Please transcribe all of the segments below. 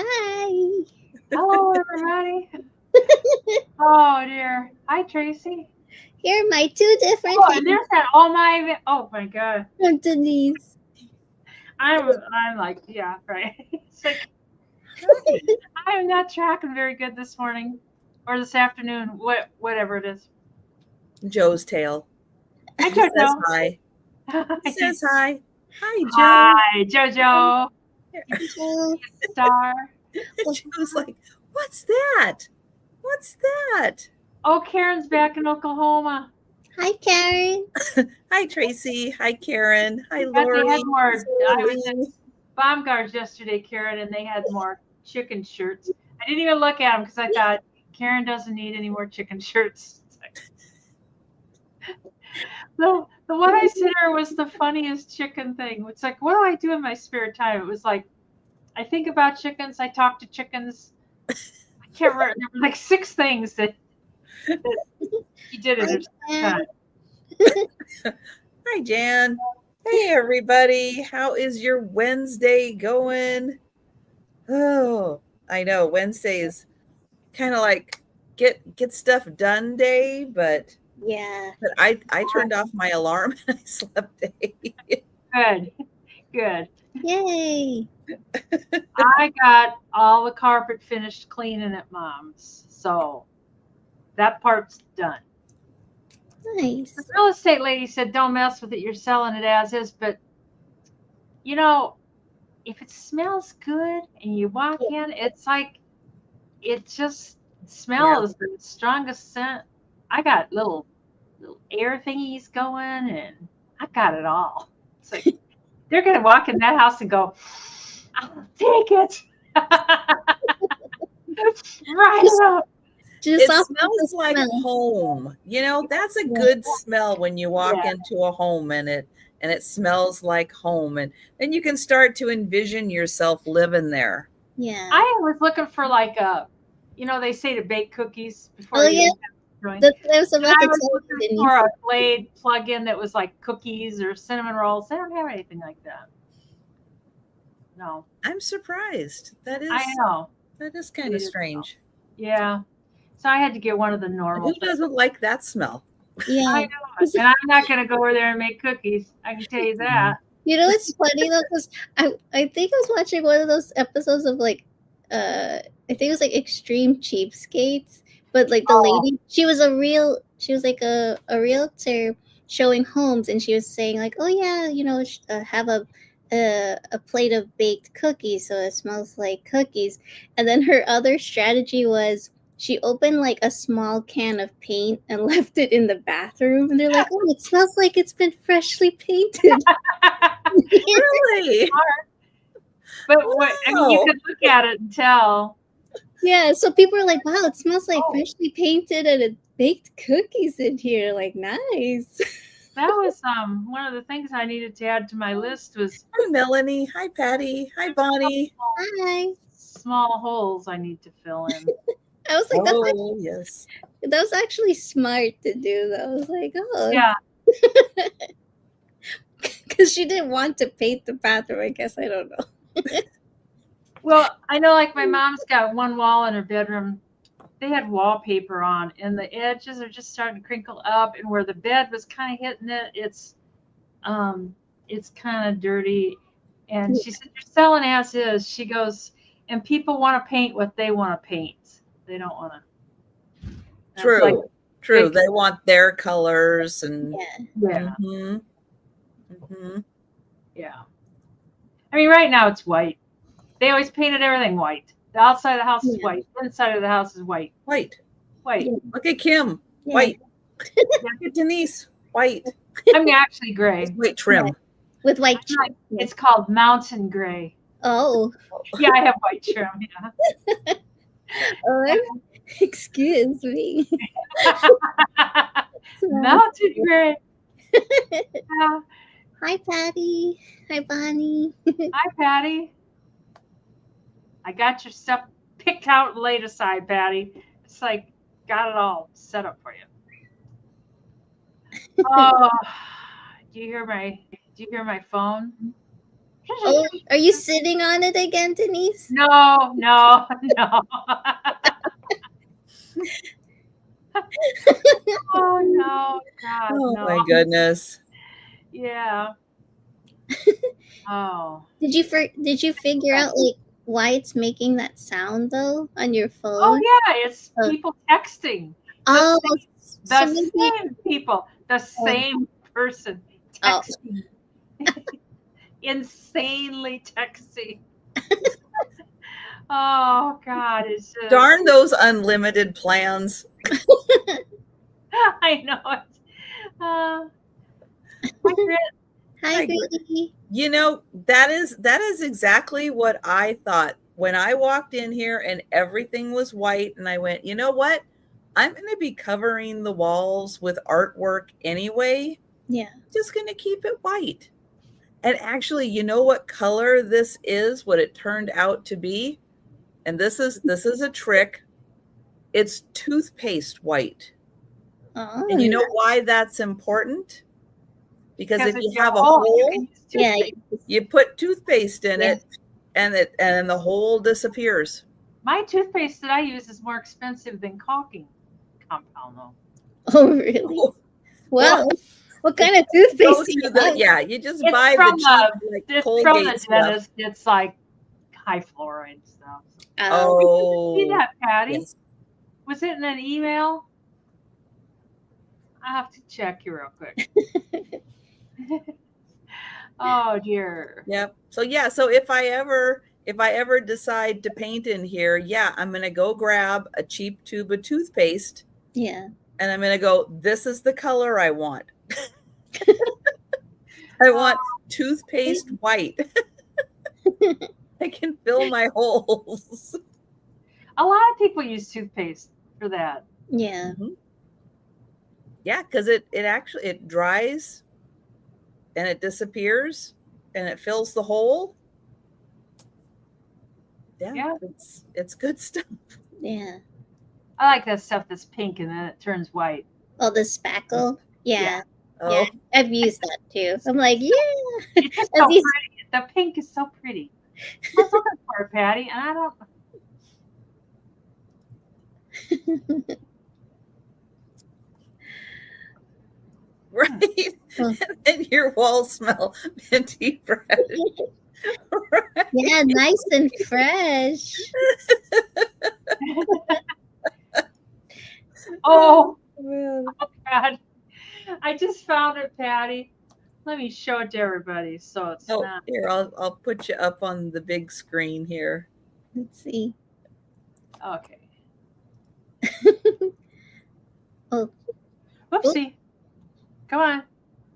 Hi. Hello, everybody. Oh, dear. Hi, Tracy. Here are my two different Oh, and there's that oh my God. hands, Denise. I'm like, yeah, right. It's like, I'm not tracking very good this morning or this afternoon, whatever it is. Joe's tail. Hi, He says JoJo. hi. He says hi. Hi, Joe. Hi, JoJo. Joe. Star. Joe's like, what's that? What's that? Oh, Karen's back in Oklahoma. Hi, Karen. Hi, Tracy. Hi, Karen. Hi, But Lori. they had more. I was Lori. at Baumgart's yesterday, Karen, and they had more chicken shirts. I didn't even look at them because I thought Karen doesn't need any more chicken shirts. The one I sent her was the funniest chicken thing. It's like, what do I do in my spare time? It was like, I think about chickens. I talk to chickens. I can't remember. There were like 6 things that he did in her time. Hi, Jan. Hey, everybody. How is your Wednesday going? Oh, I know Wednesday is kind of like get stuff done day, but Yeah. I turned off my alarm and I slept day. Good. Yay. I got all the carpet finished cleaning at Mom's, so that part's done. Nice. The real estate lady said, "Don't mess with it. You're selling it as is." But you know, if it smells good and you walk in, it's like it just smell is the strongest scent. I got little air thingies going, and I got it all. It's like they're gonna walk in that house and go, "I'll take it." Right up. Just It off smells the like smell. home. You know, that's a good smell when you walk Yeah. into a home and it smells like home, and then you can start to envision yourself living there. Yeah. I was looking for like they say to bake cookies before Oh, you yeah. join. That's what I was And about I to was tell you, looking for Denise. a Blade plug-in that was like cookies or cinnamon rolls. They don't have anything like that. No, I'm surprised. That I know. is kind of strange. Yeah. So I had to get one of the normal Who things. doesn't like that smell? Yeah. I know it. And I'm not going to go over there and make cookies. I can tell you that. You know, it's funny though, because I think I was watching one of those episodes of like, I think it was like Extreme Cheapskates, but like the lady, she was like a realtor showing homes, and she was saying like, oh yeah, have a plate of baked cookies, so it smells like cookies, and then her other strategy was. She opened like a small can of paint and left it in the bathroom, and they're like, "Oh, it smells like it's been freshly painted." Really? But I mean, you could look at it and tell. Yeah, so people are like, wow, it smells like freshly painted and it baked cookies in here. Like, nice. That was one of the things I needed to add to my list was Hi, Melanie. Hi, Patty. Hi, Bonnie. Hi. small holes I need to fill in. I was like, yes. That was actually smart to do, though. I was like, oh. Yeah. Because she didn't want to paint the bathroom, I guess. I don't know. Well, I know like my mom's got one wall in her bedroom. They had wallpaper on, and the edges are just starting to crinkle up, and where the bed was kind of hitting it, it's kind of dirty. And she said, "You're selling as is." She goes, "And people want to paint what they want to paint. They don't want to." True. Like, True. They want their colors and yeah. Mm-hmm. Yeah. I mean, right now it's white. They always painted everything white. The outside of the house is white. The inside of the house is white. White. Yeah. Look at Kim. Yeah. White. Look at Denise. White. I'm actually gray. White trim. Yeah. With white trim. It's called mountain gray. Oh. Yeah, I have white trim. Yeah. Excuse me. Mountain gray. Yeah. Hi, Patty. Hi, Bonnie. Hi, Patty. I got your stuff picked out and laid aside, Patty. It's like, got it all set up for you. Oh, do you hear my phone? Oh, are you sitting on it again, Denise? No. Oh no, God, Oh no. my goodness. Yeah. Oh. Did you figure out like why it's making that sound though on your Oh phone? yeah, it's Oh, people texting. oh, so The maybe. same people, the same person Oh, texting, insanely texting. Oh God, it's just Darn those unlimited plans. I know it. Hi, Grit. hi, Hi, Grady. You know, that is exactly what I thought when I walked in here and everything was white and I went, "You know what? I'm going to be covering the walls with artwork anyway. Yeah. Just going to keep it white." And actually, you know what color this is, what it turned out to be? And this is a trick. It's toothpaste white. Oh, And you know why that's important? Because if Because you it's a have a hole, you hole, can use yeah. toothpaste. you put toothpaste in Yeah. it and the hole disappears. My toothpaste that I use is more expensive than caulking compound, though. Oh, really? Well, Wow. What kind of go toothpaste do you to the have? yeah, you just It's buy the from cheap like it's from the Colgate stuff. dentist. It's like high fluoride stuff. Oh, Did you see Oh, that, Patty? yes. Was it in an email? I have to check you real quick. Oh dear. Yep. So yeah, so if I ever decide to paint in here, yeah, I'm going to go grab a cheap tube of toothpaste yeah. and I'm going to go, this is the color I want. I want toothpaste white. I can fill my holes. A lot of people use toothpaste for that. Yeah. Mhm. Yeah, because it actually it dries and it disappears and it fills the hole. Yeah, Yeah. it's good stuff. Yeah. I like that stuff that's pink and then it turns white. Oh, the spackle. Yeah. Yeah. Oh, I've used that too. I'm like, yeah. It's just As so these- pretty. The pink is so pretty. I was looking for it, Patty, and I don't. right. Oh. And your walls smell minty fresh. Right. Yeah, nice and fresh. Oh, Man. God. I just found it, Patty. Let me show it to everybody so it's Oh, not. here, I'll put you up on the big screen here. Let's see. Okay. Oh, Whoopsie. Come on.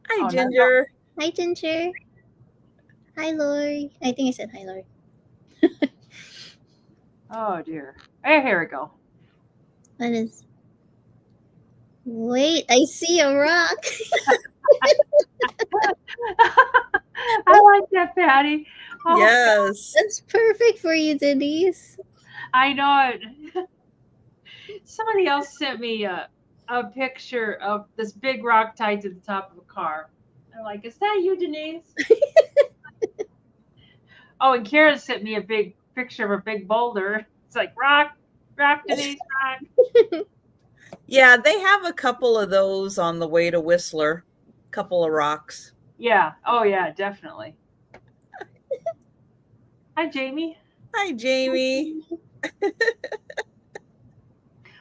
Hi, Oh, no, no. Ginger. hi, Ginger. Hi, Lori. I think I said hi, Lori. Oh, dear. Hey, here we go. What is? Wait, I see a rock. I like that, Patty. Oh, Yes. That's perfect for you, Denise. I know it. Somebody else sent me a picture of this big rock tied to the top of a car. I'm like, is that you, Denise? Oh, and Karen sent me a big picture of a big boulder. It's like rock, Denise, rock. Yeah, they have a couple of those on the way to Whistler. Couple of rocks. Yeah. Oh, yeah, definitely. Hi, Jamie. Hi, Jamie.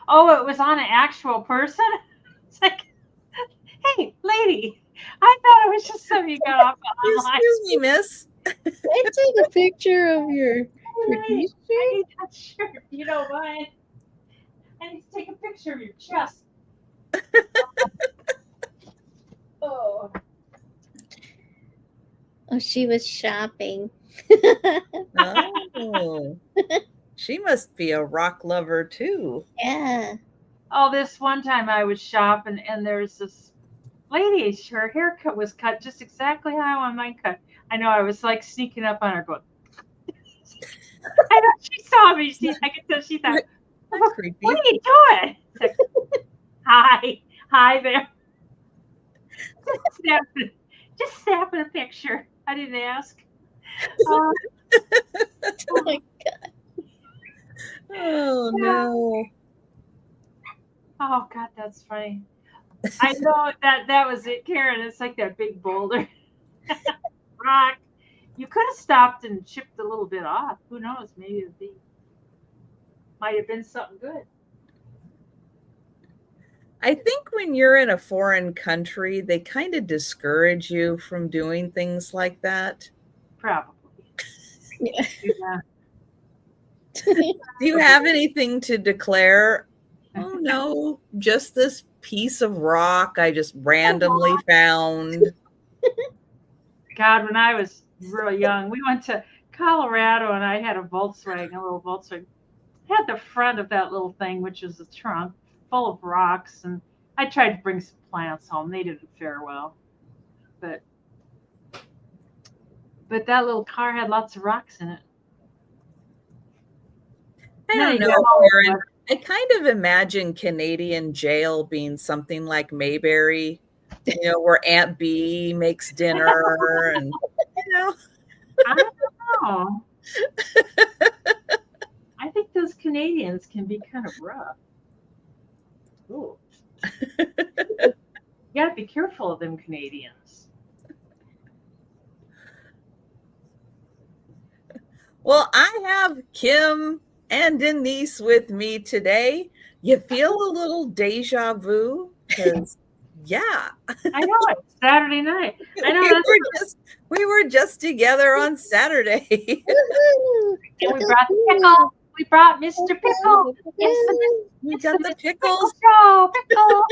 Oh, it was on an actual person? It's like, hey, lady, I thought it was just something you got off online. Excuse me, miss. I take a picture of your Hey, lady, t-shirt. I need that shirt. You know what? I need to take a picture of your chest. Oh. Oh, she was shopping. Oh. She must be a rock lover too. Yeah. Oh, this one time I was shopping and there's this lady, her haircut was cut just exactly how I want mine cut. I know I was like sneaking up on her going, I know she saw me. I could tell she thought, That's creepy. what are you doing? It's like, hi there. Just snapping a picture. I didn't ask. Oh, Oh my Oh yeah. no. Oh God, that's funny. I know that was it, Karen. It's like that big boulder rock. You could have stopped and chipped a little bit off. Who knows? Maybe might have been something good. I think when you're in a foreign country, they kind of discourage you from doing things like that. Probably. Yeah. Yeah. Do you have anything to declare? Oh no, just this piece of rock I just randomly found. God, when I was real young, we went to Colorado and I had a Volkswagen, a little Volkswagen. I had the front of that little thing, which is a trunk full of rocks, and I tried to bring some plants home. They didn't fare well, but that little car had lots of rocks in it. I And then don't you know, get home, Karen. I kind of imagine Canadian jail being something like Mayberry, where Aunt Bee makes dinner and, you know. I don't know. I think those Canadians can be kind of rough. Ooh. You gotta be careful of them Canadians. Well, I have Kim and Denise with me today. You feel a little deja vu? Because, yeah, I know it's Saturday night. I know we that's were just we were just together on Saturday. Woohoo! and we brought the pickle. We brought Mr. Pickle. We It's got the the Mr. Pickle pickles. show. Pickle.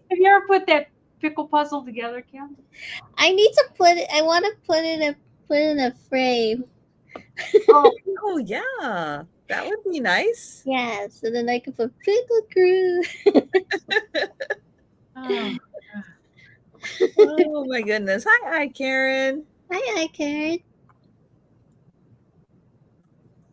Have you ever put that pickle puzzle together, Kim? I need to put it. I want to put it in a frame. Oh, Oh yeah, that would be nice. Yeah, so then I can put pickle crew. oh. Oh my goodness. Hi, Karen. Hi, Karen.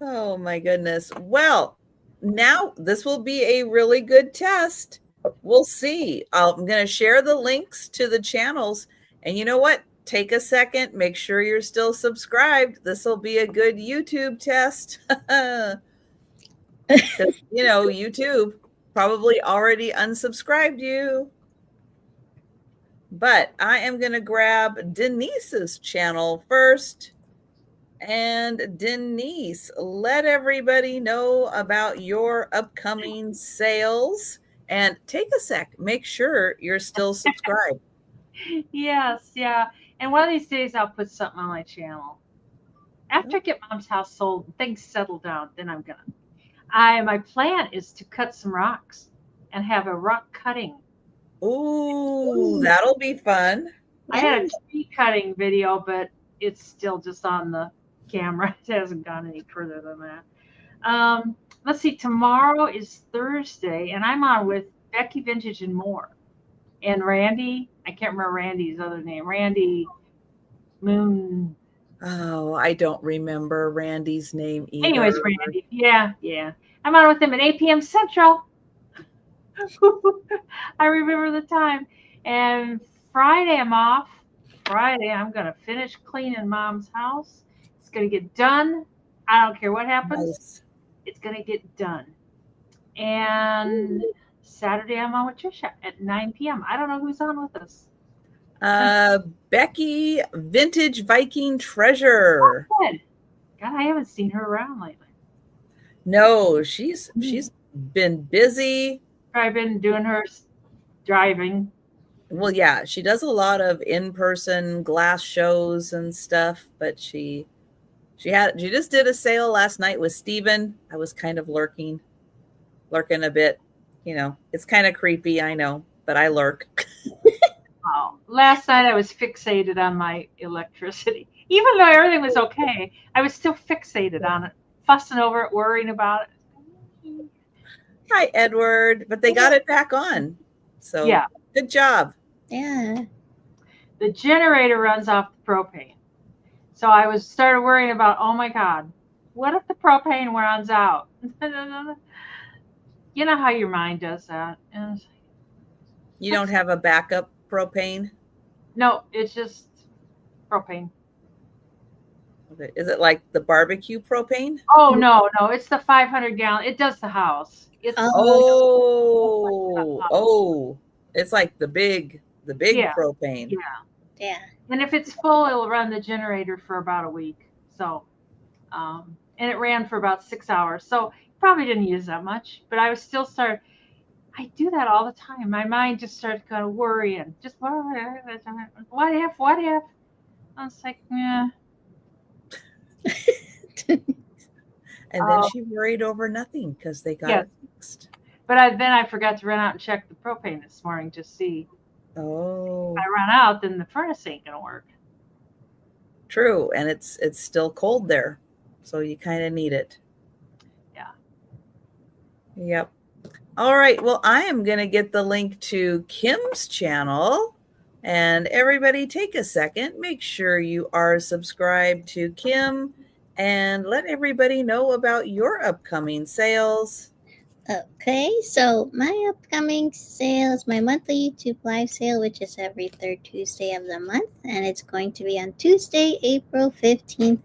Oh my goodness. Well, now this will be a really good test. We'll see. I'm going to share the links to the channels. And you know what? Take a second. Make sure you're still subscribed. This will be a good YouTube test. YouTube probably already unsubscribed you. But I am going to grab Denise's channel first. And Denise, let everybody know about your upcoming sales and take a sec. Make sure you're still subscribed. Yes, yeah. And one of these days I'll put something on my channel. After I get Mom's house sold and things settle down, then I'm gonna. My plan is to cut some rocks and have a rock cutting. Ooh, that'll be fun. I had a tree cutting video, but it's still just on the camera. It hasn't gone any further than that. Let's see. Tomorrow is Thursday, and I'm on with Becky Vintage and More, and Randy. I can't remember Randy's other name. Randy Moon. Oh, I don't remember Randy's name either. Anyways, Randy. Yeah. I'm on with him at 8 p.m. Central. I remember the time. And Friday, I'm off. Friday, I'm going to finish cleaning Mom's house. It's going to get done. I don't care what happens. Nice. It's going to get done. And Saturday, I'm on with Trisha at 9 p.m. I don't know who's on with us. Becky, Vintage Viking Treasure. Oh, good. God, I haven't seen her around lately. No, she's been busy. I've been doing her driving. Well, yeah, she does a lot of in-person glass shows and stuff, but she just did a sale last night with Steven. I was kind of lurking a bit. It's kind of creepy, I know, but I lurk. Oh, last night I was fixated on my electricity. Even though everything was okay, I was still fixated on it, fussing over it, worrying about it. Hi, Edward. But they got it back on. So yeah, good job. Yeah. The generator runs off the propane. So I started worrying about, oh my God, what if the propane runs out? You know how your mind does that. You don't have a backup propane? No, it's just propane. Okay. Is it like the barbecue propane? Oh no, it's the 500-gallon. It does the house. It's Oh, it's like the big yeah, propane. yeah. Yeah. And if it's full, it'll run the generator for about a week. So, and it ran for about 6 hours. So probably didn't use that much, but I was still started. I do that all the time. My mind just started kind of worrying. Just what if? What if? I was like, yeah. And then she worried over nothing because they got Yes. it fixed. But then I forgot to run out and check the propane this morning to see. Oh, If I run out, then the furnace ain't gonna work. true. And it's still cold there, so you kind of need it. Yeah. Yep. All right. Well, I am going to get the link to Kim's channel. And everybody take a second. Make sure you are subscribed to Kim and let everybody know about your upcoming sales. Okay, so my upcoming sale is my monthly YouTube live sale, which is every third Tuesday of the month, and it's going to be on Tuesday, April 15th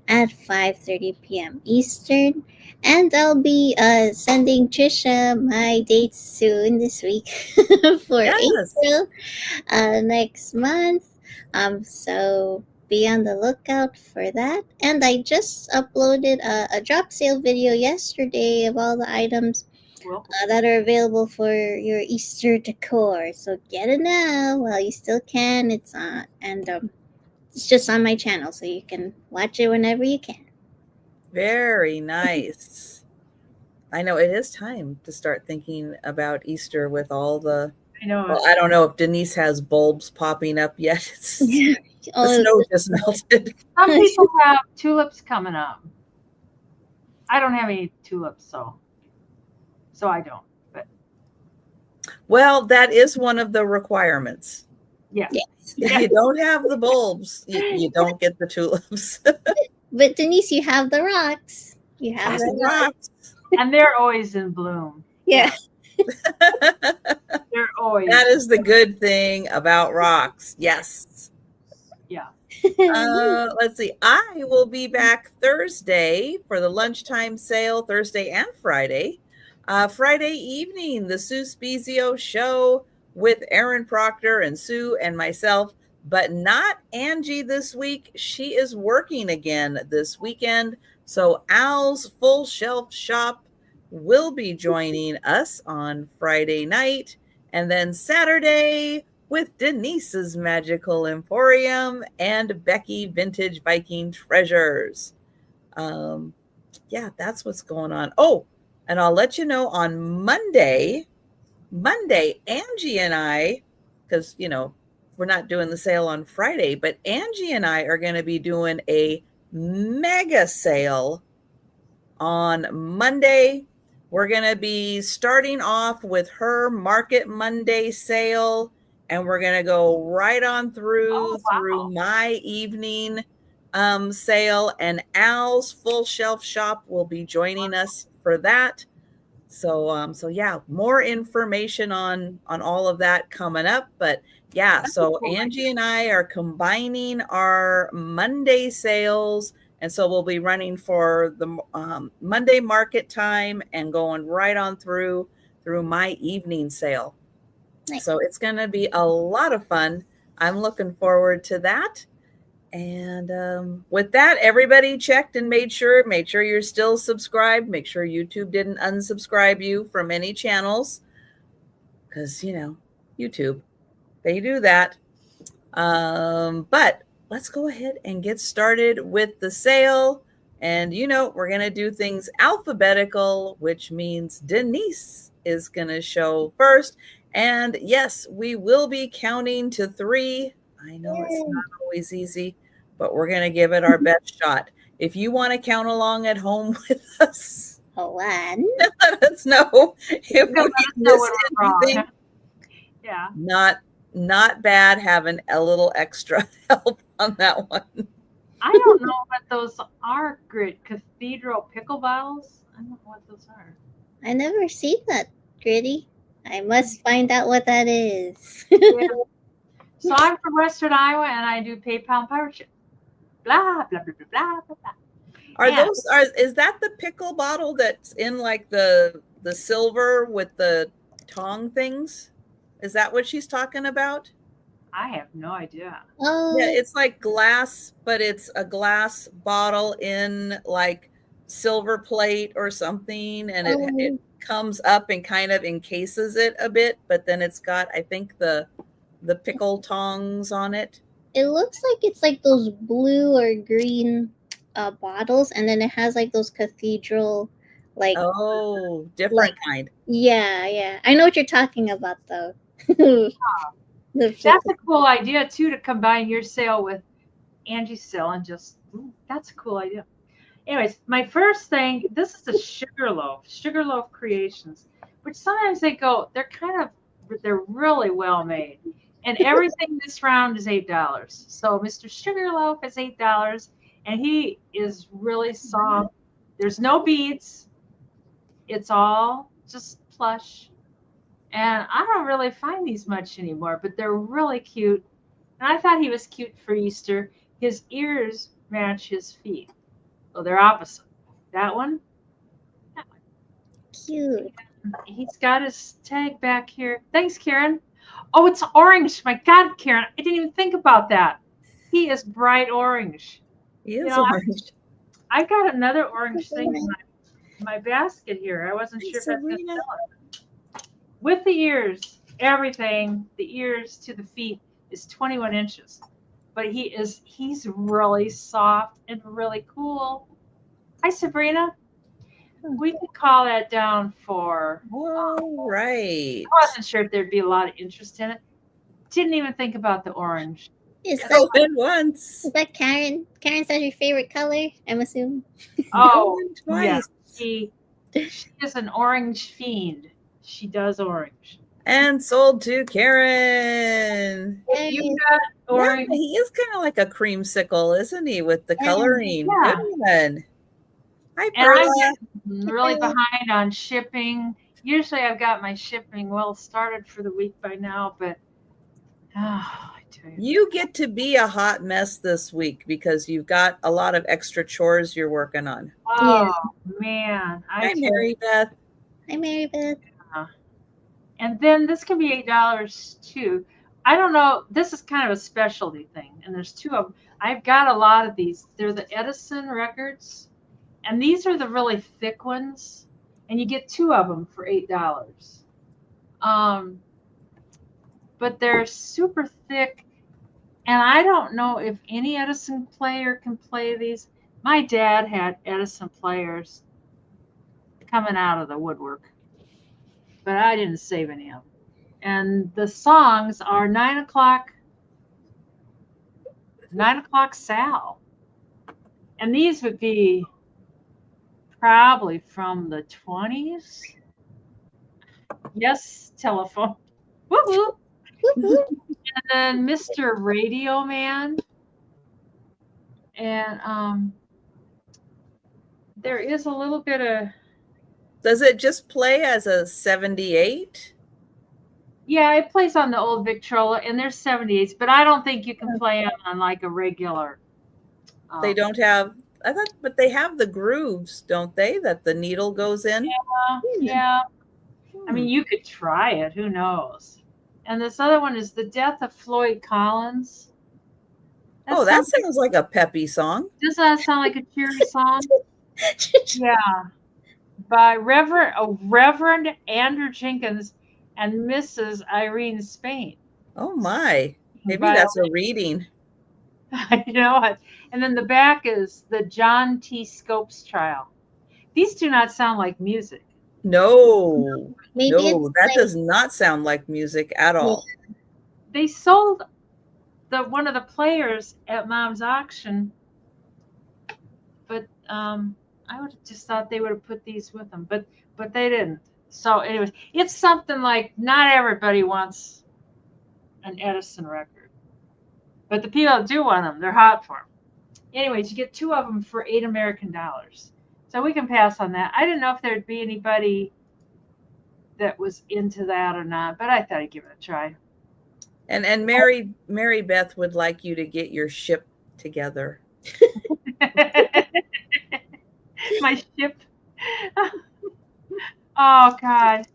at 5:30 p.m. Eastern. And I'll be sending Trisha my dates soon this week for Yes. April next month. So be on the lookout for that. And I just uploaded a drop sale video yesterday of all the items that are available for your Easter decor. So get it now while you still can. It's it's just on my channel, so you can watch it whenever you can. Very nice. I know it is time to start thinking about Easter with all the. I know. Well, I don't know if Denise has bulbs popping up yet. The snow just melted. Some people have tulips coming up. I don't have any tulips, so I don't. But well, that is one of the requirements. Yeah. If you don't have the bulbs, you don't get the tulips. But Denise, you have the rocks. You have the rocks. And they're always in bloom. Yeah. They're always. That is the good thing about rocks. Yes. Yeah. Let's see. I will be back Thursday for the lunchtime sale, Thursday and Friday. Friday evening, the Sue Spezio show with Erin Proctor and Sue and myself, but not Angie this week. She is working again this weekend. So Al's Full Shelf Shop will be joining us on Friday night. And then Saturday with Denise's Magical Emporium and Becky Vintage Viking Treasures. Yeah, that's what's going on. Oh, and I'll let you know on Monday, Angie and I, because, we're not doing the sale on Friday, but Angie and I are going to be doing a mega sale on Monday. We're going to be starting off with her Market Monday sale, and we're going to go right on through my evening sale, and Al's Full Shelf Shop will be joining us for that. So yeah, more information on all of that coming up. But yeah, so Angie and I are combining our Monday sales, and so we'll be running for the Monday market time and going right on through my evening sale. Nice. So it's going to be a lot of fun. I'm looking forward to that. And with that, everybody checked and made sure you're still subscribed. Make sure YouTube didn't unsubscribe you from any channels, because, YouTube, they do that. But let's go ahead and get started with the sale. And, we're going to do things alphabetical, which means Denise is going to show first. And yes, we will be counting to 3. I know it's not always easy, but we're going to give it our best shot. If you want to count along at home with us, let us know if we missed anything. Yeah. Not bad having a little extra help on that one. I don't know what those are, cathedral pickle bottles. I don't know what those are. I never seen that, Gritty. I must find out what that is. Yeah. So I'm from Western Iowa, and I do PayPal and Pirate Ship. blah, blah, blah, blah, blah, blah, blah. Is that the pickle bottle that's in like the silver with the tong things? Is that what she's talking about? I have no idea. Oh, Yeah, it's like glass, but it's a glass bottle in like silver plate or something, and it oh, comes up and kind of encases it a bit, but then it's got, I think, the pickle tongs on it. it looks like it's like those blue or green bottles, and then it has like those cathedral, like Oh, different like kind. yeah. I know what you're talking about though. The That's a cool idea too, to combine your sale with Angie's sale and just that's a cool idea. Anyways, my first thing, this is a Sugar Loaf Creations, which sometimes they're really well made. And everything this round is $8. So Mr. Sugar Loaf is $8, and he is really soft. There's no beads. It's all just plush. And I don't really find these much anymore, but they're really cute. And I thought he was cute for Easter. His ears match his feet. Well, they're opposite. That one. cute. He's got his tag back here. Thanks, Karen. Oh, it's orange. My God, Karen. I didn't even think about that. He is bright orange. He is orange. I got another orange thing in my basket here. I wasn't sure if I was going to Serena. sell it. With the ears, everything, the ears to the feet is 21 inches. But he's really soft and really cool. Hi, Sabrina. We could call that down for. Whoa, right. I wasn't sure if there'd be a lot of interest in it. Didn't even think about the orange. Is Going that, once. is that Karen? Karen's that's your favorite color, I'm assuming. Oh, Going yeah. twice. She is an orange fiend. She does orange. And sold to Karen. You got orange. Yeah, he is kind of like a creamsicle, isn't he, with the coloring? Yeah. Good one. Hi, And I'm Perla. getting really behind on shipping. Usually I've got my shipping well started for the week by now, but I tell you. You get to be a hot mess this week because you've got a lot of extra chores you're working on. Oh, man. Hi, Mary Beth. Hi, Mary Beth. And then this can be $8 too. I don't know. This is kind of a specialty thing, and there's two of them. I've got a lot of these. They're the Edison records, and these are the really thick ones, and you get two of them for $8. But they're super thick, and I don't know if any Edison player can play these. My dad had Edison players coming out of the woodwork, but I didn't save any of them. And the songs are 9 o'clock Sal. And these would be probably from the 20s. Yes, telephone. Woo-hoo. And then Mr. Radio Man. And there is a little bit of. Does it just play as a 78? Yeah, it plays on the old Victrola, and there's 78s, but I don't think you can play them on like a regular. They don't have, I thought, but they have the grooves, don't they? That the needle goes in. Yeah. I mean, you could try it. Who knows? And this other one is The Death of Floyd Collins. That sounds like a peppy song. Doesn't that sound like a cheery song? Yeah. By Reverend Andrew Jenkins and Mrs. Irene Spain. Oh my. Maybe that's a reading. I know it. And then the back is the John T. Scopes trial. These do not sound like music. No. Maybe No, that does not sound like music at all. They sold one of the players at Mom's auction, but I would have just thought they would have put these with them, but they didn't. So anyways, it's something like not everybody wants an Edison record, but the people that do want them, they're hot for them. Anyways, you get two of them for $8 American. So we can pass on that. I didn't know if there'd be anybody that was into that or not, but I thought I'd give it a try. And Mary Beth would like you to get your ship together. My ship. Oh God,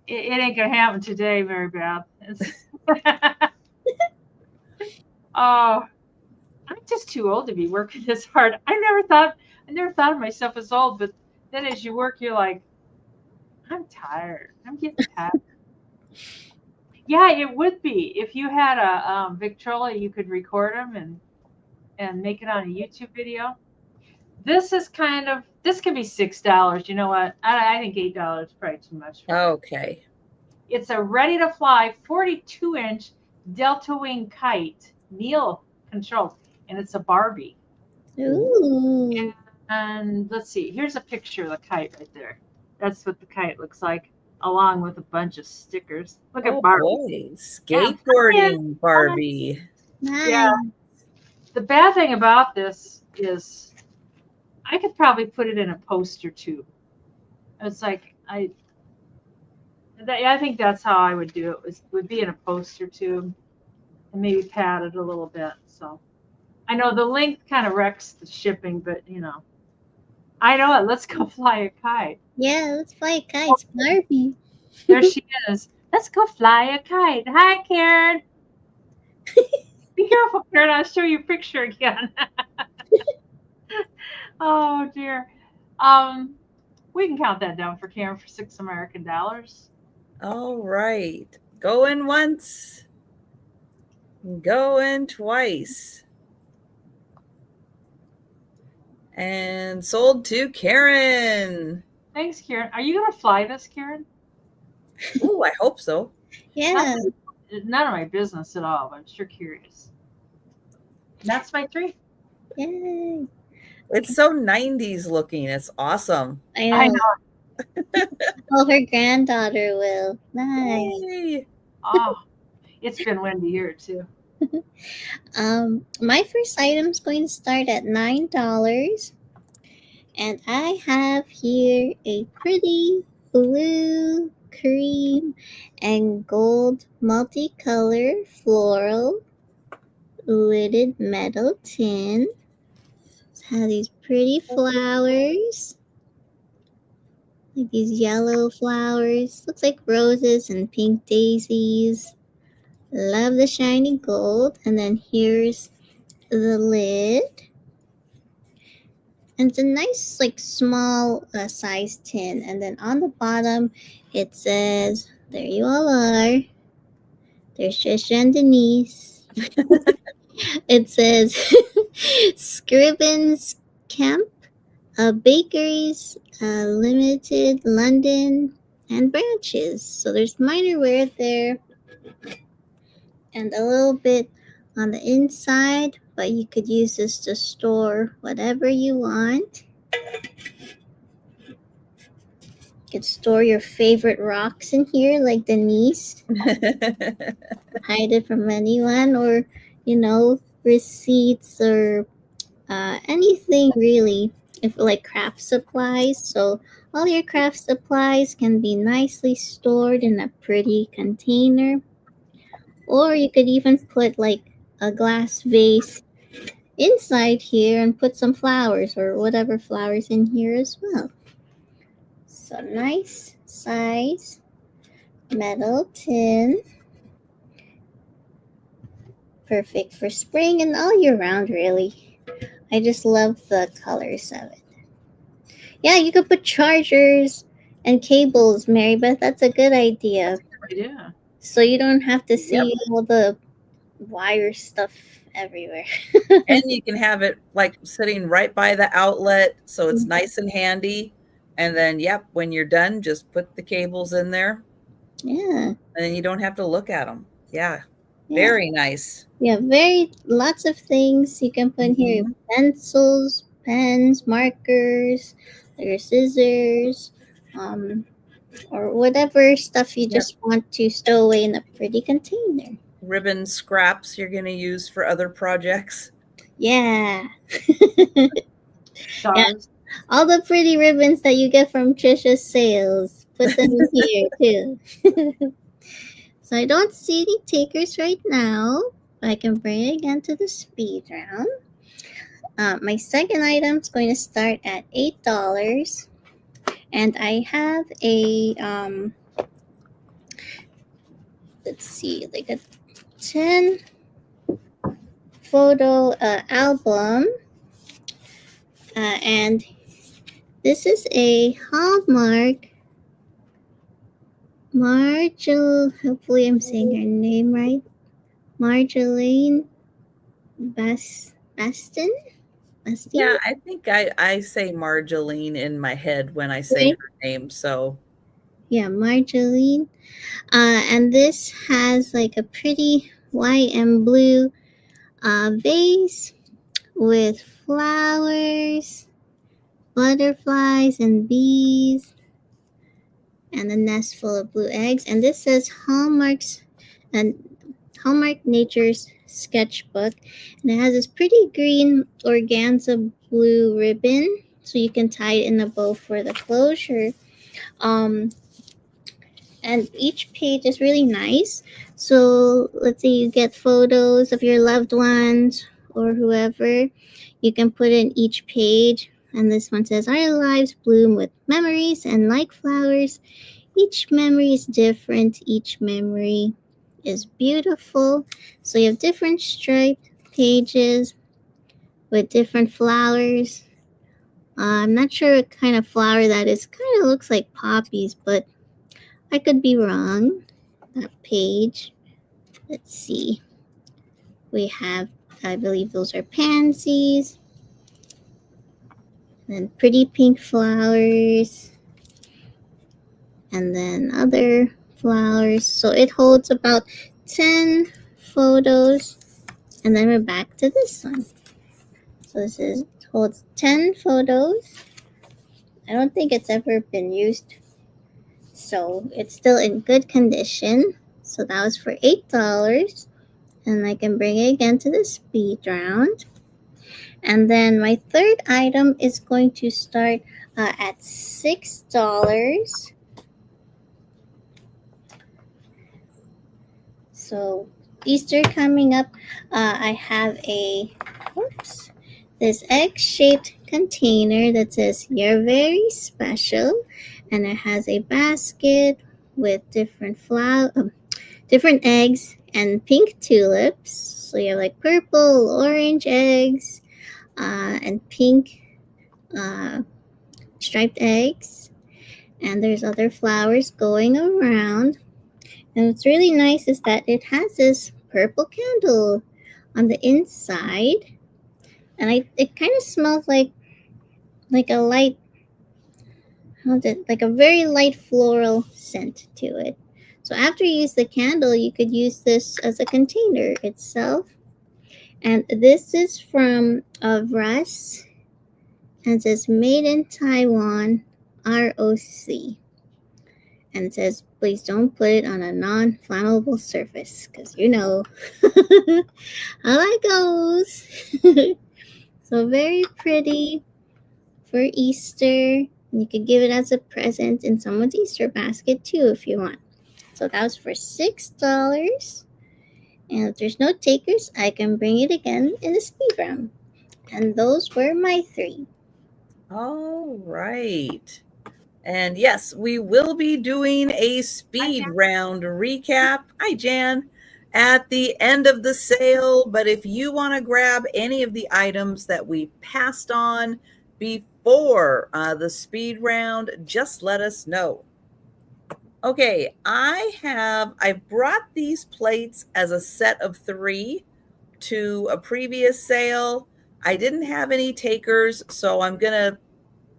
it ain't gonna happen today, Mary Beth. Oh, I'm just too old to be working this hard. I never thought of myself as old, but then as you work, you're like, I'm tired. I'm getting tired. Yeah, it would be if you had a Victrola, you could record them and make it on a YouTube video. This is this could be $6. You know what? I think $8 is probably too much for it. Okay. It's a ready to fly 42-inch Delta Wing kite, Neil controls, and it's a Barbie. Ooh. And let's see, here's a picture of the kite right there. That's what the kite looks like, along with a bunch of stickers. Look at Barbie. Boy, skateboarding Barbie. Nice. Yeah. The bad thing about this is I could probably put it in a poster tube. It's like I think that's how I would do it. Would be in a poster tube and maybe pad it a little bit. So I know the length kind of wrecks the shipping, but I know it. Let's go fly a kite. Yeah, let's fly a kite. It's Barbie. There she is. Let's go fly a kite. Hi, Karen. Be careful, Karen. I'll show you a picture again. Oh dear. We can count that down for Karen for $6 American. All right. Going once. Going twice. And sold to Karen. Thanks, Karen. Are you going to fly this, Karen? Oh, I hope so. Yeah. None of my business at all, but I'm sure curious. That's my 3. Yay. It's so 90s looking. It's awesome. I know. Oh, her granddaughter will. Nice. Yay. Oh, it's been windy here too. My first item's going to start at $9. And I have here a pretty blue, cream, and gold multicolor floral lidded metal tin. It has these pretty flowers. Like these yellow flowers. Looks like roses and pink daisies. Love the shiny gold. And then here's the lid. And it's a nice, like, small size tin. And then on the bottom, it says, there you all are. There's Trisha and Denise. It says, Scribbins Camp, Bakeries, Limited, London, and branches. So there's minor wear there. And a little bit on the inside, but you could use this to store whatever you want. You could store your favorite rocks in here, like Denise. Hide it from anyone, or receipts or anything really. If like craft supplies, so all your craft supplies can be nicely stored in a pretty container. Or you could even put like a glass vase inside here and put some flowers or whatever flowers in here as well. So nice size metal tin. Perfect for spring and all year round, really. I just love the colors of it. Yeah, you could put chargers and cables, Mary Beth. That's a good idea. Yeah. So you don't have to see all the wire stuff everywhere. And you can have it like sitting right by the outlet, so it's nice and handy. And then, when you're done, just put the cables in there. Yeah. And then you don't have to look at them. Yeah. Very nice. Yeah, lots of things you can put in here. Pencils, pens, markers, your scissors, or whatever stuff you just want to stow away in a pretty container. Ribbon scraps you're going to use for other projects. Yeah. All the pretty ribbons that you get from Trisha's sales, put them in here too. So I don't see any takers right now, but I can bring it again to the speed round. My second item is going to start at $8, and I have a let's see, like a 10 photo album, and this is a Hallmark hopefully I'm saying her name right, Marjolaine Bastin. Yeah, I think I say Marjolaine in my head when I say Right? her name. So Yeah, Marjolaine. And this has like a pretty white and blue vase with flowers, butterflies, and bees, and a nest full of blue eggs. And this says Hallmark Nature's Sketchbook, and it has this pretty green organza blue ribbon, so you can tie it in a bow for the closure. Um, and each page is really nice. So let's say you get photos of your loved ones or whoever, you can put in each page. And this one says, "Our lives bloom with memories, and like flowers, each memory is different. Each memory is beautiful." So you have different striped pages with different flowers. I'm not sure what kind of flower that is. Kind of looks like poppies, but I could be wrong. That page. Let's see. We have, I believe those are pansies. And pretty pink flowers. And then other flowers. So it holds about 10 photos. And then we're back to this one. So this is holds 10 photos. I don't think it's ever been used. So it's still in good condition. So that was for $8. And I can bring it again to the speed round. And then my third item is going to start at $6. So Easter coming up, I have this egg-shaped container that says "You're very special," and it has a basket with different eggs and pink tulips. So you have like purple, orange eggs, and pink striped eggs. And there's other flowers going around. And what's really nice is that it has this purple candle on the inside, and it kind of smells like a light, like a very light floral scent to it. So after you use the candle, you could use this as a container itself. And this is from Russ, and it says "Made in Taiwan, ROC." And it says, "Please don't put it on a non-flammable surface," because how that goes. So very pretty for Easter. You could give it as a present in someone's Easter basket too if you want. So that was for $6. And if there's no takers, I can bring it again in the speed round. And those were my three. all right. And yes, we will be doing a speed round recap. Hi, Jan. At the end of the sale. But if you want to grab any of the items that we passed on before the speed round, just let us know. Okay, I brought these plates as a set of 3 to a previous sale. I didn't have any takers, so I'm going to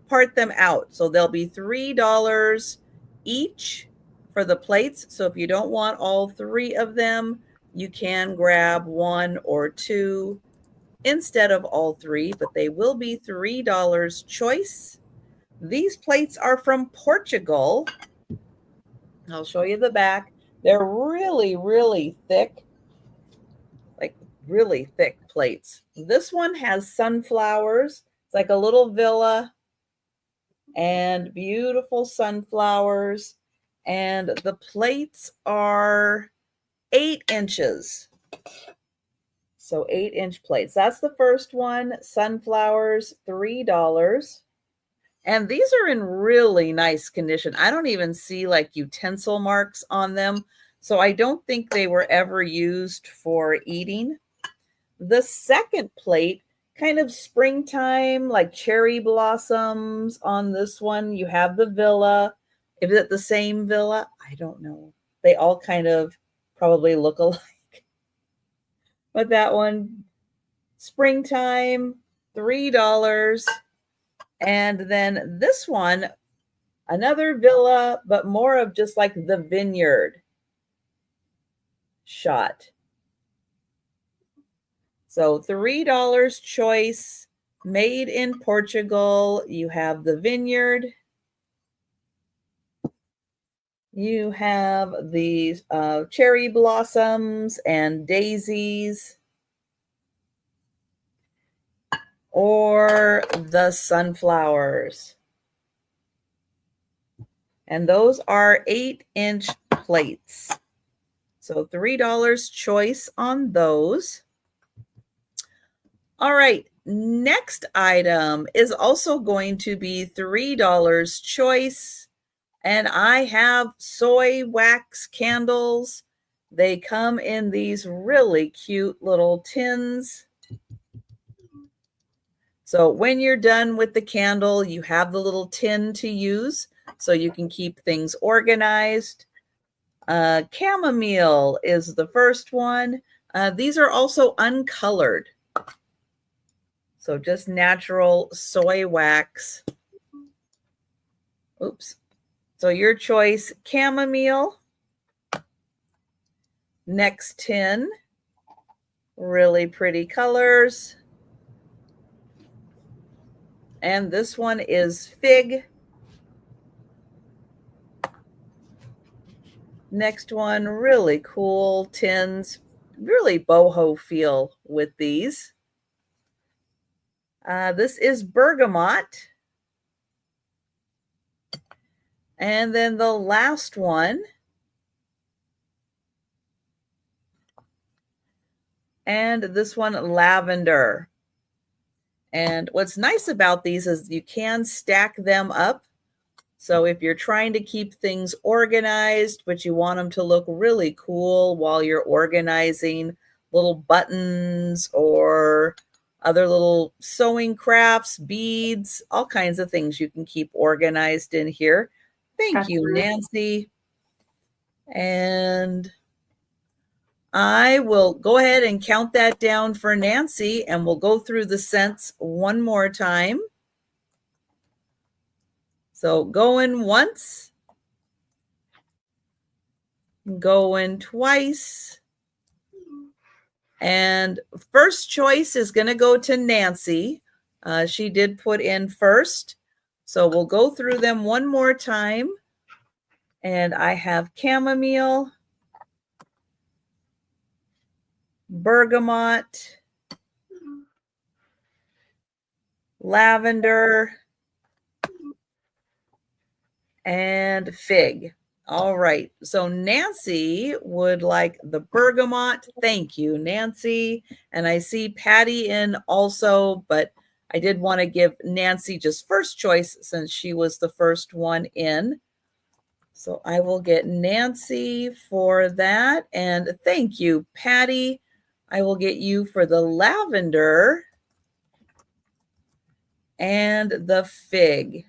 part them out. So they'll be $3 each for the plates. So if you don't want all 3 of them, you can grab 1 or 2 instead of all 3, but they will be $3 choice. These plates are from Portugal. I'll show you the back. They're really, really thick, like really thick plates. This one has sunflowers. It's like a little villa and beautiful sunflowers. And the plates are 8 inches. So 8-inch plates. That's the first one. Sunflowers, $3. And these are in really nice condition. I don't even see like utensil marks on them. So I don't think they were ever used for eating. The second plate, kind of springtime, like cherry blossoms on this one. You have the villa. Is it the same villa? I don't know. They all kind of probably look alike. But that one, springtime, $3. And then this one, another villa, but more of just like the vineyard shot. So $3 choice, made in Portugal. You have the vineyard. You have these cherry blossoms and daisies. Or the sunflowers. And those are 8-inch plates. So $3 choice on those. All right, next item is also going to be $3 choice. And I have soy wax candles. They come in these really cute little tins. So when you're done with the candle, you have the little tin to use so you can keep things organized. Chamomile is the first one. These are also uncolored. So just natural soy wax. Oops. So your choice, chamomile. Next tin, really pretty colors. And this one is fig. Next one, really cool tins. Really boho feel with these. This is bergamot. And then the last one. And this one, lavender. And what's nice about these is you can stack them up. So if you're trying to keep things organized, but you want them to look really cool while you're organizing little buttons or other little sewing crafts, beads, all kinds of things you can keep organized in here. Thank you, Nancy. And I will go ahead and count that down for Nancy, and we'll go through the scents one more time. So going once, going twice, and first choice is going to go to Nancy. She did put in first. So we'll go through them one more time. And I have chamomile, bergamot, lavender, and fig. All right. So Nancy would like the bergamot. Thank you, Nancy. And I see Patty in also, but I did want to give Nancy just first choice since she was the first one in. So I will get Nancy for that. And thank you, Patty. I will get you for the lavender and the fig,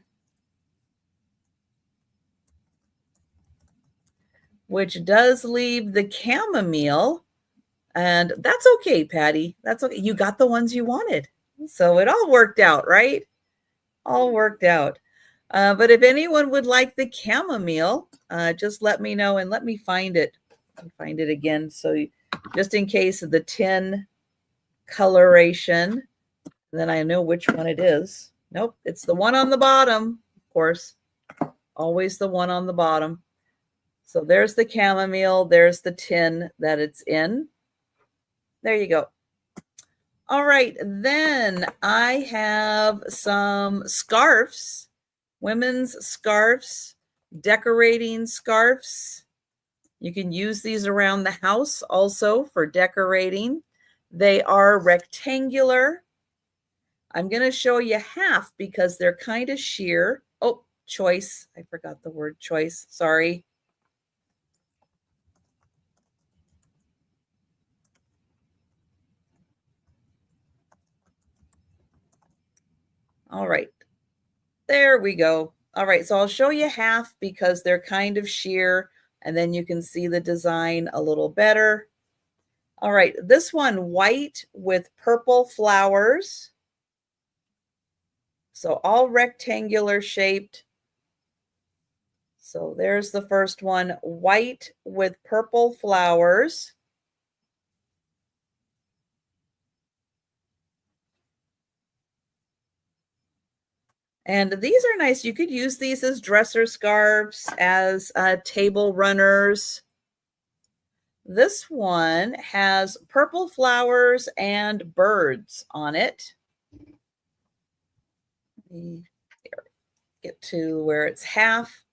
which does leave the chamomile. And that's okay, Patty. That's okay. You got the ones you wanted. So it all worked out, right? All worked out. But if anyone would like the chamomile, just let me know and let me find it. I'll find it again. So just in case of the tin coloration, then I know which one it is. Nope, it's the one on the bottom, of course. Always the one on the bottom. So there's the chamomile. There's the tin that it's in. There you go. All right, then I have some scarves, women's scarves, decorating scarves. You can use these around the house also for decorating. They are rectangular. I'm going to show you half because they're kind of sheer. Oh, choice. I forgot the word choice. Sorry. All right. There we go. All right. So I'll show you half because they're kind of sheer, and then you can see the design a little better. All right. This one, white with purple flowers. So all rectangular shaped. So there's the first one, white with purple flowers. And these are nice. You could use these as dresser scarves, as table runners. This one has purple flowers and birds on it. Let me get to where it's half.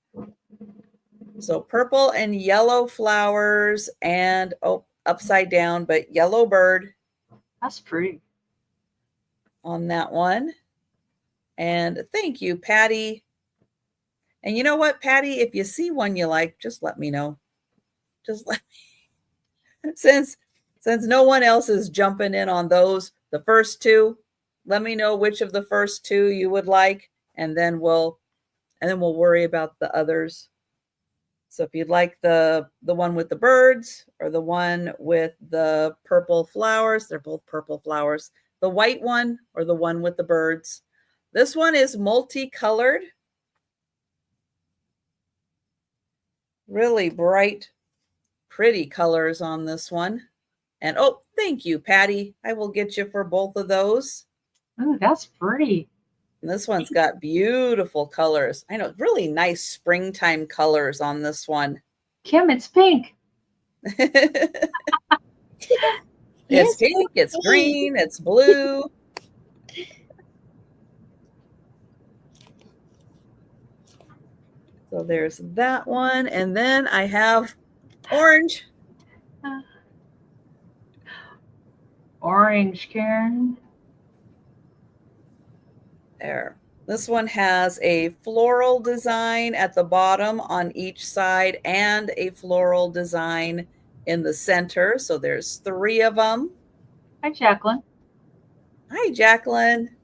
So purple and yellow flowers and, oh, upside down, but yellow bird. That's pretty. On that one. And thank you, Patty. And you know what, Patty, if you see one you like, just let me know. Just let me. Since no one else is jumping in on those, the first two, let me know which of the first two you would like, and then we'll worry about the others. So if you'd like the one with the birds or the one with the purple flowers, they're both purple flowers. The white one or the one with the birds. This one is multicolored. Really bright, pretty colors on this one. And oh, thank you, Patty. I will get you for both of those. Oh, that's pretty. And this one's got beautiful colors. I know, really nice springtime colors on this one. Kim, it's pink. It's Yes, pink, it's green, it's blue. So there's that one. And then I have orange. Orange, Karen. There. This one has a floral design at the bottom on each side and a floral design in the center. So there's 3 of them. Hi, Jacqueline. Hi, Jacqueline.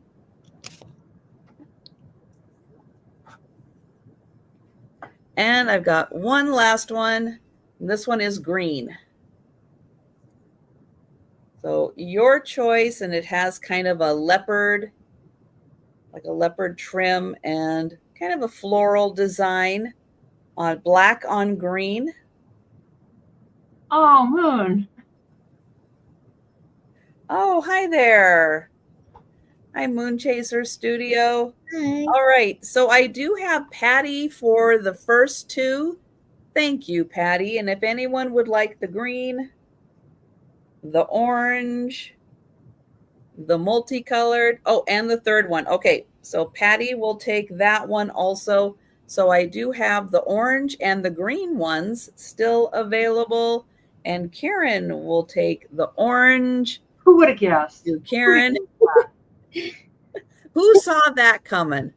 And I've got one last one. This one is green. So your choice, and it has kind of a leopard, like a leopard trim and kind of a floral design on black on green. Oh, Moon. Oh, hi there. Hi, Moon Chaser Studio. Hi. All right, so I do have Patty for the first 2. Thank you, Patty. And if anyone would like the green, the orange, the multicolored, oh, and the third one. Okay, so Patty will take that one also. So I do have the orange and the green ones still available. And Karen will take the orange. Who would have guessed? You, Karen. Who saw that coming?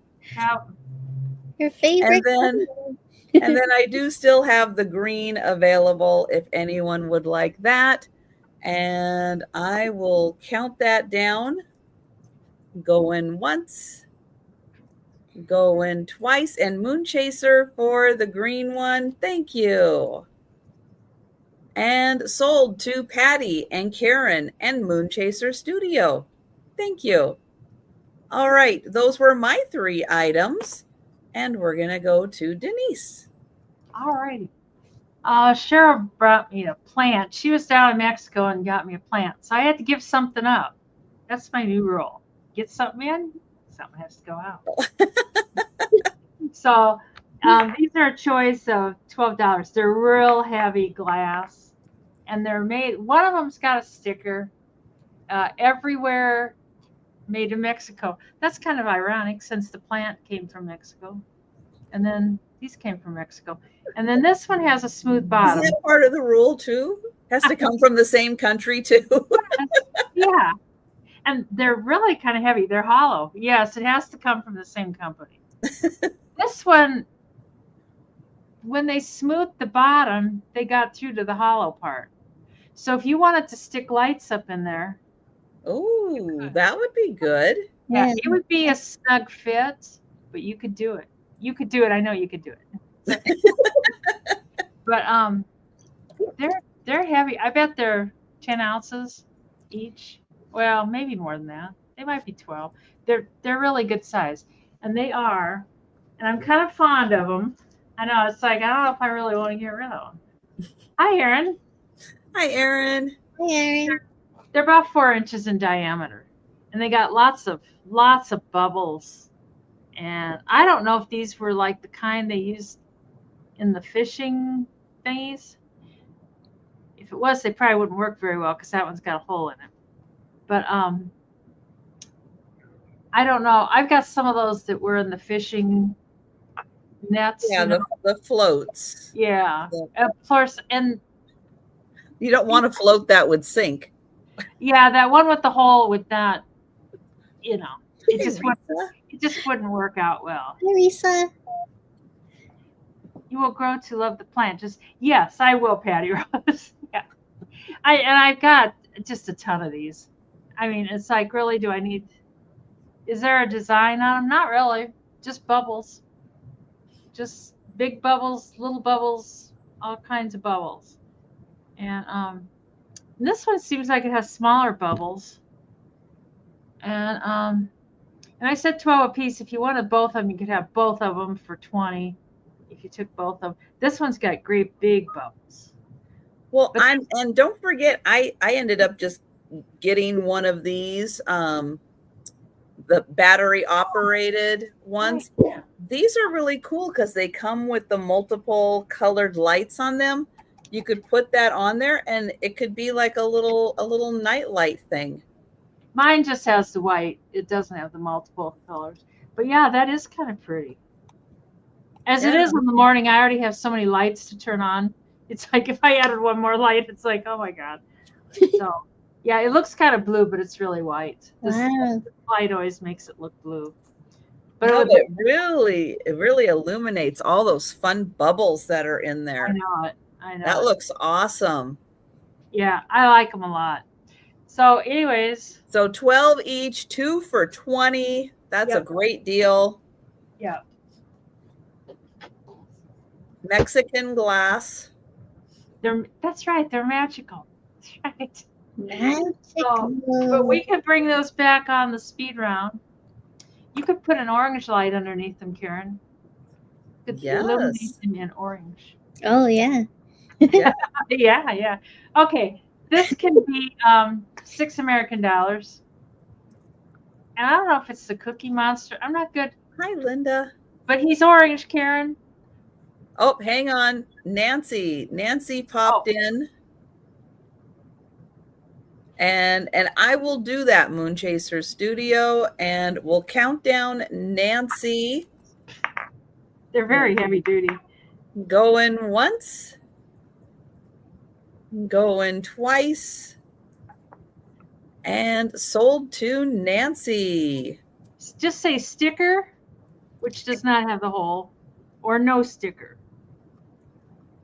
Your favorite. And then I do still have the green available if anyone would like that. And I will count that down. Go in once. Go in twice. And Moon Chaser for the green one. Thank you. And sold to Patty and Karen and Moon Chaser Studio. Thank you. All right. Those were my 3 items. And we're going to go to Denise. All righty. Cheryl brought me a plant. She was down in Mexico and got me a plant. So I had to give something up. That's my new rule. Get something in, something has to go out. So these are a choice of $12. They're real heavy glass. And they're made, one of them's got a sticker, everywhere made in Mexico. That's kind of ironic since the plant came from Mexico. And then these came from Mexico. And then this one has a smooth bottom. Is that part of the rule too? Has to come from the same country too? Yeah. And they're really kind of heavy. They're hollow. Yes, it has to come from the same company. This one, when they smoothed the bottom, they got through to the hollow part. So if you wanted to stick lights up in there, Oh, that would be good. yeah, Yeah. it would be a snug fit, but you could do it. You could do it. I know you could do it. It's okay. But they're heavy. I bet they're 10 ounces each. Well, maybe more than that. They might be 12. They're really good size, and they are. And I'm kind of fond of them. I know it's like I don't know if I really want to get rid of them. Hi, Erin. Hi, Erin. Hi, Erin. They're about 4 inches in diameter, and they got lots of bubbles. And I don't know if these were like the kind they used in the fishing thingies. If it was, they probably wouldn't work very well because that one's got a hole in it. But I don't know. I've got some of those that were in the fishing nets. Yeah, the floats. Yeah. Of course, and you don't want to float that would sink. Yeah, that one with the hole would not, it just wouldn't work out well. Hi, Lisa. You will grow to love the plant. Yes, I will, Patty Rose. Yeah. I've got just a ton of these. I mean, it's like, really, do I need, is there a design on them? Not really. Just bubbles. Just big bubbles, little bubbles, all kinds of bubbles. And this one seems like it has smaller bubbles. And I said 12 a piece. If you wanted both of them, you could have both of them for 20. If you took both of them, this one's got great big bubbles. Well, and don't forget, I ended up just getting one of these, the battery operated ones. Yeah. These are really cool because they come with the multiple colored lights on them. You could put that on there, and it could be like a little night light thing. Mine just has the white. It doesn't have the multiple colors. But yeah, that is kind of pretty. As it is in the morning, I already have so many lights to turn on. It's like if I added one more light, it's like, oh my God. So yeah, it looks kind of blue, but it's really white. Wow. The light always makes it look blue. But No, it really illuminates all those fun bubbles that are in there. I know it. That looks awesome. Yeah, I like them a lot. So anyways. So 12 each, 2 for 20. That's a great deal. Yeah. Mexican glass. That's right. They're magical. That's right. Magical. So, but we could bring those back on the speed round. You could put an orange light underneath them, Karen. You could illuminate them in orange. Oh, yeah. Yeah. Yeah. Okay. This can be $6 American. And I don't know if it's the Cookie Monster. I'm not good. Hi, Linda. But he's orange, Karen. Oh, hang on. Nancy popped in. And I will do that, Moonchaser Studio, and we'll count down Nancy. They're very heavy duty. Going once. Going twice. And sold to Nancy. Just say sticker, which does not have the hole, or no sticker,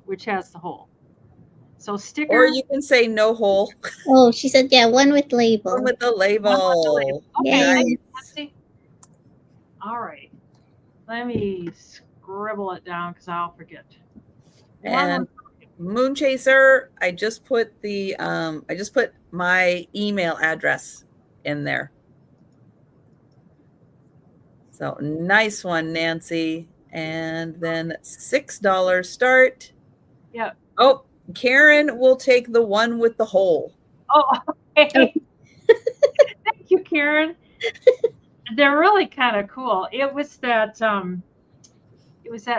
which has the hole. So sticker. Or you can say no hole. Oh, she said, yeah, one with label. One with the label. Okay. Nice. All right. Let me scribble it down because I'll forget. And Moonchaser, I just put my email address in there. So nice one, Nancy. And then $6 start. Yep. Oh, Karen will take the one with the hole. Oh, okay. Thank you, Karen. They're really kind of cool. It was that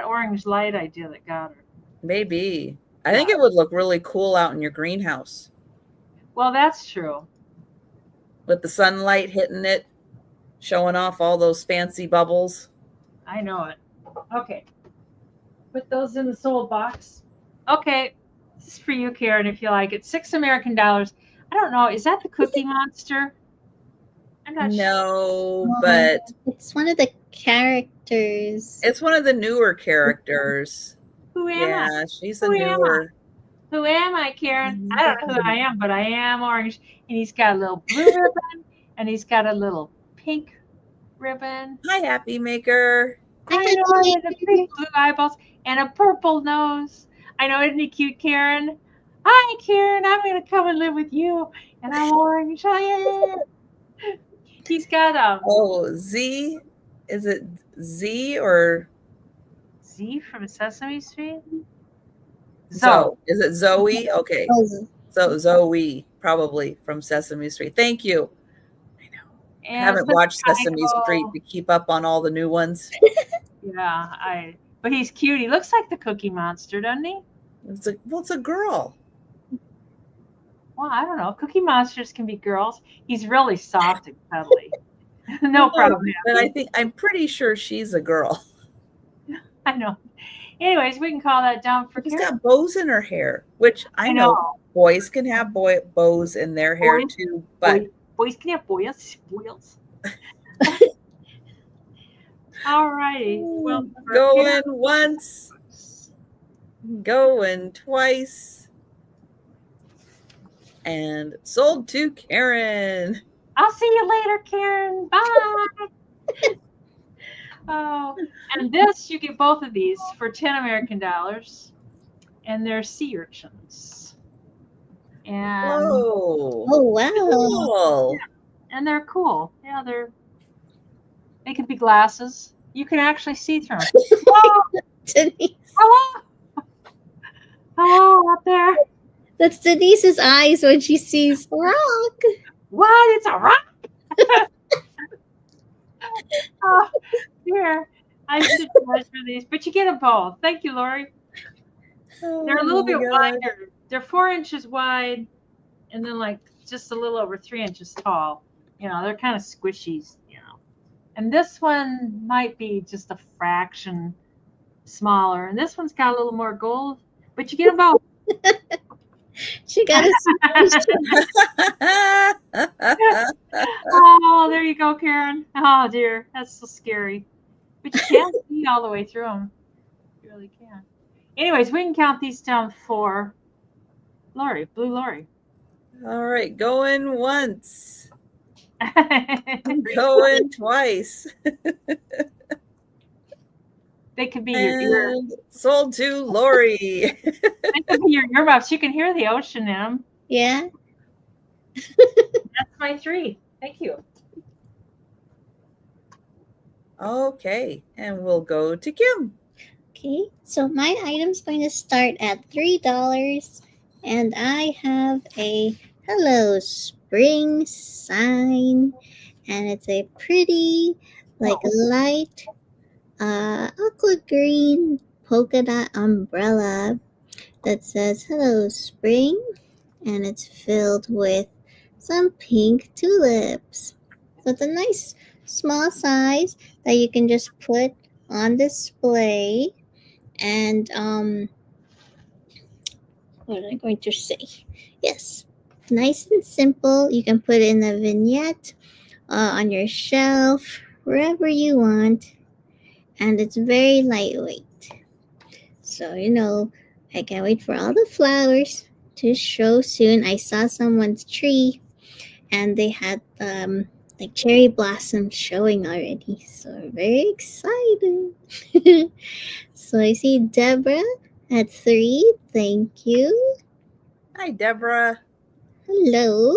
orange light idea that got her. Maybe. I think it would look really cool out in your greenhouse. Well, that's true. With the sunlight hitting it, showing off all those fancy bubbles. I know it. Okay. Put those in the sold box. Okay. This is for you, Karen, if you like it. $6 American. I I don't know. Is that the Cookie Monster? I'm not sure. No, but it's one of the characters. it's one of the newer characters. Who am I? Yeah, she's a Who am I? newer. Who am I, Karen? I don't know who I am, but I am orange. And he's got a little blue ribbon, and he's got a little pink ribbon. Hi, Happy Maker. I know, and the big blue eyeballs and a purple nose. I know, isn't he cute, Karen? Hi, Karen. I'm going to come and live with you. And I'm orange. Oh, yeah. He's got Oh, Z. Is it Z or Z from Sesame Street? Zoe? Is it Zoe? Okay. Oh, So Zoe, probably from Sesame Street. Thank you. I know. I haven't watched Sesame Street to keep up on all the new ones. Yeah, but he's cute. He looks like the Cookie Monster, doesn't he? It's a girl. Well, I don't know. Cookie Monsters can be girls. He's really soft and cuddly. No problem. But I'm pretty sure she's a girl. I know. Anyways, we can call that down for She's Karen. got bows in her hair, which I know boys can have bows in their hair too. But boys can have boys. All righty. Well, going once, going twice, and sold to Karen. I'll see you later, Karen. Bye. Oh, and this, you get both of these for 10 American dollars, and they're sea urchins. And oh wow. Cool. And they're cool. Yeah, they could be glasses. You can actually see through them. Oh, Denise. hello. Hello up there. That's Denise's eyes when she sees rock. What? It's a rock? Oh, here. I should measure these, but you get them both. Thank you, Lori. They're a little bit wider. They're 4 inches wide, and then like just a little over 3 inches tall. You know, they're kind of squishies. You know, and this one might be just a fraction smaller, and this one's got a little more gold. But you get them both. She got Oh, there you go, Karen. Oh dear, that's so scary. But you can't see all the way through them. You really can. Anyways, we can count these down for Lori, Blue Lori. All right, going once, going twice. They could be your sold to Lori. They could be your earmuffs. You can hear the ocean in them. Yeah. That's my 3. Thank you. Okay, and we'll go to Kim. Okay, so my item's going to start at $3, and I have a Hello Spring sign, and it's a pretty, like, light aqua green polka dot umbrella that says Hello Spring, and it's filled with some pink tulips. So it's a nice small size that you can just put on display. And what am I going to say? Yes, nice and simple. You can put it in a vignette, on your shelf, wherever you want, and it's very lightweight. So, you know, I can't wait for all the flowers to show soon. I saw someone's tree, and they had like cherry blossoms showing already. So I'm very excited. So I see Deborah at 3. Thank you. Hi, Deborah. Hello.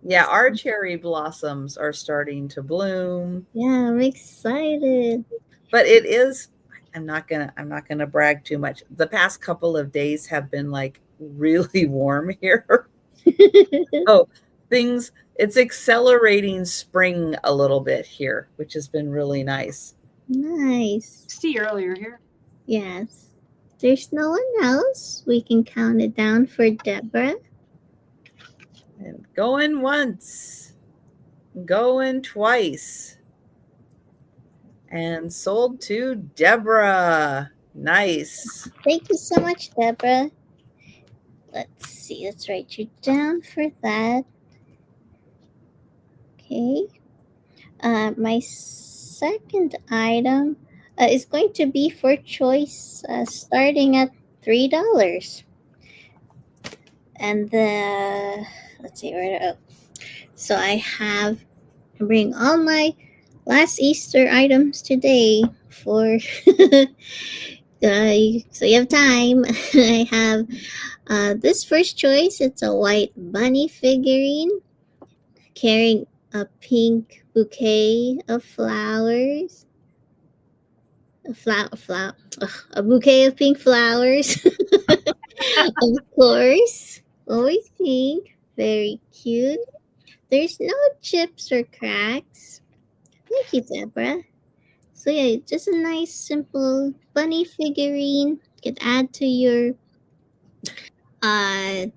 Yeah, our cherry blossoms are starting to bloom. Yeah, I'm excited. But it is, I'm not gonna brag too much. The past couple of days have been like really warm here. Oh, it's accelerating spring a little bit here, which has been really nice. Nice. See earlier here. Yes. There's no one else. We can count it down for Deborah. And going once, going twice, and sold to Deborah. Nice. Thank you so much, Deborah. let's see. Let's write you down for that. Okay. My second item is going to be for choice, starting at $3. And the let's see where to. Oh. So I bring all my last Easter items today for. So you have time. I have this first choice. It's a white bunny figurine carrying a pink bouquet of flowers. A bouquet of pink flowers. Of course, always pink. Very cute. There's no chips or cracks. Thank you, Deborah. So yeah, just a nice, simple bunny figurine. You could add to your uh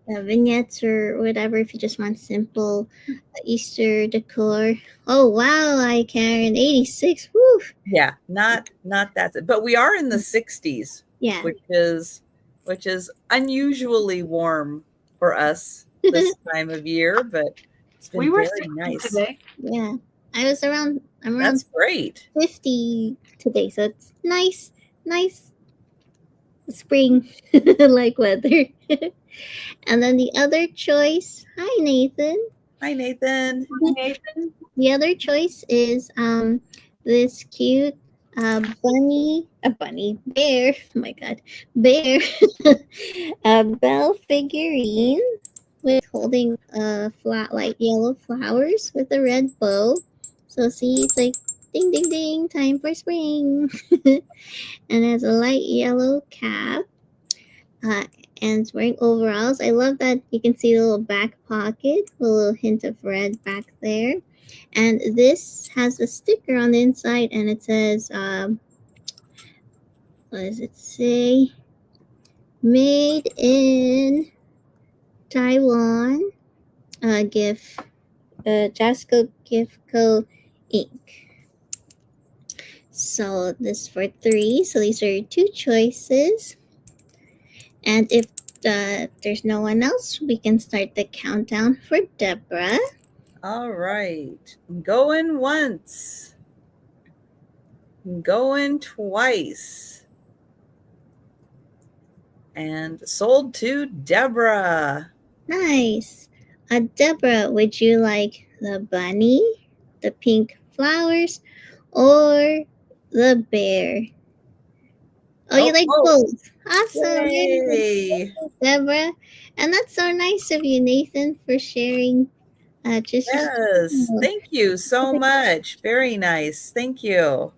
vignettes or whatever if you just want simple Easter decor. Oh wow, I Karen 86. Woo. Yeah, not that, but we are in the 60s, Yeah. which is unusually warm for us this time of year, but it's been We were very 60 nice today. Yeah. I'm around That's great. 50 today, so it's nice spring like weather. And then the other choice, hi Nathan. Hi, Nathan. Nathan, The other choice is this cute bunny bear. Oh my god, bear, a bell figurine with holding flat light yellow flowers with a red bow. So see, it's like ding ding ding, time for spring, and has a light yellow cap. Uh, and it's wearing overalls. I love that you can see the little back pocket, a little hint of red back there. And this has a sticker on the inside, and it says, what does it say? Made in Taiwan. Gift, Jasco Gift Co. Inc. So this for 3. So these are your 2 choices. And if there's no one else, we can start the countdown for Deborah. All right. Going once. Going twice. And sold to Deborah. Nice. Deborah, would you like the bunny, the pink flowers, or the bear? Oh, you like both. Awesome. Yay. Deborah. And that's so nice of you, Nathan, for sharing. Yes. Thank you so much. Very nice. Thank you.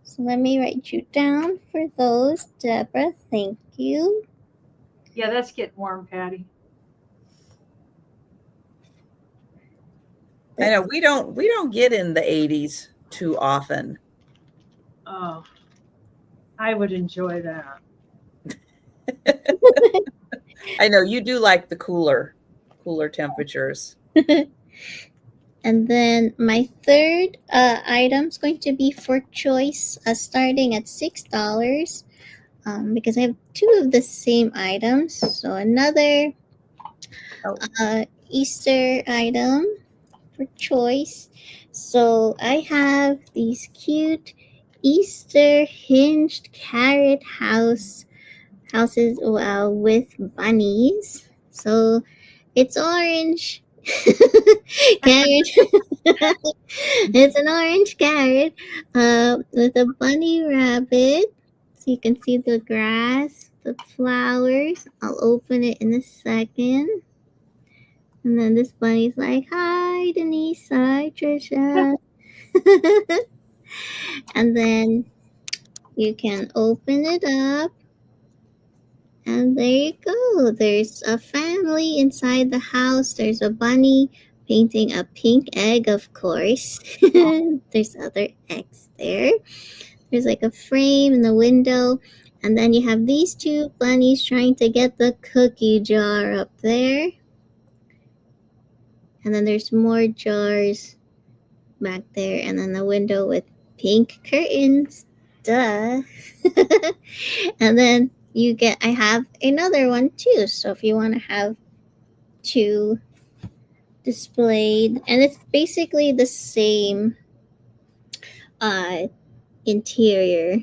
So let me write you down for those, Deborah. Thank you. yeah, that's getting warm, Patty. I know we don't get in the 80s too often. Oh, I would enjoy that. I know you do like the cooler temperatures. And then my third item is going to be for choice, starting at $6, because I have 2 of the same items. So another Easter item for choice. So I have these cute Easter hinged carrot houses with bunnies. So it's orange. Carrot. It's an orange carrot with a bunny rabbit. So you can see the grass, the flowers. I'll open it in a second. And then this bunny's like, hi, Denise. Hi, Trisha. And then you can open it up. And there you go. There's a family inside the house. There's a bunny painting a pink egg, of course. There's other eggs there. There's like a frame in the window. And then you have these 2 bunnies trying to get the cookie jar up there. And then there's more jars back there. And then the window with pink curtains. Duh. And then I have another one too. So if you want to have two displayed, and it's basically the same uh interior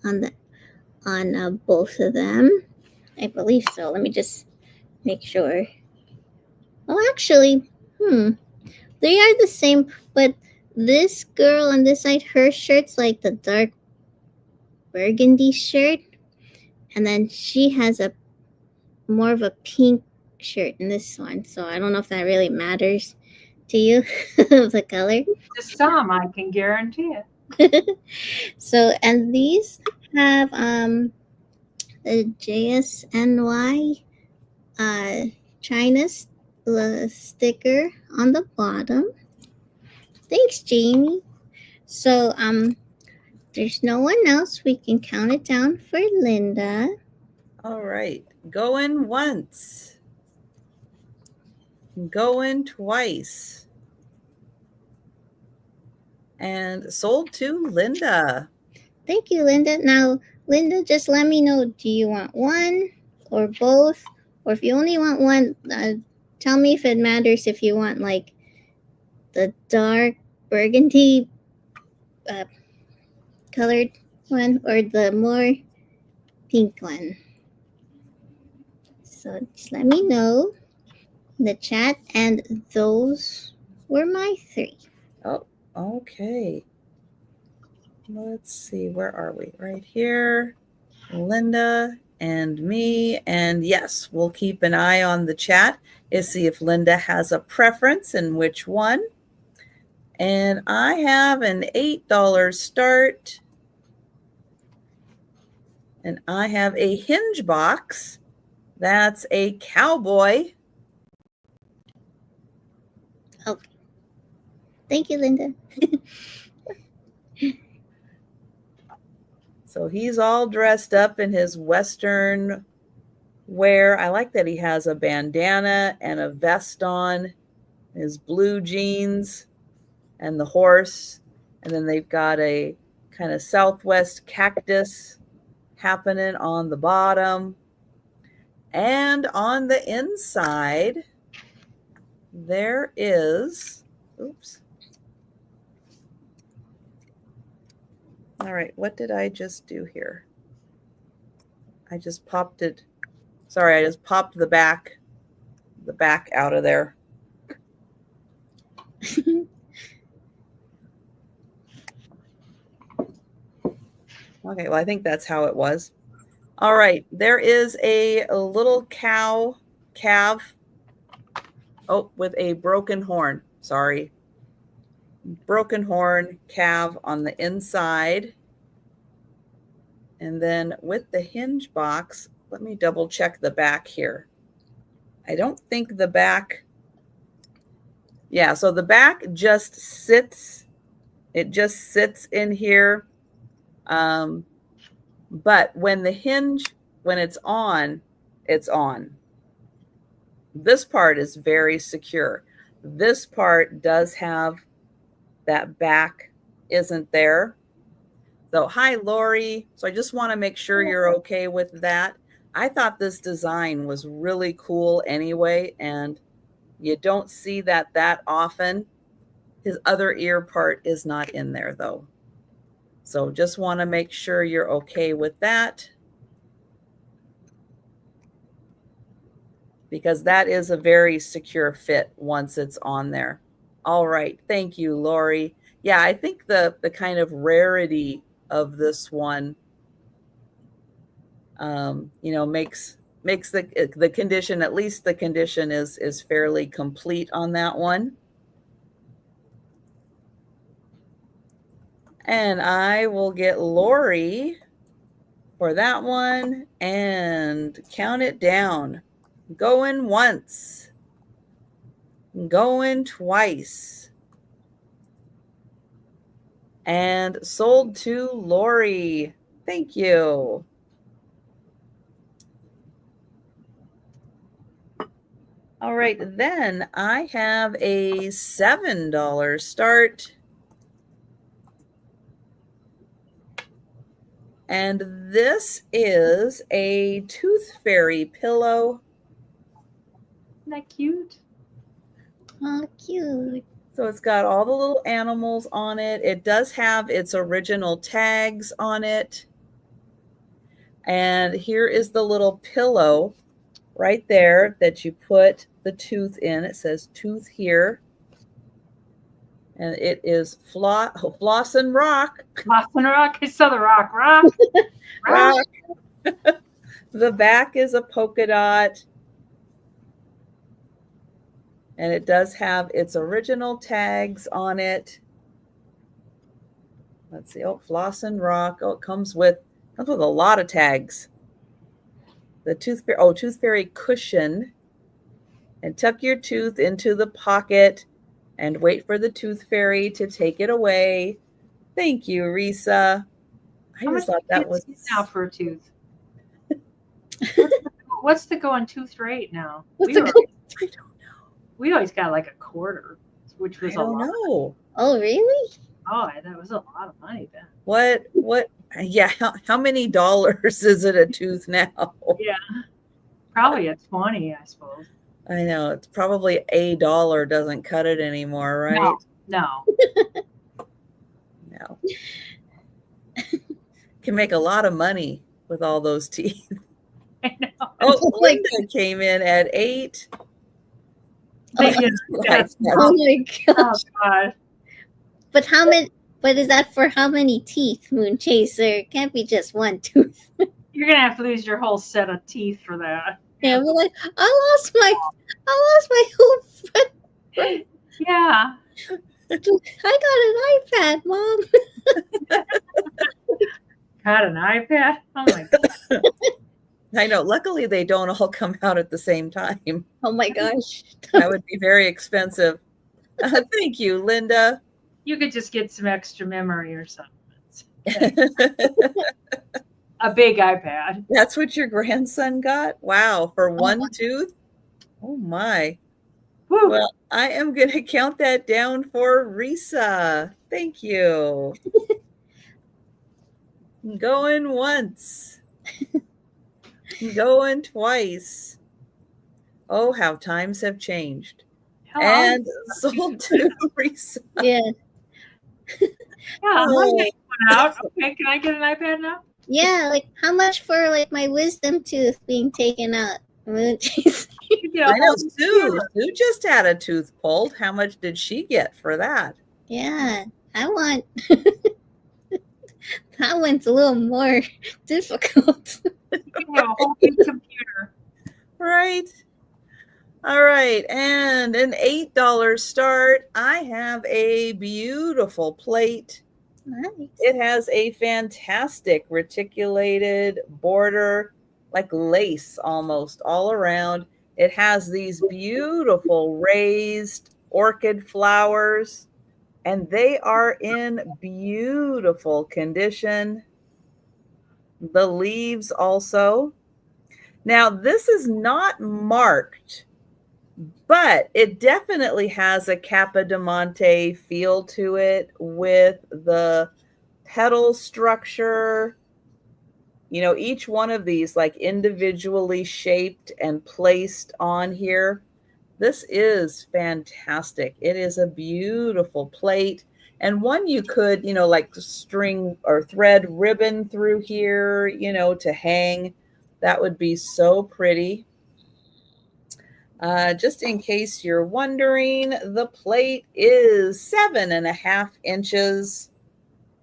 on the on both of them. I believe so. Let me just make sure. Oh, actually, they are the same, but this girl on this side, her shirt's like the dark burgundy shirt, and then she has a more of a pink shirt in this one. So I don't know if that really matters to you, the color. To some, I can guarantee it. So, and these have the JSNY China sticker on the bottom. Thanks, Jamie. So, there's no one else. We can count it down for Linda. All right. Going once. Going twice. And sold to Linda. Thank you, Linda. Now, Linda, just let me know, do you want one or both? Or if you only want one, tell me if it matters if you want like the dark burgundy colored one or the more pink one. So just let me know in the chat. And those were my three. Oh, okay. Let's see, where are we? Right here. Linda and me. And yes, we'll keep an eye on the chat to see if Linda has a preference and which one. And I have an $8 start. And I have a hinge box. That's a cowboy. Okay. Thank you, Linda. So he's all dressed up in his Western wear. I like that he has a bandana and a vest on, his blue jeans, and the horse. And then they've got a kind of Southwest cactus happening on the bottom. And on the inside, there is, oops. All right, what did I just do here? I just popped it. Sorry, I just popped the back out of there. Okay, well, I think that's how it was. All right, there is a little calf, oh, with a broken horn. Sorry. Broken horn calf on the inside. And then with the hinge box, let me double check the back here. I don't think the back, yeah, so the back just sits. It just sits in here. But when the hinge, when it's on, it's on. This part is very secure. This part does have that back isn't there. So hi, Lori. So I just want to make sure you're okay with that. I thought this design was really cool anyway, and you don't see that often. His other ear part is not in there though. So just want to make sure you're okay with that, because that is a very secure fit once it's on there. All right. Thank you, Lori. Yeah, I think the kind of rarity of this one, makes the condition, at least the condition is fairly complete on that one. And I will get Lori for that one and count it down. Going once, going twice, and sold to Lori. Thank you. All right, then I have a $7 start. And this is a tooth fairy pillow. Isn't that cute? Oh, cute. So it's got all the little animals on it. It does have its original tags on it. And here is the little pillow right there that you put the tooth in. It says tooth here. And it is floss and rock. Floss and rock. I saw the rock. Rock. The back is a polka dot. And it does have its original tags on it. Let's see. Oh, floss and rock. Oh, it comes with a lot of tags. The tooth fairy cushion. And tuck your tooth into the pocket and wait for the tooth fairy to take it away. Thank you, Risa. I just thought that was now for a tooth. What's the going tooth rate now? I don't know. We always got like a quarter, which was I don't know. Oh, really? Oh, that was a lot of money then. What? Yeah. How many dollars is it a tooth now? Yeah, probably a 20, I suppose. I know. It's probably $1 doesn't cut it anymore, right? No. No. Can make a lot of money with all those teeth. I know. Oh, Linda came in at 8. They did. Oh my gosh. Oh, God. But how many? But is that for how many teeth, Moon Chaser? It can't be just one tooth. You're gonna have to lose your whole set of teeth for that. Yeah, we're like, I lost my whole front. Yeah. I got an iPad, Mom. Got an iPad? Oh my God. I know. Luckily, they don't all come out at the same time. Oh my gosh. That would be very expensive. Thank you, Linda. You could just get some extra memory or something. A big iPad. That's what your grandson got? Wow, for one tooth? Oh my. Woo. Well, I am going to count that down for Risa. Thank you. Going once. Going twice. Oh, how times have changed. Hello. And sold to Risa. Yeah. Yeah, I'm getting one out. Okay, can I get an iPad now? Yeah, like how much for like my wisdom tooth being taken out? Moon Chaser. I know Sue just had a tooth pulled. How much did she get for that? Yeah, I want that one's a little more difficult. You have a whole new computer. Right. All right. And an $8 start. I have a beautiful plate. Nice. It has a fantastic reticulated border, like lace almost all around. It has these beautiful raised orchid flowers, and they are in beautiful condition. The leaves also. Now, this is not marked, but it definitely has a Capodimonte feel to it with the petal structure. You know, each one of these like individually shaped and placed on here. This is fantastic. It is a beautiful plate, and one you could, you know, like string or thread ribbon through here, you know, to hang. That would be so pretty. Just in case you're wondering, the plate is 7.5 inches,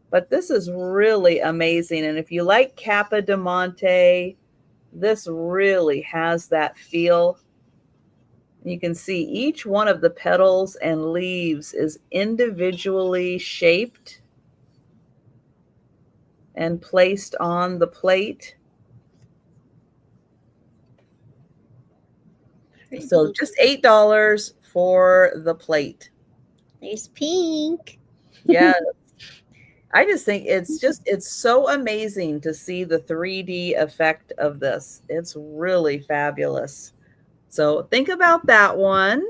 but this is really amazing. And if you like Capodimonte, this really has that feel. You can see each one of the petals and leaves is individually shaped and placed on the plate. So just $8 for the plate. There's pink. Yeah. I just think it's so amazing to see the 3D effect of this. It's really fabulous. So think about that one.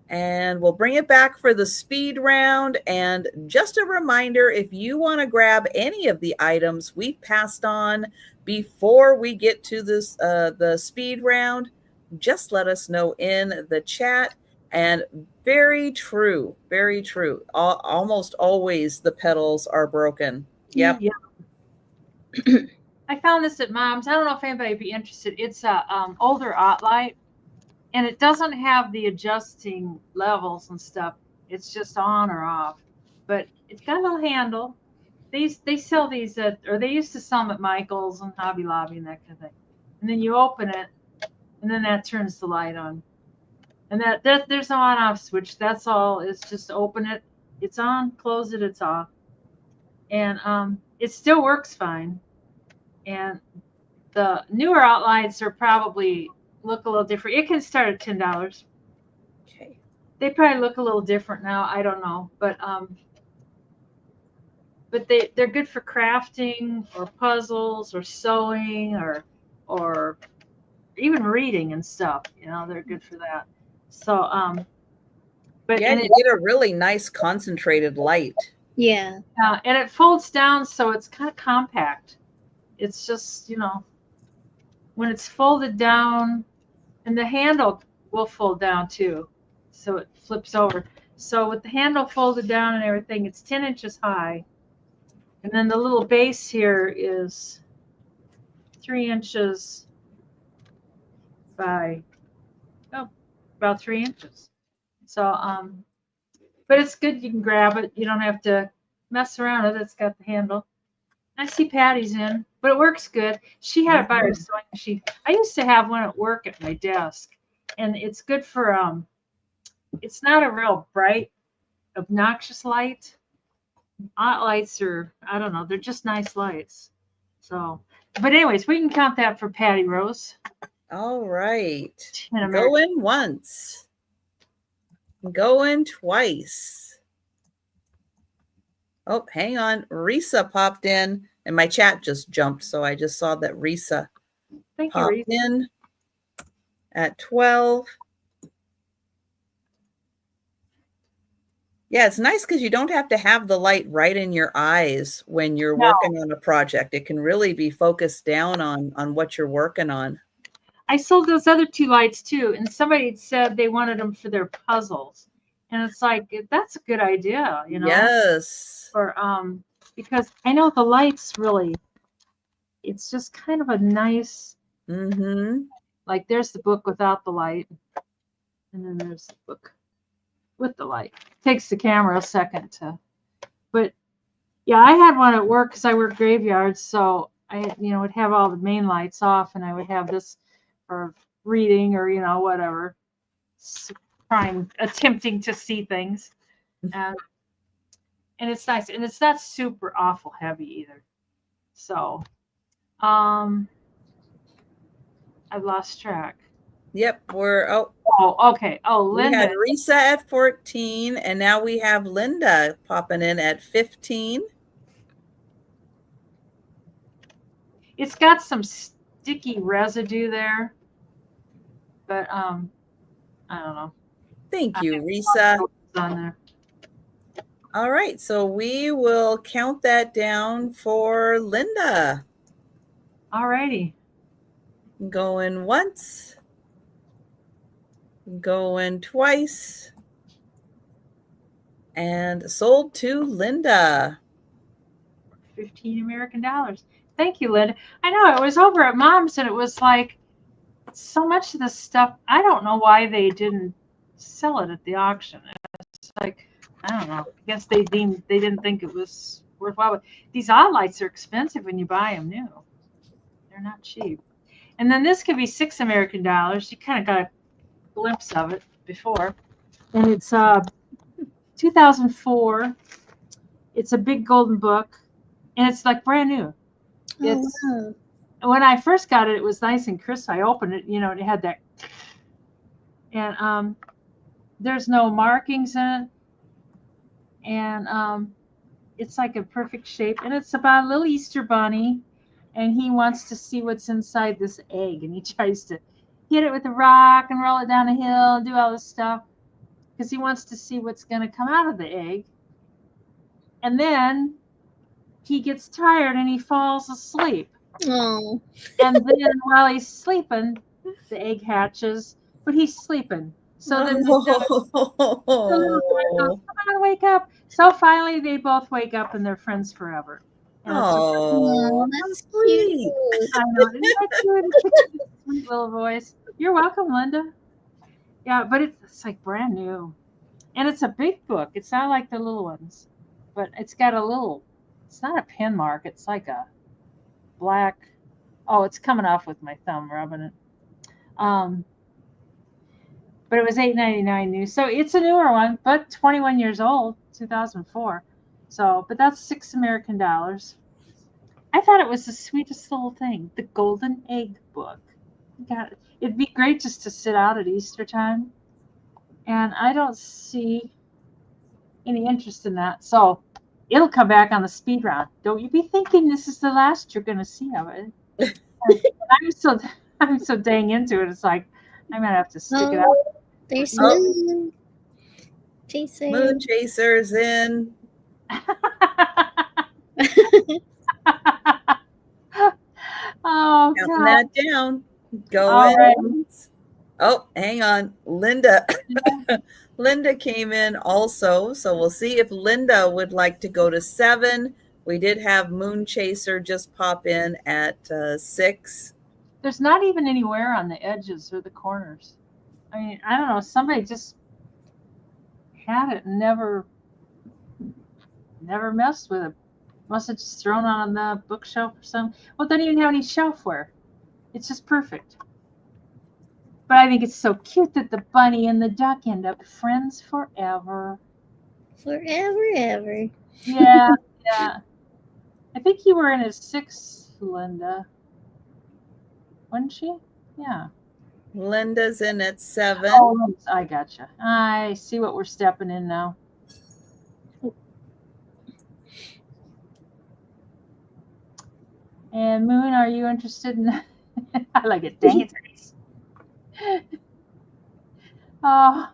And we'll bring it back for the speed round. And just a reminder, if you want to grab any of the items we've passed on before we get to this the speed round, just let us know in the chat. And very true, very true. Almost always the petals are broken. Yep. Yeah. I found this at Mom's. I don't know if anybody would be interested. It's a older Ott-Lite, and it doesn't have the adjusting levels and stuff. It's just on or off, but it's got a little handle. They sell these at, or they used to sell them at Michael's and Hobby Lobby and that kind of thing. And then you open it, and then that turns the light on. And that there's no on-off switch. That's all. It's just open it. It's on. Close it. It's off. And it still works fine. And the newer Ott-Lites are probably look a little different. It can start at $10. Okay. They probably look a little different now. I don't know, but they're good for crafting or puzzles or sewing or even reading and stuff. You know, they're good for that. So but yeah, and you get a really nice concentrated light. Yeah. And it folds down, so it's kind of compact. It's just, you know, when it's folded down, and the handle will fold down too, so it flips over. So with the handle folded down and everything, it's 10 inches high. And then the little base here is 3 inches by, about 3 inches. So, but it's good. You can grab it. You don't have to mess around with it. It's got the handle. I see Patty's in, but it works good. She had it by her sewing machine. I used to have one at work at my desk, and it's good for, it's not a real bright, obnoxious light. Lights are, I don't know, they're just nice lights. So, but anyways, we can count that for Patty Rose. All right. Going once. Going twice. Oh, hang on. Risa popped in, and my chat just jumped, so I just saw that Risa popped in at 12. Yeah, it's nice because you don't have to have the light right in your eyes when you're working on a project. It can really be focused down on what you're working on. I sold those other two lights too, and somebody said they wanted them for their puzzles. And it's like, that's a good idea, you know? Yes. Or because I know the lights really, it's just kind of a nice, like there's the book without the light, and then there's the book with the light. It takes the camera a second to, but yeah, I had one at work because I work graveyards, so I, you know, would have all the main lights off, and I would have this for reading or, you know, whatever, attempting to see things. And it's nice, and it's not super awful heavy either. So, I've lost track. Yep, we're okay. Oh, Linda. We had Risa at 14, and now we have Linda popping in at 15. It's got some sticky residue there, but I don't know. Thank you, Risa. On there. All right, so we will count that down for Linda. All righty. Going once. Going twice. And sold to Linda. 15 American dollars. Thank you, Linda. I know it was over at Mom's, and it was like so much of this stuff. I don't know why they didn't sell it at the auction. It's like, I don't know. I guess they didn't think it was worthwhile. But these Ott-Lites are expensive when you buy them new. They're not cheap. And then this could be $6 American. You kind of got a glimpse of it before. And it's 2004. It's a big golden book, and it's like brand new. It's when I first got it, it was nice and crisp. I opened it, you know, and it had that, and there's no markings in it, and it's like a perfect shape, and it's about a little Easter bunny, and he wants to see what's inside this egg, and he tries to hit it with a rock and roll it down a hill and do all this stuff. because he wants to see what's going to come out of the egg. And then he gets tired and he falls asleep. Oh. And then while he's sleeping, the egg hatches, but he's sleeping. So then the little boy goes, come on, wake up. So finally they both wake up and they're friends forever. And Oh, that's sweet. cute. I know. Isn't that cute? It's a cute, sweet little voice. You're welcome, Linda. Yeah, but it's like brand new. And it's a big book. It's not like the little ones. But it's got a little, it's not a pen mark. It's like a black, oh, it's coming off with my thumb rubbing it. But it was $8.99 new. So it's a newer one, but 21 years old, 2004. So, but that's $6 American. I thought it was the sweetest little thing, the Golden Egg book. God, it'd be great just to sit out at Easter time. And I don't see any interest in that. So it'll come back on the speed round. Don't you be thinking this is the last you're going to see of it. I'm so dang into it. It's like I might have to stick it out. There's Moon Chaser. Moon Chaser's in. Oh, Counting God. that down. Going. Right. Oh, hang on. Linda. Linda came in also. So we'll see if Linda would like to go to 7. We did have Moon Chaser just pop in at 6. There's not even any wear on the edges or the corners. I mean, I don't know. Somebody just had it and never messed with it. Must have just thrown it on the bookshelf or something. Well, it doesn't even have any shelfware. It's just perfect. But I think it's so cute that the bunny and the duck end up friends forever. Forever, ever. Yeah, yeah. I think you were in his 6th, Linda. Wasn't she? Yeah. Linda's in at 7. Oh, I gotcha. I see what we're stepping in now. And Moon, are you interested in that? I like it. Dang it. Oh,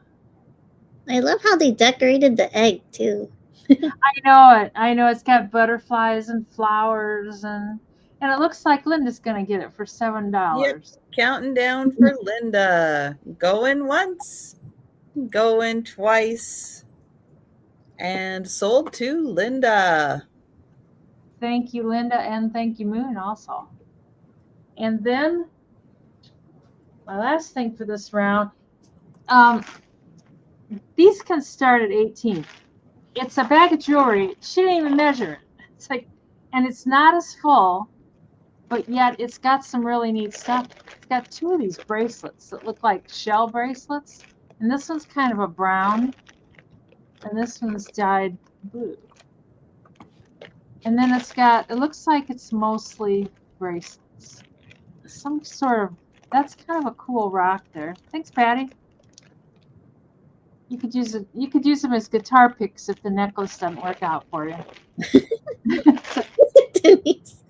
I love how they decorated the egg too. I know it. I know it's got butterflies and flowers and it looks like Linda's gonna get it for $7. Yep. Counting down for Linda. Going once, going twice, and sold to Linda. Thank you, Linda, and thank you, Moon, also. And then my last thing for this round, these can start at 18. It's a bag of jewelry. She didn't even measure it. It's like, and it's not as full, but yet it's got some really neat stuff. It's got 2 of these bracelets that look like shell bracelets, and this one's kind of a brown, and this one's dyed blue. And then it's got, it looks like it's mostly bracelets. Some sort of, that's kind of a cool rock there. Thanks, Patty. You could use it. You could use them as guitar picks if the necklace doesn't work out for you. Denise.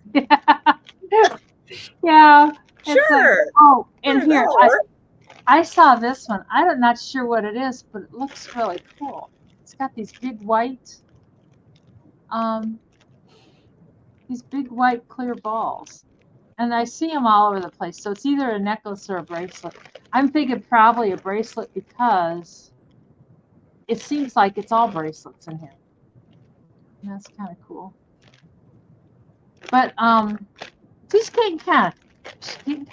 Yeah. Sure. Oh, and Sure, here that'll work. I saw this one. I'm not sure what it is, but it looks really cool. It's got these big white clear balls. And I see them all over the place. So it's either a necklace or a bracelet. I'm thinking probably a bracelet because it seems like it's all bracelets in here. And that's kind of cool. But she's getting kind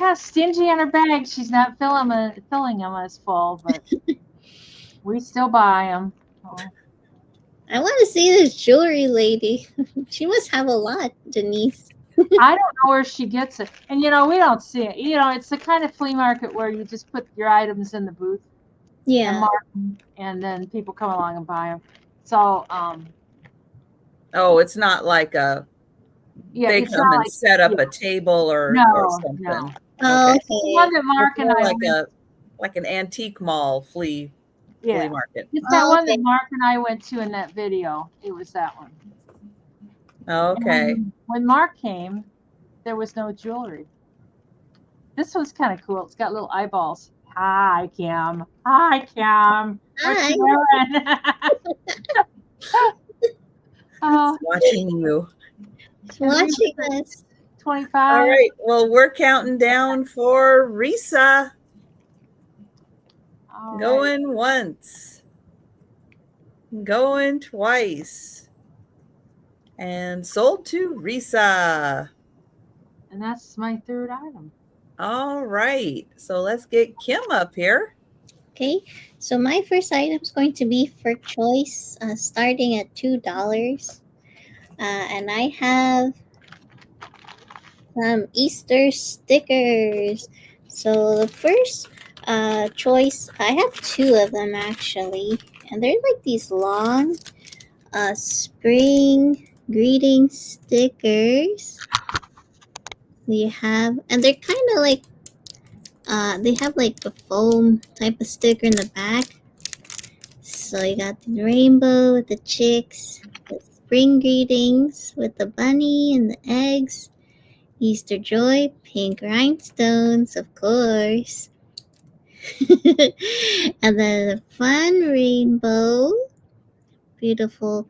of stingy on her bag. She's not filling them as full, but we still buy them. Oh. I want to see this jewelry lady. She must have a lot, Denise. I don't know where she gets it. And, we don't see it. It's the kind of flea market where you just put your items in the booth. Yeah. And mark them, and then people come along and buy them. So, oh, it's not like they come and set up a table or something. No. Oh, It's the one that Mark and I like an antique mall flea market. It's that one that Mark and I went to in that video. It was that one. Okay. When Mark came, there was no jewelry. This one's kind of cool. It's got little eyeballs Hi, Kim. Hi, Kim. What Hi. you doing? Oh, It's watching you. It's watching us. 25. All right. Well, we're counting down for Risa. All right. Going once. Going twice. And sold to Risa. And that's my third item. All right. So let's get Kim up here. Okay, so my first item is going to be for choice, starting at $2. And I have some Easter stickers. So the first choice, I have two of them actually, and they're like these long spring greeting stickers. We have, and they're kind of like they have like a foam type of sticker in the back. So you got the rainbow with the chicks, the spring greetings with the bunny and the eggs, Easter joy, pink rhinestones, of course. And then the fun rainbow, beautiful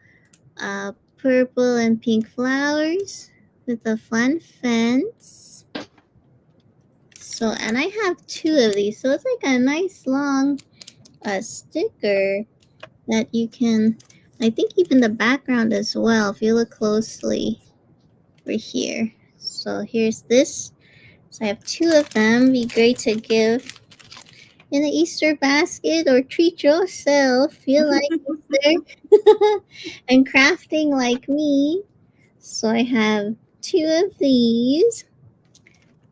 purple and pink flowers with a fun fence. So, and I have two of these, so it's like a nice long sticker that you can, I think even the background as well, if you look closely over here. So here's this. So I have two of them. Be great to give in the Easter basket or treat yourself. Feel like Easter and crafting like me. So I have two of these.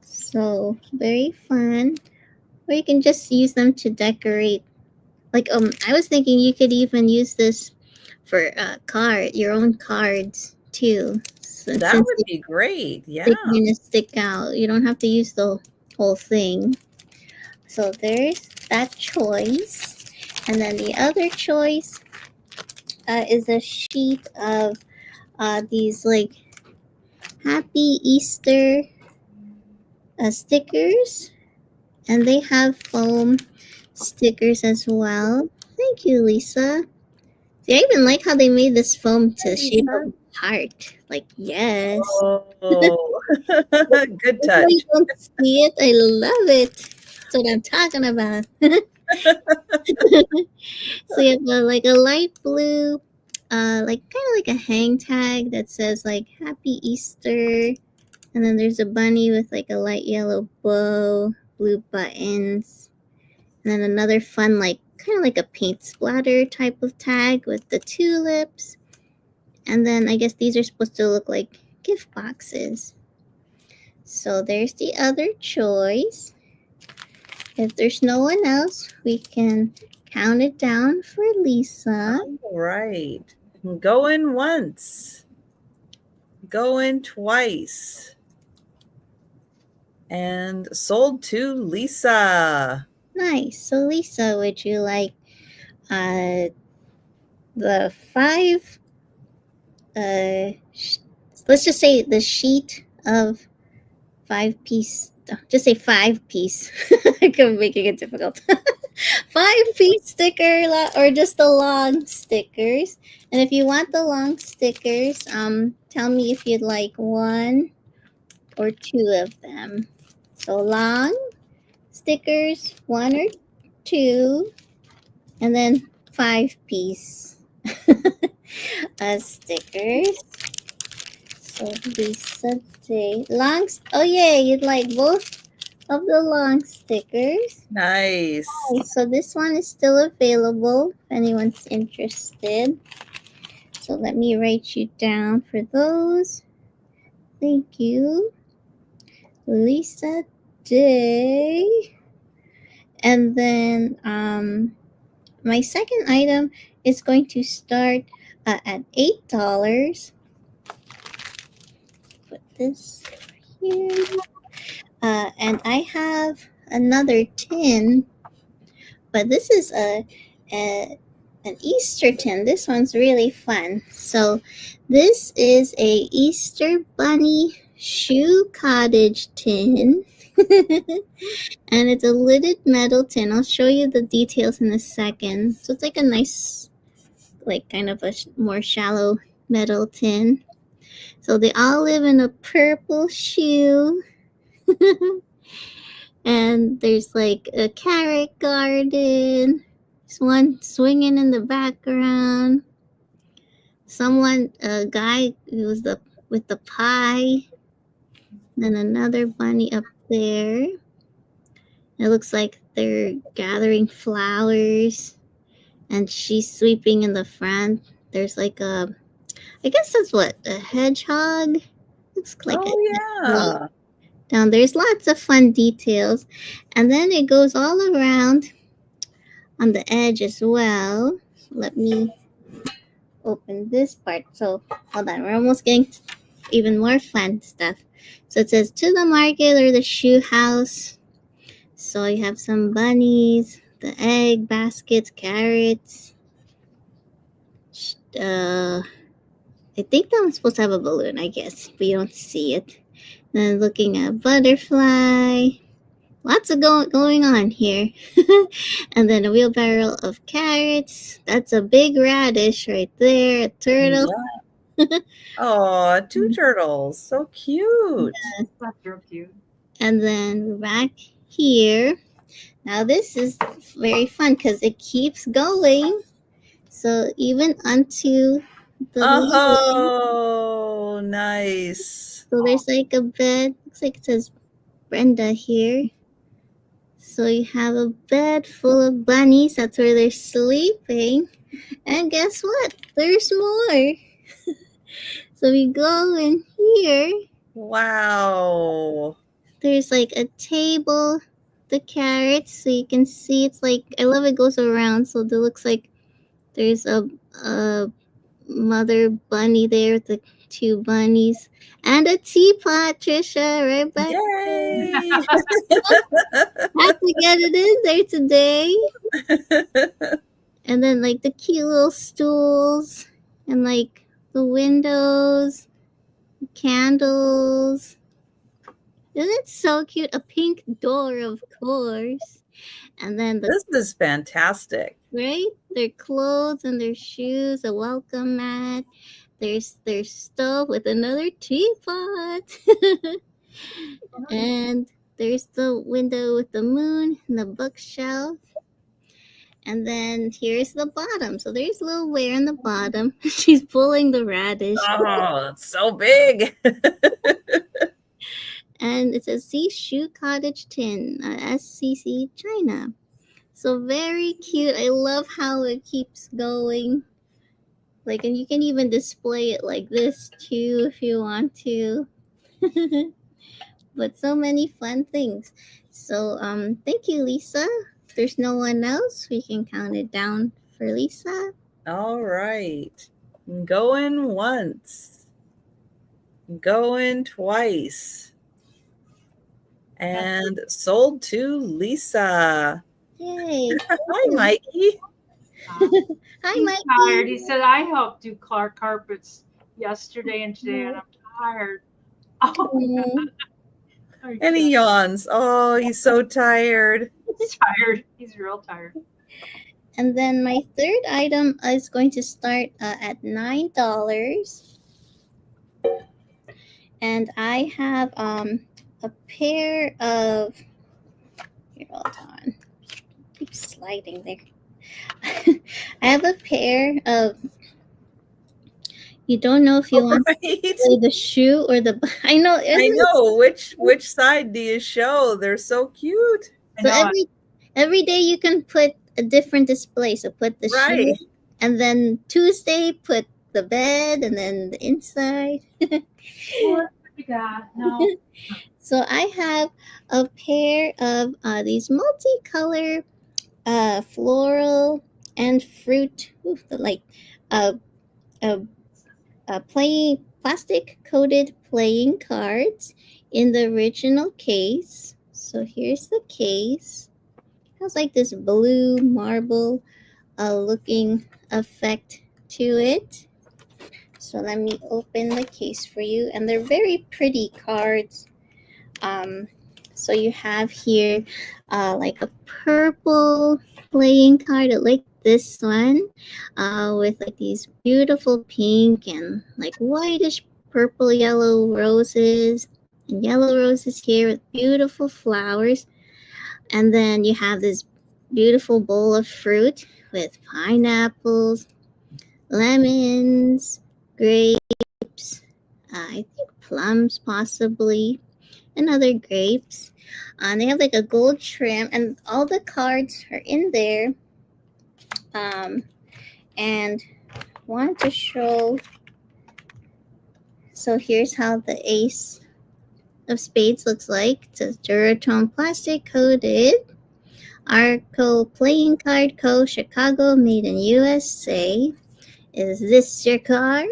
So very fun. Or you can just use them to decorate. Like I was thinking you could even use this for your own cards too. So That since would be great. Yeah. they kind of stick out, you don't have to use the whole thing. So there's that choice, and then the other choice is a sheet of these like Happy Easter stickers, and they have foam stickers as well. Thank you, Lisa. See, I even like how they made this foam to shape a heart. Like, yes. Oh, good Even though you touch. don't see it, I love it. That's what I'm talking about. So you have like a light blue, like kind of like a hang tag that says like Happy Easter, and then there's a bunny with like a light yellow bow, blue buttons, and then another fun like kind of like a paint splatter type of tag with the tulips, and then I guess these are supposed to look like gift boxes. So there's the other choice. If there's no one else, we can count it down for Lisa. All right. Going once. Going twice. And sold to Lisa. Nice. So Lisa, would you like the five let's just say the sheet of 5-piece, just say 5-piece. I'm making it difficult. 5-piece sticker or just the long stickers. And if you want the long stickers, tell me if you'd like one or two of them. So long stickers, one or two, and then 5-piece stickers. So Lisa Day. Oh yeah, you'd like both of the long stickers. Nice. So this one is still available if anyone's interested. So let me write you down for those. Thank you, Lisa Day. And then my second item is going to start at $8. Put this here. And I have another tin, but this is an Easter tin. This one's really fun. So this is a Easter bunny shoe cottage tin. And it's a lidded metal tin. I'll show you the details in a second. So it's like a nice, like kind of a more shallow metal tin. So they all live in a purple shoe. And there's like a carrot garden. There's one swinging in the background. Someone, a guy who was with the pie. Then another bunny up there. It looks like they're gathering flowers, and she's sweeping in the front. There's like I guess that's what, a hedgehog? Looks like Oh, yeah. down there's lots of fun details, and then it goes all around on the edge as well. Let me open this part. So hold on, we're almost getting to even more fun stuff. So it says to the market or the shoe house. So you have some bunnies, the egg baskets, carrots. I think that one's supposed to have a balloon, I guess, but you don't see it. Then looking at butterfly. Lots of going on here. And then a wheelbarrow of carrots. That's a big radish right there. A turtle. Yeah. Oh, two turtles. So cute. That's real cute. And then back here. Now this is very fun because it keeps going. So even onto the Oh, nice. So there's like a bed. Looks like it says Brenda here. So you have a bed full of bunnies. That's where they're sleeping. And guess what? There's more. So we go in here. Wow. There's like a table, the carrots, so you can see it's like, I love it goes around. So it looks like there's a mother bunny there with the two bunnies. And a teapot, Trisha, right back. Yay. Had to get it in there today. And then like the cute little stools and like the windows, candles. Isn't it so cute? A pink door, of course. And then This is fantastic. Right? Their clothes and their shoes, a welcome mat. There's their stove with another teapot. And there's the window with the moon and the bookshelf. And then here's the bottom. So there's a little Ware in the bottom. She's pulling the radish. Oh, that's so big. And it says See Shoe Cottage Tin, SCC China. So very cute. I love how it keeps going. Like, and you can even display it like this too if you want to. But so many fun things. So thank you, Lisa. If there's no one else, we can count it down for Lisa. All right. Going once. Going twice. And sold to Lisa. Yay. Hi, Mikey. Hi, He's Mikey. tired. He said, I helped do Clark carpets yesterday and today, and I'm tired. Oh, And he yawns. Oh, he's so tired. he's tired. He's real tired. And then my third item is going to start at $9. And I have a pair of, here, hold on, keep sliding there. I have a pair of, you don't know if you want to play the shoe or the, I know. I know. Which side do you show? They're so cute. So every day you can put a different display. So put the shoe, and then Tuesday put the bed, and then the inside. What you got? No. So I have a pair of these multicolor floral and fruit, like playing plastic coated playing cards in the original case. So here's the case. It has like this blue marble looking effect to it. So let me open the case for you. And they're very pretty cards. So you have here like a purple playing card like this one with like these beautiful pink and like whitish purple yellow roses and yellow roses here with beautiful flowers. And then you have this beautiful bowl of fruit with pineapples, lemons, grapes, I think plums possibly, and other grapes. They have like a gold trim, and all the cards are in there. And want to show. So here's how the ace of spades looks like. It says Duratone plastic coated. Arco playing card co Chicago made in USA. Is this your card?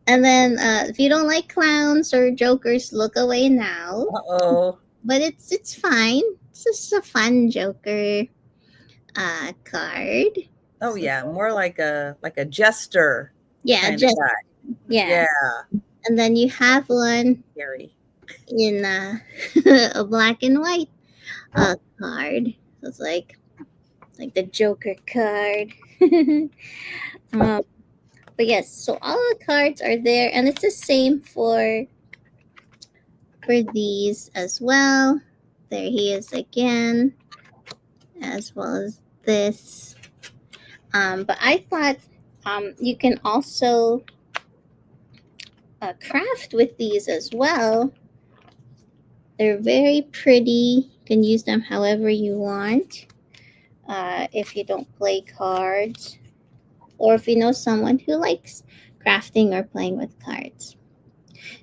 and then if you don't like clowns or jokers, look away now. Uh-oh. But it's fine. It's just a fun Joker card. Oh yeah, more like a jester. Yeah, kind of just guy. yeah. And then you have one Scary. in a black and white card. So it's like the Joker card. But yes, so all the cards are there, and it's the same for these as well. There he is again, as well as this. But I thought you can also craft with these as well. They're very pretty. You can use them however you want. If you don't play cards, or if you know someone who likes crafting or playing with cards.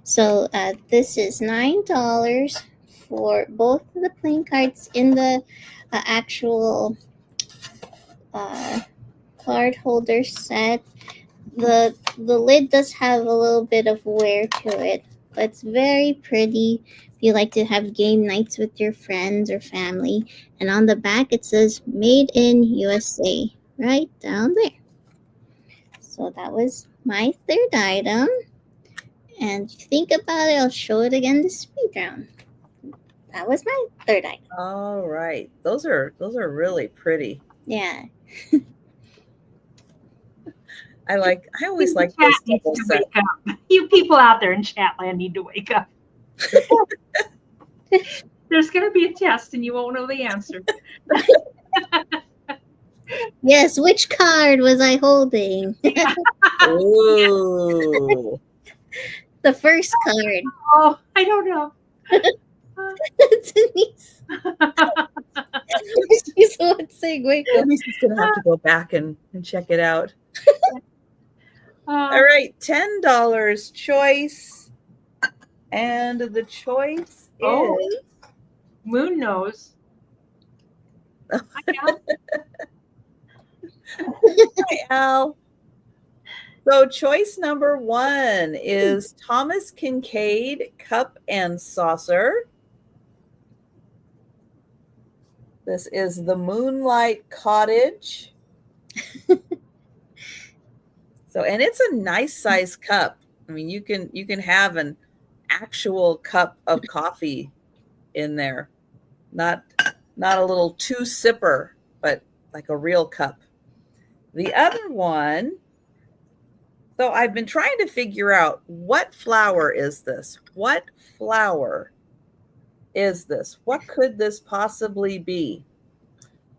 So this is $9 for both of the playing cards in the actual card holder set. The lid does have a little bit of wear to it, but it's very pretty if you like to have game nights with your friends or family. And on the back it says made in USA right down there. So that was my third item. And if you think about it, I'll show it again this speed round. That was my third item. All right. Those are really pretty. Yeah. I always like those double sets. You people out there in chat land need to wake up. There's going to be a test and you won't know the answer. Yes, which card was I holding? Ooh. The first card. Oh, I don't know. Denise. She's the one saying, wake up. Denise is going to have to go back and check it out. All right, $10 choice. And the choice is Moon Nose. Hi, Al. So choice number 1 is Thomas Kincaid Cup and Saucer. This is the Moonlight Cottage. So, and it's a nice size cup. I mean, you can have an actual cup of coffee in there, not a little 2-sipper, but like a real cup. The other one, so I've been trying to figure out what flower is this? What flower is this? What could this possibly be?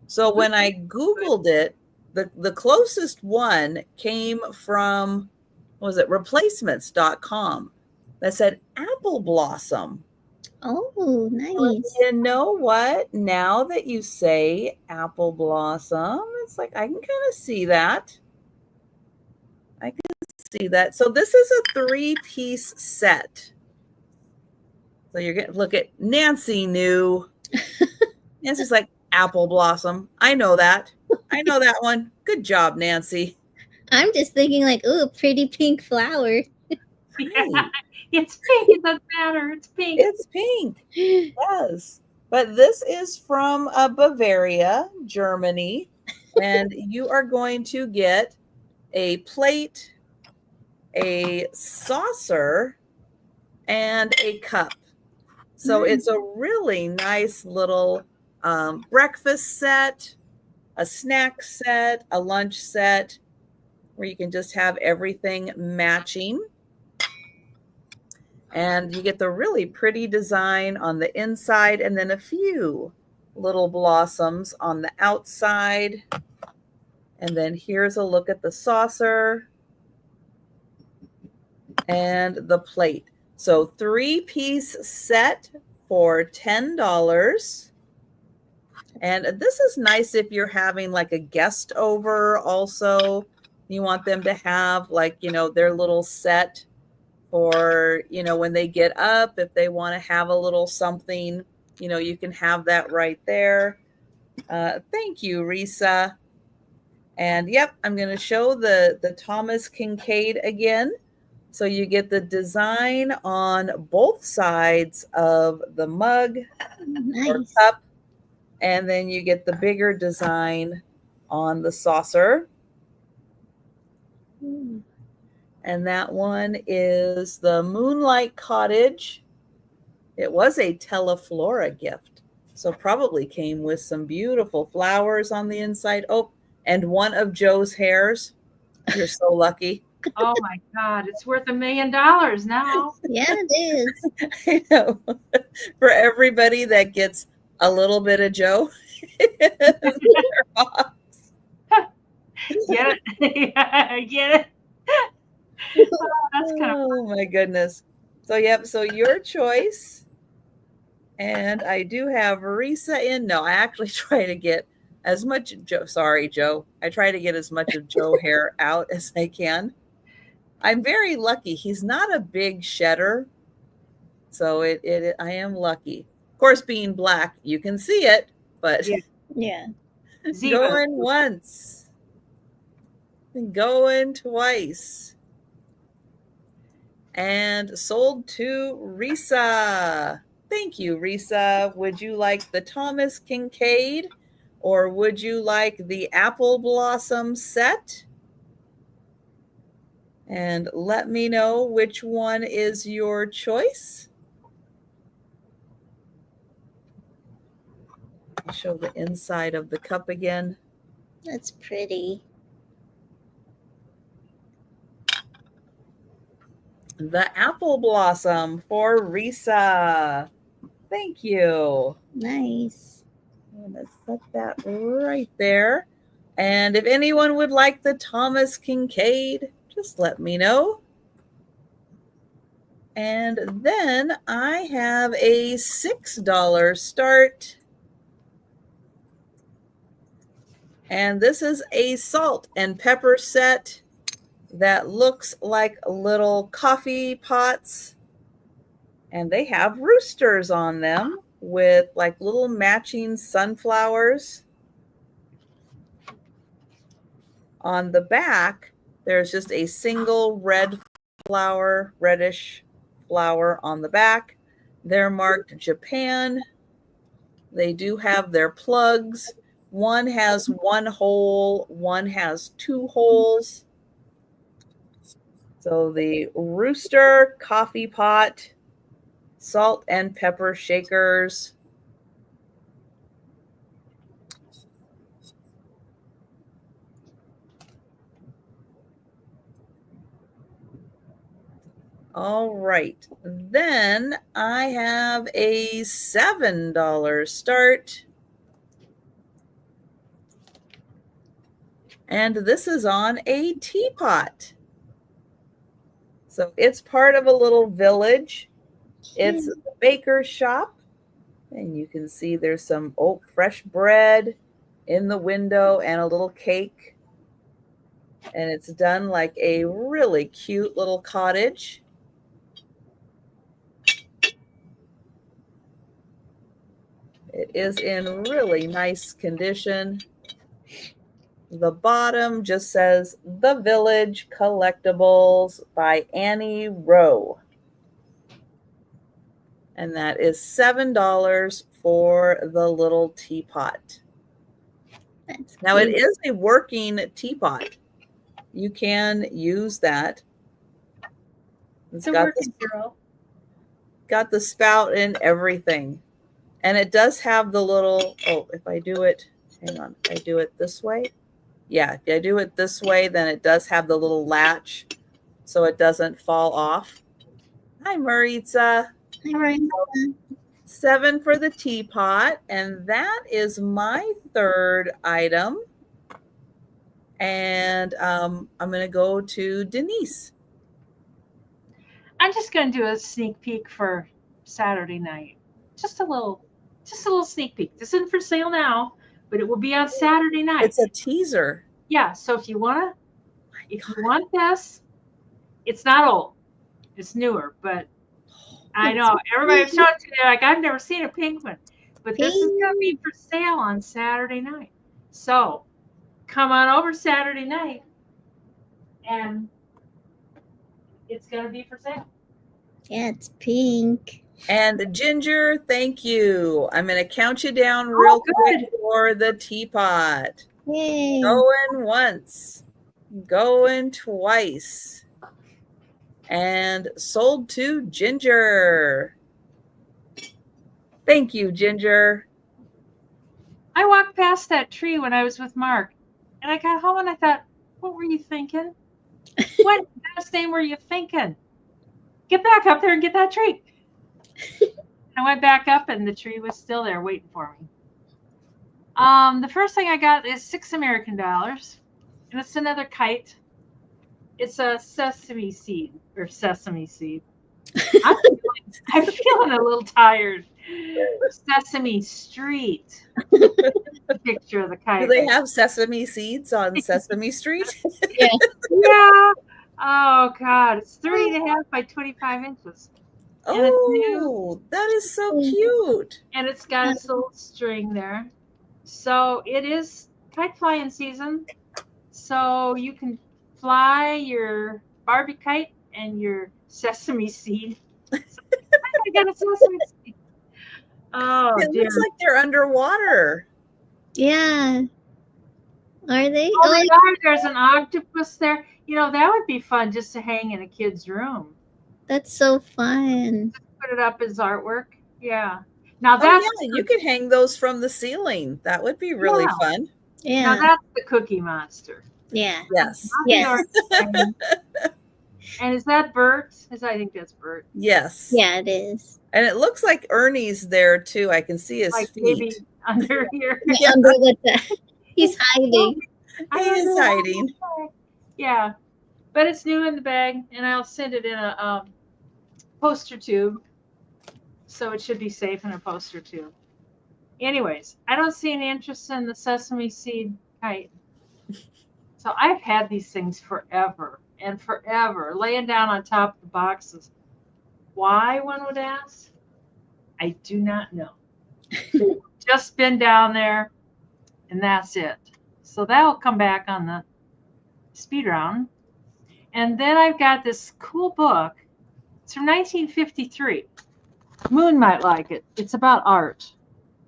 So when I Googled it, the closest one came from, what was it, replacements.com that said apple blossom. Oh, nice. Well, you know what? Now that you say apple blossom, it's like I can kind of see that. I can see that. So this is a 3-piece set. So you're going to look at Nancy knew. Nancy's like, apple blossom. I know that. I know that one. Good job, Nancy. I'm just thinking like, ooh, pretty pink flower. Yeah. It's pink. It doesn't matter. It's pink. It's pink. Yes. But this is from Bavaria, Germany. And you are going to get a plate, a saucer, and a cup. So it's a really nice little breakfast set, a snack set, a lunch set, where you can just have everything matching. And you get the really pretty design on the inside and then a few little blossoms on the outside. And then here's a look at the saucer and the plate. So 3-piece set for $10. And this is nice if you're having like a guest over also. You want them to have like, you know, their little set for, you know, when they get up, if they want to have a little something, you know, you can have that right there. Thank you, Risa. And yep, I'm going to show the Thomas Kincaid again. So you get the design on both sides of the mug or cup, and then you get the bigger design on the saucer. And that one is the Moonlight Cottage. It was a Teleflora gift, so probably came with some beautiful flowers on the inside. Oh, and one of Joe's hairs. You're so lucky. Oh my God, it's worth $1 million now. Yeah, it is. I know. For everybody that gets a little bit of Joe. Get it? Yeah, get it? Oh, that's kind of Oh my goodness. So yep, so your choice. And I do have Risa in. No, I actually try to get as much Joe. Sorry, Joe. I try to get as much of Joe hair out as I can. I'm very lucky. He's not a big shedder. So I am lucky. Of course, being black, you can see it, but yeah. Going once. And going twice. And sold to Risa. Thank you, Risa. Would you like the Thomas Kincaid or would you like the Apple Blossom set? And let me know which one is your choice. I'll show the inside of the cup again. That's pretty. The Apple Blossom for Risa. Thank you. Nice. I'm going to set that right there. And if anyone would like the Thomas Kincaid, just let me know. And then I have a $6 start. And this is a salt and pepper set that looks like little coffee pots. And they have roosters on them with like little matching sunflowers. On the back, there's just a single red flower, reddish flower on the back. They're marked Japan. They do have their plugs. One has 1 hole, one has 2 holes. So the rooster, coffee pot, salt and pepper shakers. All right. Then I have a $7 start. And this is on a teapot. So it's part of a little village. It's a baker's shop. And you can see there's some fresh bread in the window and a little cake. And it's done like a really cute little cottage. It is in really nice condition. The bottom just says The Village Collectibles by Annie Rowe. And that is $7 for the little teapot. Now it is a working teapot. You can use that. It's a working girl. got the spout and everything. And it does have the little, if I do it, hang on, if I do it this way. Yeah, if I do it this way, then it does have the little latch so it doesn't fall off. Hi, Maritza. Hi, Maritza. 7 for the teapot. And that is my third item. And I'm going to go to Denise. I'm just going to do a sneak peek for Saturday night. Just a little sneak peek. This isn't for sale now, but it will be on Saturday night. It's a teaser. Yeah. So if you want this, it's not old. It's newer, but I know everybody was showing today, like, I've never seen a pink one, but this is going to be for sale on Saturday night. So come on over Saturday night and it's going to be for sale. Yeah, it's pink. And Ginger, thank you. I'm going to count you down real quick for the teapot. Yay. Going once, going twice. And sold to Ginger. Thank you, Ginger. I walked past that tree when I was with Mark, and I got home and I thought, what were you thinking? What best name were you thinking? Get back up there and get that tree. I went back up and the tree was still there waiting for me. The first thing I got is $6 American, and it's another kite. It's a sesame seed. I'm feeling a little tired. Sesame Street. Picture of the kite. Do they have sesame seeds on Sesame Street? Yeah. Oh, God. It's 30.5 by 25 inches. Oh, that is so cute. And it's got its little string there. So it is kite flying season. So you can fly your Barbie kite and your sesame seed. I got a sesame seed. Oh, it looks like they're underwater. Yeah. Are they? Oh, they are. There's an octopus there. You know, that would be fun just to hang in a kid's room. That's so fun. Just put it up as artwork. Yeah. Now that's you could hang those from the ceiling. That would be really fun. Yeah. Now that's the Cookie Monster. Yeah. Yes. Yes. And is that Bert? I think that's Bert. Yes. Yeah, it is. And it looks like Ernie's there too. I can see his feet. Maybe under here. Yeah, under he's hiding. He is hiding. Yeah. But it's new in the bag, and I'll send it in a poster tube. So it should be safe in a poster tube. Anyways, I don't see any interest in the sesame seed kite. So I've had these things forever and forever, laying down on top of the boxes. Why, one would ask? I do not know. They've just been down there, and that's it. So that will come back on the speed round. And then I've got this cool book. It's from 1953. Moon might like it. It's about art.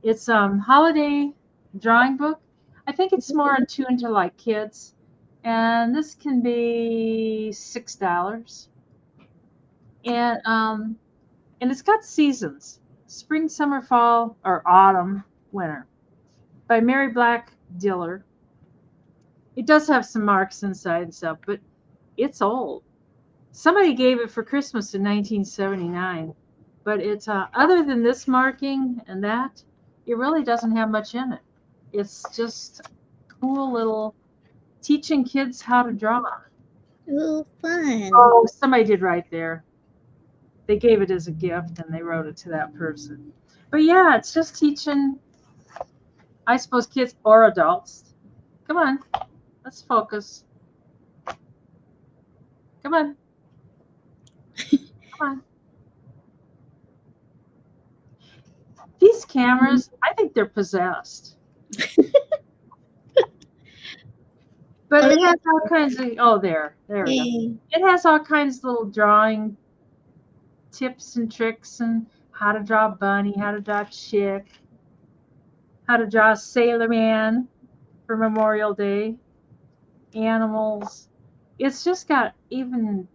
It's holiday drawing book. I think it's more attuned to like kids. And this can be $6. And it's got seasons: spring, summer, fall, or autumn, winter. By Mary Black Diller. It does have some marks inside and stuff, but it's old. Somebody gave it for Christmas in 1979. But it's other than this marking and that, it really doesn't have much in it. It's just cool little teaching kids how to draw. Ooh, fun. Oh, somebody did right there. They gave it as a gift and they wrote it to that person. But yeah, it's just teaching, I suppose, kids or adults. Come on, let's focus. Come on. Come on. These cameras, I think they're possessed. But it has all kinds of, there we go. It has all kinds of little drawing tips and tricks and how to draw a bunny, how to draw a chick, how to draw a sailor man for Memorial Day, animals. It's just got even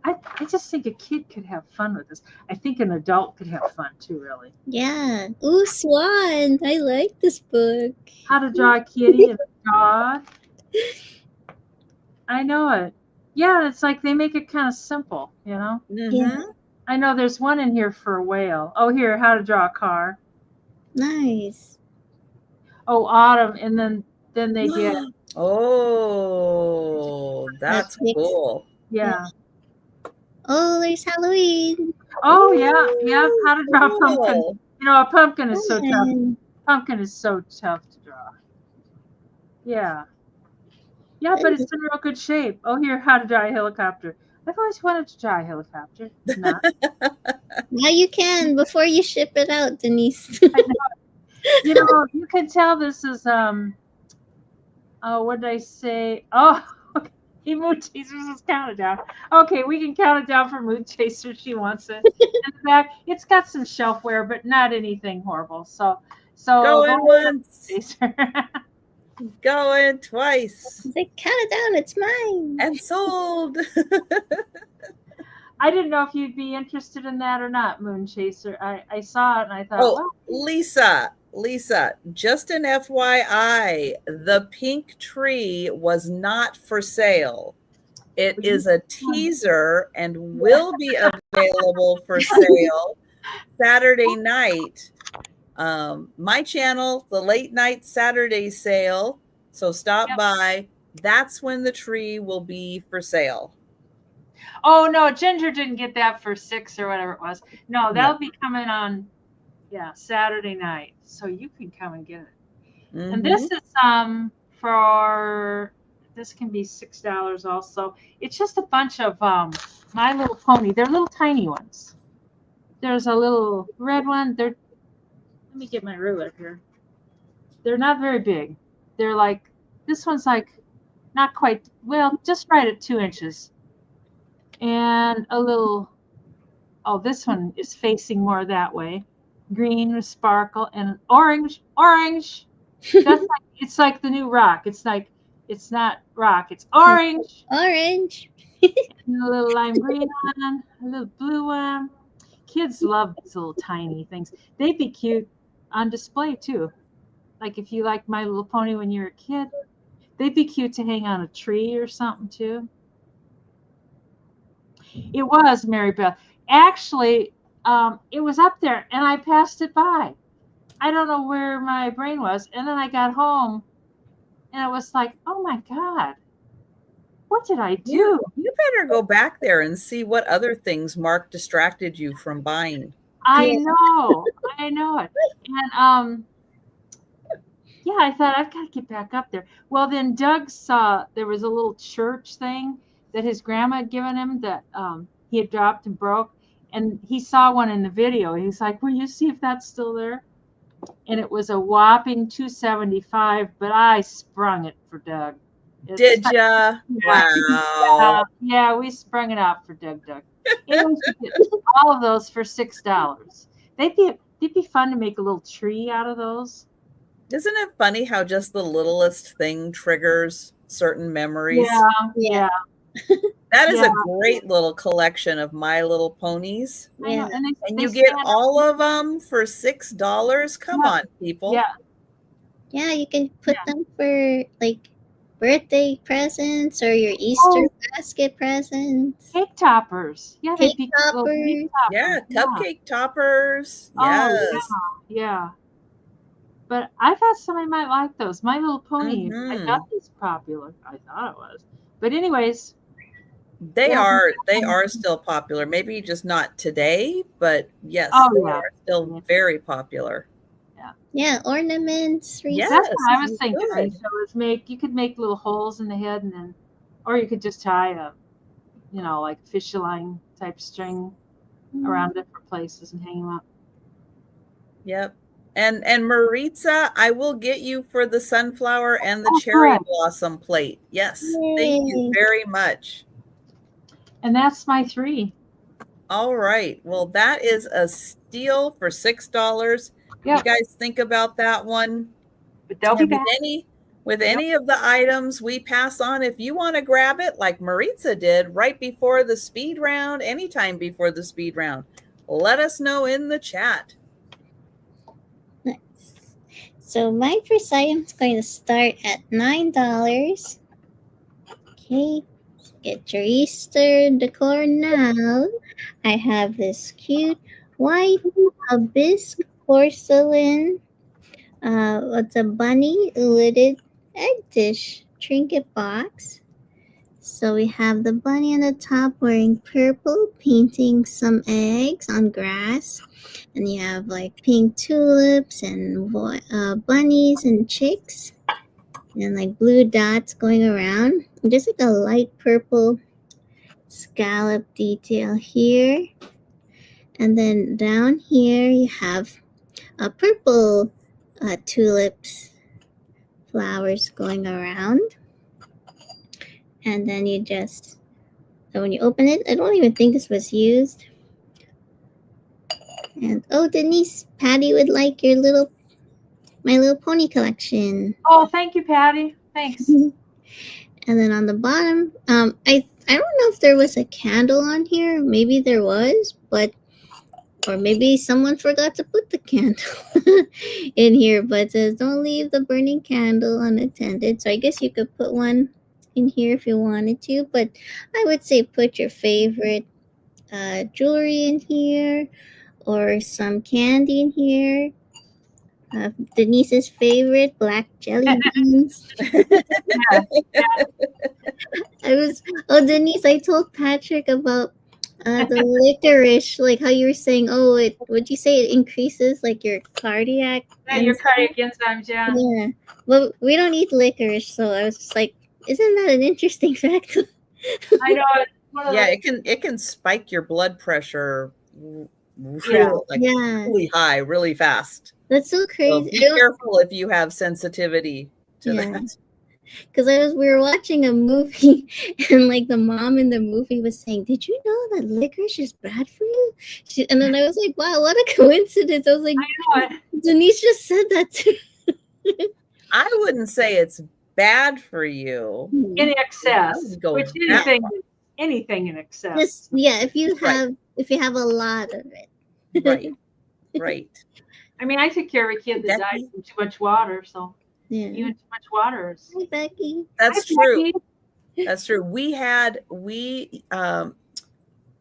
I just think a kid could have fun with this. I think an adult could have fun too, really. Yeah. Ooh, Swan. I like this book. How to draw a kitty and a dog. I know it. Yeah, it's like they make it kind of simple, you know? Yeah. I know there's one in here for a whale. Oh, here, how to draw a car. Nice. Oh, autumn, and then they get Oh, that's cool. yeah. Oh, there's Halloween. Oh yeah. How to draw a pumpkin. Cool. You know, a pumpkin is so tough. Fun. Pumpkin is so tough to draw. Yeah. Yeah, but it's in real good shape. Oh, here, how to draw a helicopter. I've always wanted to draw a helicopter. Not. Now you can before you ship it out, Denise. I know. You know, you can tell this is what did I say? Oh, okay. Mood Chasers is counted down. Okay, we can count it down for Mood Chaser. She wants it. In the back, it's got some shelfware, but not anything horrible. So Going once, Chaser. going twice, Like, count it down, it's mine. and sold. I didn't know if you'd be interested in that or not, Moon Chaser. I saw it and I thought, Oh, well, Lisa, just an FYI, the pink tree was not for sale. It is a teaser and will be available for sale Saturday night. My channel, the late night Saturday sale. So stop by. That's when the tree will be for sale. oh no, Ginger didn't get that for 6 or whatever it was. No, that'll be coming on Saturday night. So you can come and get it. And this is for this can be $6 also. It's just a bunch of My Little Pony. They're little tiny ones. There's a little red one. Let me get my ruler here. They're not very big. They're like, this one's like not quite, well, just right at 2 inches. And a little, oh, this one is facing more that way. Green with sparkle and orange. That's like, it's like the new rock. It's like, it's not rock, it's orange. Orange. And a little lime green one, a little blue one. Kids love these little tiny things. They'd be cute on display too. Like if you like My Little Pony when you're a kid, they'd be cute to hang on a tree or something too. It was, Mary Beth. Actually, it was up there and I passed it by. I don't know where my brain was. And then I got home and I was like, oh my God, what did I do? You better go back there and see what other things Mark distracted you from buying. I know it. And yeah, I thought I've got to get back up there. Well, then Doug saw there was a little church thing that his grandma had given him that he had dropped and broke. And he saw one in the video. He's like, will you see if that's still there? And it was a whopping $275, but I sprung it for Doug. Did ya? Wow. Yeah, we sprung it out for Doug. And we should get all of those for $6. They'd be fun to make a little tree out of those. Isn't it funny how just the littlest thing triggers certain memories? Yeah. That is a great little collection of My Little Ponies. Yeah. And you get all of them for $6. Come on, people. Yeah, you can put them for like birthday presents or your Easter basket presents. Cake toppers. Yeah, cake toppers. Yeah, cupcake toppers. Yes. Yeah. But I thought somebody might like those. My Little Pony. I thought it was popular. I thought it was. But anyways. They are still popular. Maybe just not today, but yes, they are still very popular. Yeah, ornaments. Yes, that's what I was thinking. Right? So you could make little holes in the head, and then, or you could just tie a, like fish line type string around different places and hang them up. Yep. And Maritza, I will get you for the sunflower and the cherry blossom plate. Yes, thank you very much. And that's my 3. All right. Well, that is a steal for $6. Yep. You guys think about that one. But they'll be back. with any of the items we pass on, if you want to grab it like Maritza did right before the speed round, anytime before the speed round, let us know in the chat. Nice. So my first item is going to start at $9. Okay, get your Easter decor now. I have this cute white bisque porcelain. It's a bunny lidded egg dish trinket box. So we have the bunny on the top wearing purple, painting some eggs on grass. And you have like pink tulips and bunnies and chicks. And like blue dots going around. And just like a light purple scallop detail here. And then down here you have a purple tulips flowers going around. And then you just, when you open it, I don't even think this was used. And oh, Denise, Patty would like My Little Pony collection. Oh, thank you, Patty. Thanks. And then on the bottom, I don't know if there was a candle on here. Maybe there was, or maybe someone forgot to put the candle in here. But it says don't leave the burning candle unattended. So I guess you could put one in here if you wanted to. But I would say put your favorite jewelry in here, or some candy in here. Denise's favorite, black jelly beans. Denise, I told Patrick about the licorice, like how you were saying, would you say it increases like your cardiac? Your cardiac enzymes, yeah. Yeah, but we don't eat licorice, so I was just like, isn't that an interesting fact? I know it. Yeah, it can spike your blood pressure really high, really fast. That's so crazy. So be careful if you have sensitivity to that. Because we were watching a movie, and like the mom in the movie was saying, "Did you know that licorice is bad for you?" And then I was like, "Wow, what a coincidence!" I was like, I know it. Denise just said that too. I wouldn't say it's bad for you in excess. Which anything in excess. If you have a lot of it. Right. I mean, I took care of a kid that died from too much water, so even too much water is. Hi, Becky. That's true. Becky. That's true. We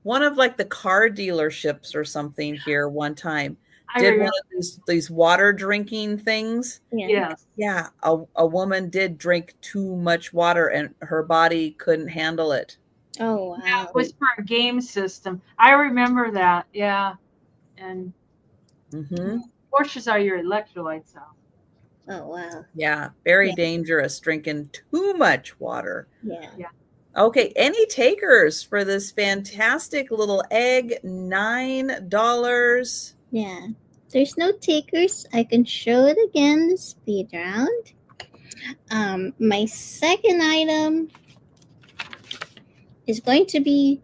one of like the car dealerships or something here one time did one of these water drinking things. Yes. Yeah. A woman did drink too much water and her body couldn't handle it. Oh, wow. Yeah, it was for a game system. I remember that. Yeah. And washes all your electrolytes out. Oh, wow. Yeah. Very dangerous drinking too much water. Yeah. Okay. Any takers for this fantastic little egg? $9. Yeah. There's no takers. I can show it again, the speed round. My second item is going to be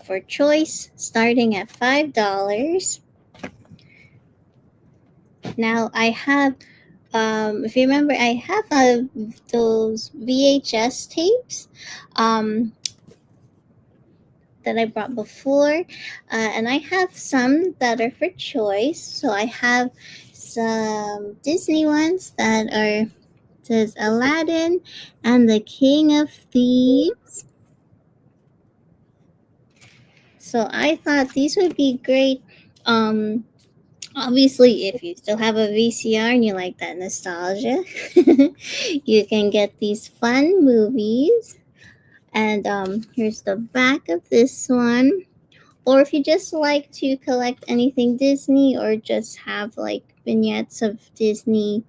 for choice, starting at $5. Now I have, if you remember, I have those VHS tapes that I brought before, and I have some that are for choice. So I have some Disney ones that says Aladdin and the King of Thieves. So I thought these would be great. Obviously, if you still have a VCR and you like that nostalgia, you can get these fun movies. And here's the back of this one. Or if you just like to collect anything Disney, or just have like vignettes of Disney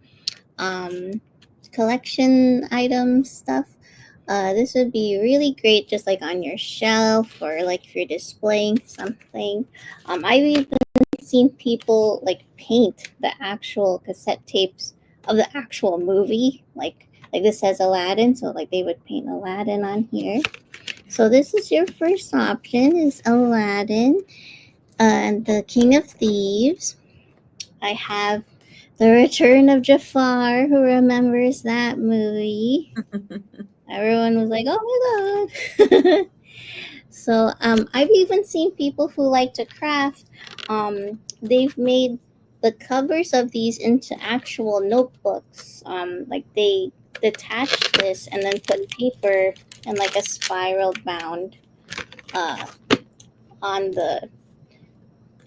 collection items stuff, this would be really great just like on your shelf, or like if you're displaying something. I've even seen people like paint the actual cassette tapes of the actual movie, like this says Aladdin, so like they would paint Aladdin on here. So this is your first option, is Aladdin and the King of Thieves. I have The Return of Jafar. Who remembers that movie? Everyone was like, "Oh my god!" So I've even seen people who like to craft. They've made the covers of these into actual notebooks. Like they detach this and then put paper and like a spiral bound uh, on the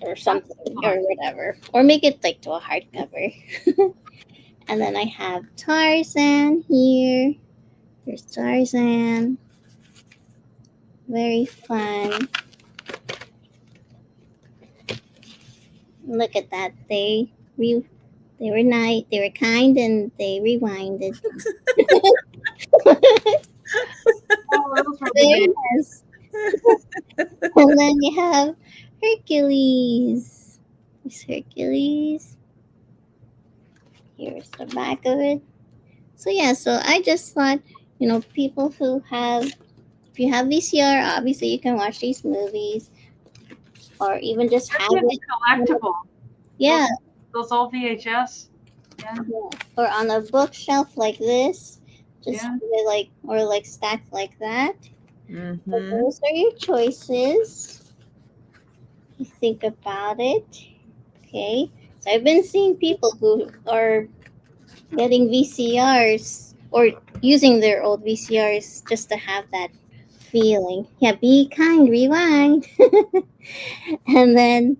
or something or whatever, or make it like to a hardcover. And then I have Tarzan here. There's Tarzan. Very fun. Look at that. They were nice. They were kind, and they rewinded. Oh, those were Very the nice. And then you have Hercules. There's Hercules. Here's the back of it. So yeah, so I just thought, people who have, if you have VCR, obviously you can watch these movies, or even just have it. collectible. Yeah, Those old VHS. Yeah. yeah. Or on a bookshelf like this, just Yeah. have it like, or like stacked like that. So Mm-hmm. those are your choices. You think about it. Okay. So I've been seeing people who are getting VCRs or using their old VCRs just to have that feeling. Yeah, be kind, rewind. And then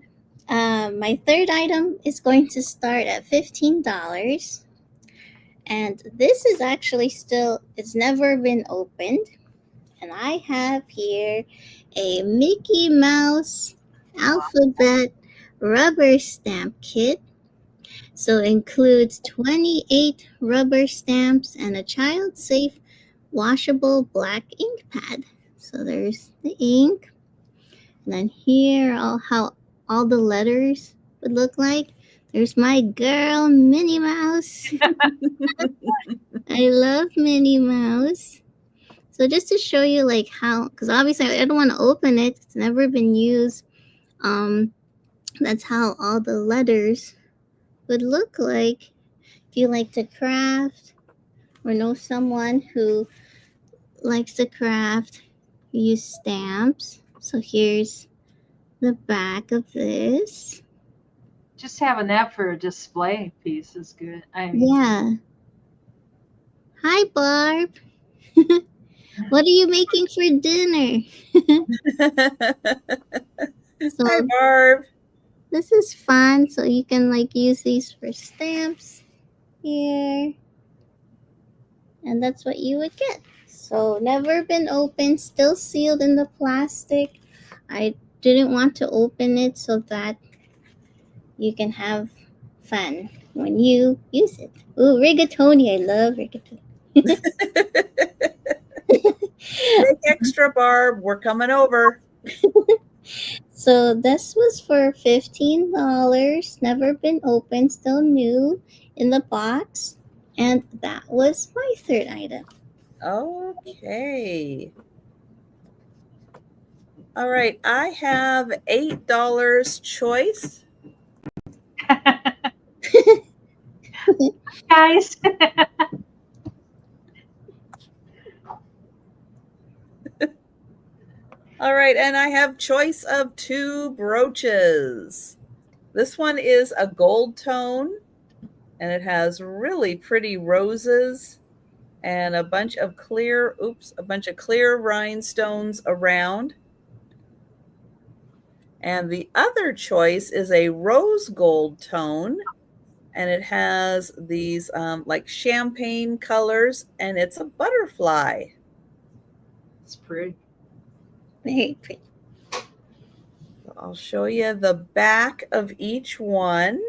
my third item is going to start at $15. And this is actually still, it's never been opened. And I have here a Mickey Mouse alphabet rubber stamp kit. So it includes 28 rubber stamps and a child safe washable black ink pad. So there's the ink. And then here how all the letters would look like. There's my girl Minnie Mouse. I love Minnie Mouse. So just to show you like how, because obviously I don't want to open it. It's never been used. That's how all the letters would look like. If you like to craft or know someone who likes to craft, use stamps. So here's the back of this. Just having that for a display piece is good. I mean, Yeah. Hi, Barb. What are you making for dinner? So Hi, Barb. this is fun. So you can like use these for stamps here. And that's what you would get. So never been opened, still sealed in the plastic. I didn't want to open it so that you can have fun when you use it. Ooh, rigatoni. I love rigatoni. Make extra, Barb. We're coming over. So this was for $15. Never been opened, still new in the box. And that was my third item. Okay. All right. I have $8 choice. guys. All right. And I have choice of 2 brooches. This one is a gold tone, and it has really pretty roses and a bunch of clear rhinestones around. And the other choice is a rose gold tone, and it has these like champagne colors, and it's a butterfly. It's pretty. Very pretty. I'll show you the back of each one.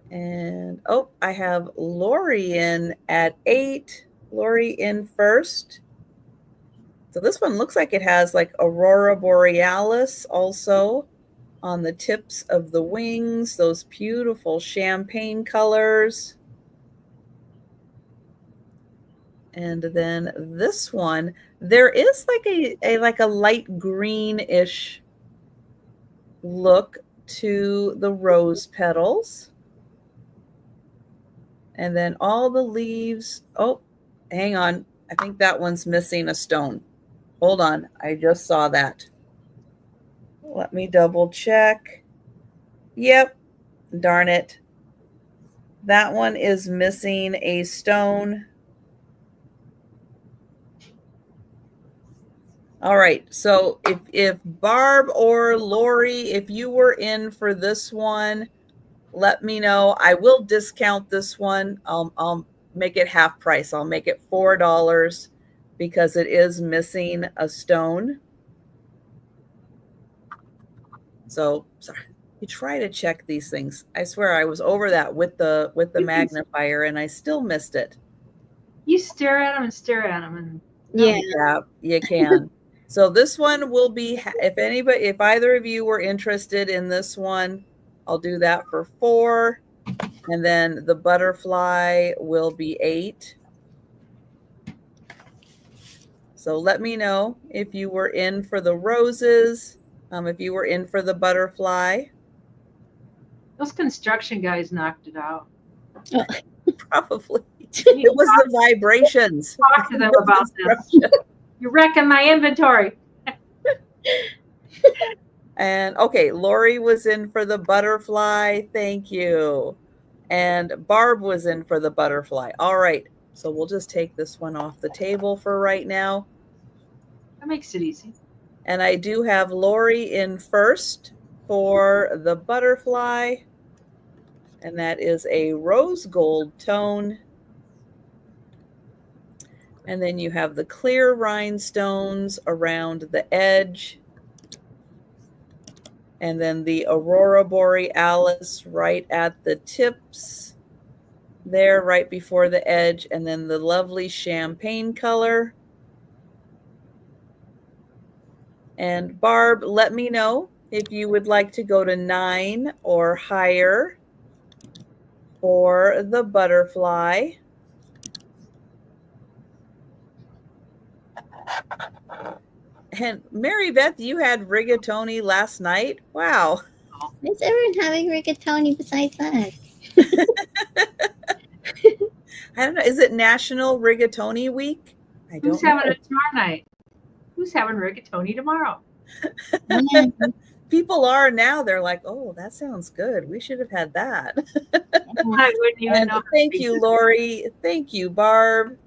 And I have Lori in at 8. Lori in first. So this one looks like it has like Aurora Borealis also on the tips of the wings, those beautiful champagne colors. And then this one, there is like a light greenish look to the rose petals. And then all the leaves. Oh, hang on. I think that one's missing a stone. Hold on. I just saw that. Let me double check. Yep. Darn it. That one is missing a stone. All right. So if Barb or Lori, if you were in for this one, let me know. I will discount this one. I'll make it half price. I'll make it $4 because it is missing a stone. So sorry. You try to check these things. I swear I was over that with the magnifier and I still missed it. You stare at them and stare at them, and Yeah, you can. So this one will be, if either of you were interested in this one, I'll do that for $4. And then the butterfly will be $8. So let me know if you were in for the roses, if you were in for the butterfly. those construction guys knocked it out. Probably. It was the vibrations. Talk to them about this. You're wrecking my inventory. And okay, Lori was in for the butterfly. Thank you. And Barb was in for the butterfly. All right. So we'll just take this one off the table for right now. That makes it easy. And I do have Lori in first for the butterfly. And that is a rose gold tone. And then you have the clear rhinestones around the edge. And then the Aurora Borealis right at the tips there, right before the edge. And then the lovely champagne color. And Barb, let me know if you would like to go to 9 or higher for the butterfly. And Mary Beth, you had rigatoni last night. Wow. is everyone having rigatoni besides us? I don't know. Is it National Rigatoni Week? I don't Who's know. having it tomorrow night? Who's having rigatoni tomorrow? Yeah. People are now. They're like, oh, that sounds good. We should have had that. I wouldn't even And know. thank you, Lori. Thank you, Barb.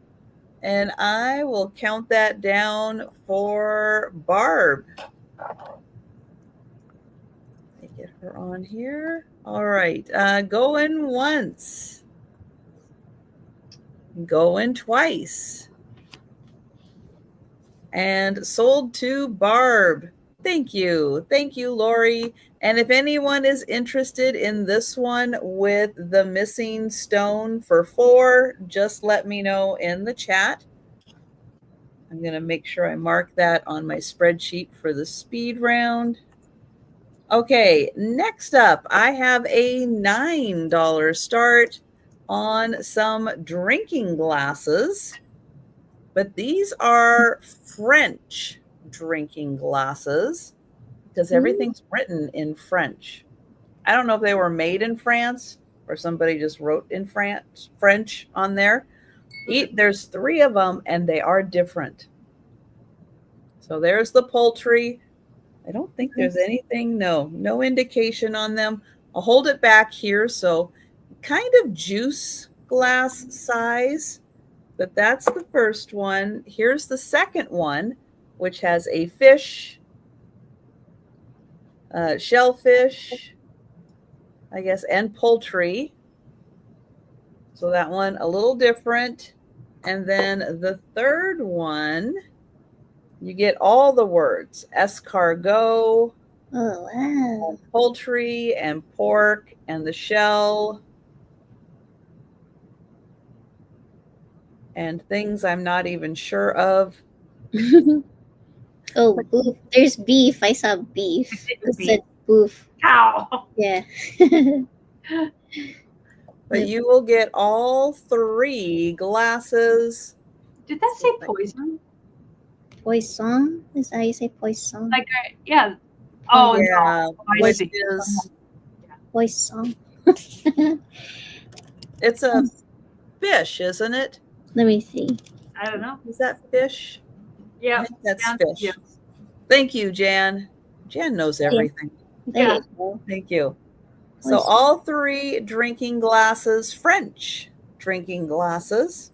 And I will count that down for Barb. Let me get her on here. All right. Going once. Going twice. And sold to Barb. Thank you. Thank you, Lori. And if anyone is interested in this one with the missing stone for $4, just let me know in the chat. I'm going to make sure I mark that on my spreadsheet for the speed round. Okay, next up, I have a $9 start on some drinking glasses. But these are French drinking glasses because everything's written in French. I don't know if they were made in France or somebody just wrote in French on there. There's 3 of them and they are different. So there's the poultry. I don't think there's anything, no indication on them. I'll hold it back here. So kind of juice glass size. But that's the first one. Here's the second one, which has a fish, shellfish, I guess, and poultry. So that one a little different. And then the third one, you get all the words, escargot, wow. Poultry and pork and the shell. And things I'm not even sure of. Oh, boof. There's beef. I saw beef. It said boof. Cow. Yeah. But you will get all 3 glasses Did that say poison? Poisson? Is that how you say poisson? Like, yeah. Oh, yeah, no. I which see. is Poisson. it's a fish, isn't it? Let me see. I don't know. Is that fish? I Yeah. think that's Yeah. fish. Yes. Thank you, Jan. Jan knows everything. There Yeah. you go. Thank you. So Poisson. all 3 drinking glasses, French drinking glasses,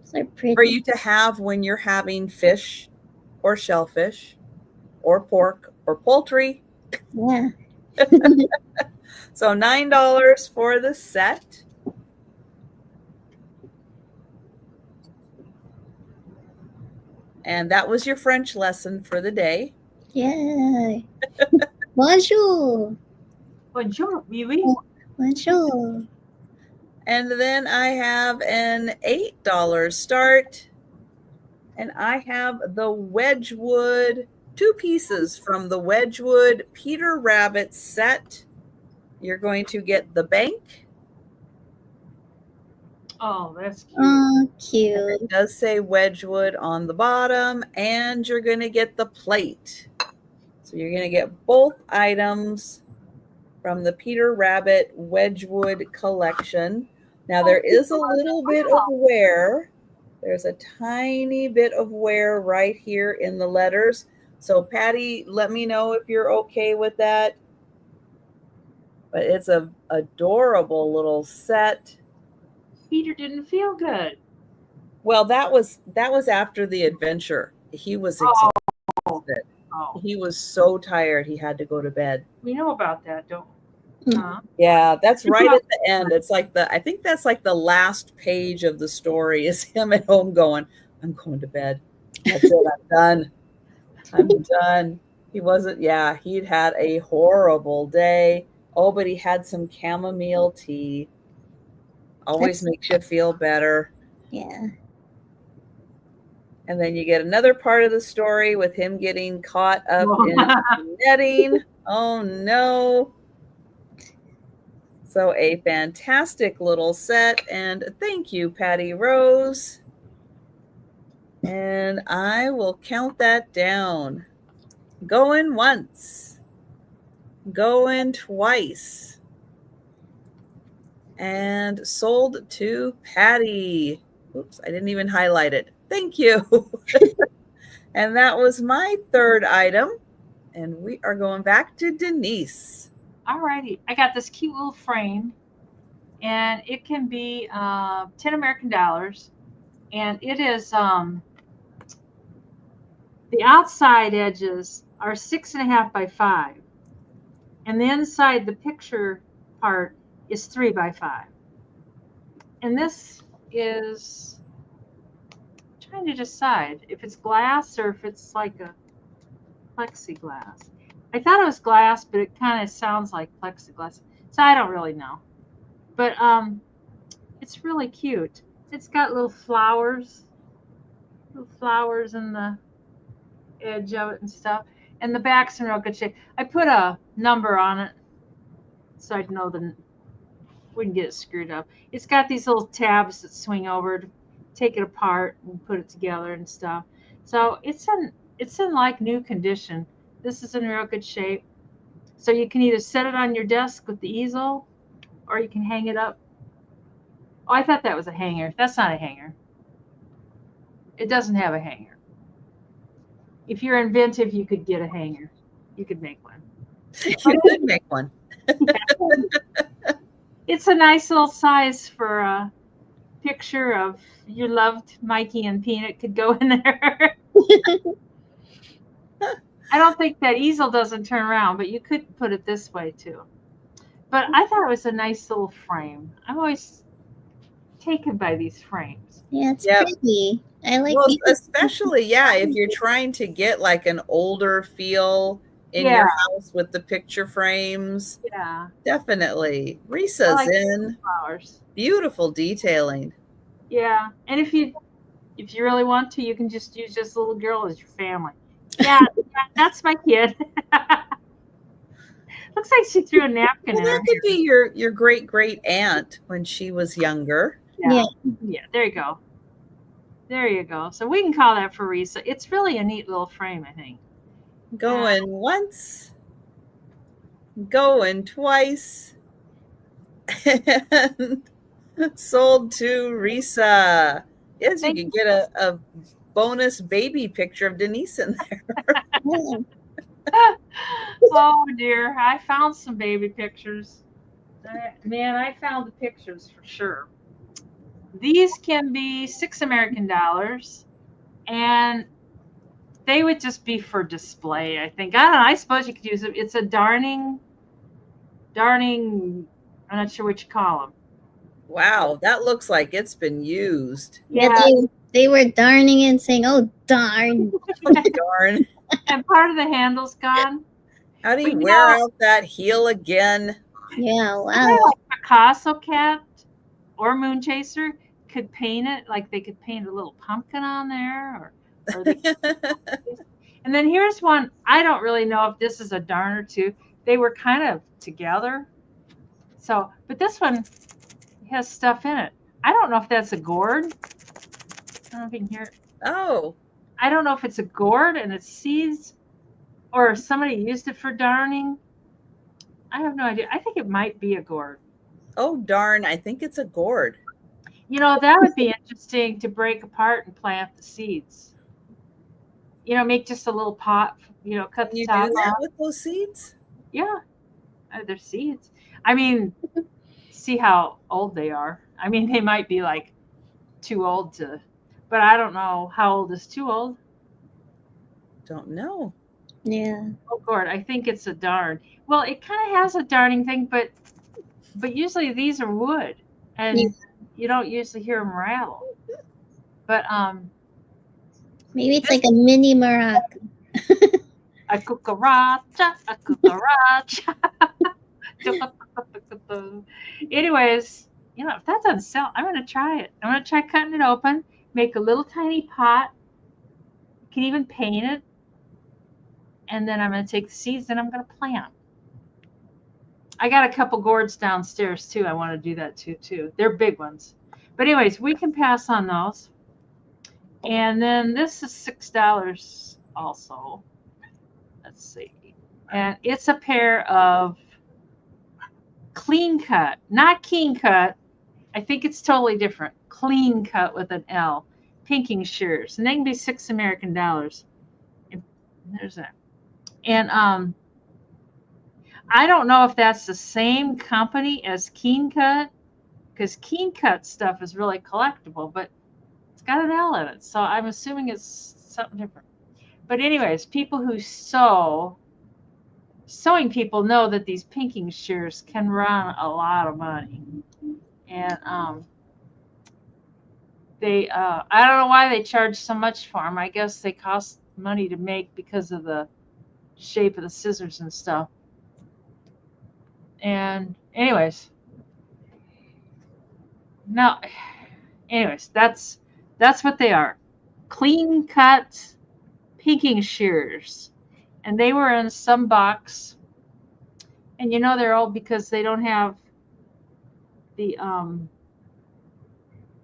So pretty. for you to have when you're having fish or shellfish or pork or poultry. Yeah. So $9 for the set. And that was your French lesson for the day. Yeah. Bonjour. Bonjour, oui, oui. Bonjour. And then I have an $8 start. And I have the Wedgwood, 2 pieces from the Wedgwood Peter Rabbit set. You're going to get the bank. Oh, that's cute. Oh, And cute. it does say Wedgwood on the bottom, and you're going to get the plate. So you're going to get both items from the Peter Rabbit Wedgwood collection. Now there is a little bit of wear. There's a tiny bit of wear right here in the letters. So Patty, let me know if you're okay with that. But it's a adorable little set. Peter didn't feel good. Well, that was after the adventure. He was exhausted. Oh, He was so tired he had to go to bed. we know about that, don't Mm. we? Yeah, that's right at the end. It's like I think that's like the last page of the story is him at home going, I'm going to bed. That's it. I'm done. I'm done. He'd had a horrible day. Oh, but he had some chamomile tea. Always makes you feel better. Yeah. And then you get another part of the story with him getting caught up in netting. Oh, no. So a fantastic little set. And thank you, Patty Rose. And I will count that down. Going once. Going twice. And sold to Patty. Oops, I didn't even highlight it. Thank you. And that was my 3rd item. And we are going back to Denise. Alrighty, I got this cute little frame, and it can be 10 American dollars, and it is the outside edges are 6.5 by 5, and the inside, the picture part, is 3 by 5. And this is trying to decide if it's glass or if it's like a plexiglass. I thought it was glass, but it kind of sounds like plexiglass. So I don't really know. But it's really cute. It's got little flowers in the edge of it and stuff. And the back's in real good shape. I put a number on it so I'd know wouldn't get it screwed up. It's got these little tabs that swing over to take it apart and put it together and stuff. So it's in like new condition. This is in real good shape. So you can either set it on your desk with the easel, or you can hang it up. Oh, I thought that was a hanger. That's not a hanger. It doesn't have a hanger. If you're inventive, you could get a hanger. You could make one. You could make one. It's a nice little size for a picture of your loved Mikey and Peanut could go in there. I don't think that easel doesn't turn around, but you could put it this way too. But I thought it was a nice little frame. I'm always taken by these frames. Yeah, it's pretty. I like well, these. especially, if you're trying to get like an older feel in your house with the picture frames. Yeah. Definitely. Risa's like in. Flowers. Beautiful detailing. Yeah. And if you really want to, you can just use this little girl as your family. Yeah, that's my kid. Looks like she threw a napkin in her That could be your great aunt when she was younger. Yeah, there you go. There you go. So we can call that for Risa. It's really a neat little frame, I think. Going once, going twice, and sold to Risa. Yes, you Thank can you. get a bonus baby picture of Denise in there. Yeah. Oh dear, I found some baby pictures. Man, I found the pictures for sure. These can be $6 American, and they would just be for display, I think. I don't know. I suppose you could use it. It's a darning. I'm not sure what you call them. Wow, that looks like it's been used. Yeah, Yeah, they were darning and saying, "Oh darn." Oh, darn. and part of the handle's gone. How do But you wear out that heel again? Yeah, somebody wow. like Picasso cat or Moon Chaser could paint it. Like they could paint a little pumpkin on there, or they. And then here's one. I don't really know if this is a darn or two. They were kind of together. So, but this one has stuff in it. I don't know if that's a gourd. I don't know if you can hear it. Oh, I don't know if it's a gourd and it's seeds, or if somebody used it for darning. I have no idea. I think it might be a gourd. oh darn, I think it's a gourd. You know, that would be interesting to break apart and plant the seeds. You know, make just a little pot, cut Can the you top do that off. with those seeds? Yeah, they're seeds. I mean, see how old they are. I mean, they might be like too old to, but I don't know how old is too old. Don't know. Yeah. Oh, gourd. I think it's a darn. Well, it kind of has a darning thing, but usually these are wood, Yeah. and you don't usually hear them rattle. But Maybe it's this like a mini maraca. a cucaracha, a cucaracha. Anyways, if that doesn't sell, I'm gonna try it. I'm gonna try cutting it open, make a little tiny pot. You can even paint it, and then I'm gonna take the seeds and I'm gonna plant. I got a couple gourds downstairs too. I want to do that too. They're big ones. But anyways, we can pass on those. And then this is $6 also. Let's see. And it's a pair of clean cut, not keen cut. I think it's totally different. Clean cut with an L. Pinking shears. And they can be $6 American. And there's that. And I don't know if that's the same company as Keen Cut, because Keen Cut stuff is really collectible, but it's got an L in it. So I'm assuming it's something different. But anyways, people who sewing people know that these pinking shears can run a lot of money. And I don't know why they charge so much for them. I guess they cost money to make because of the shape of the scissors and stuff. And no, anyways, that's what they are. Clean cut pinking shears. And they were in some box. And they're old because they don't have the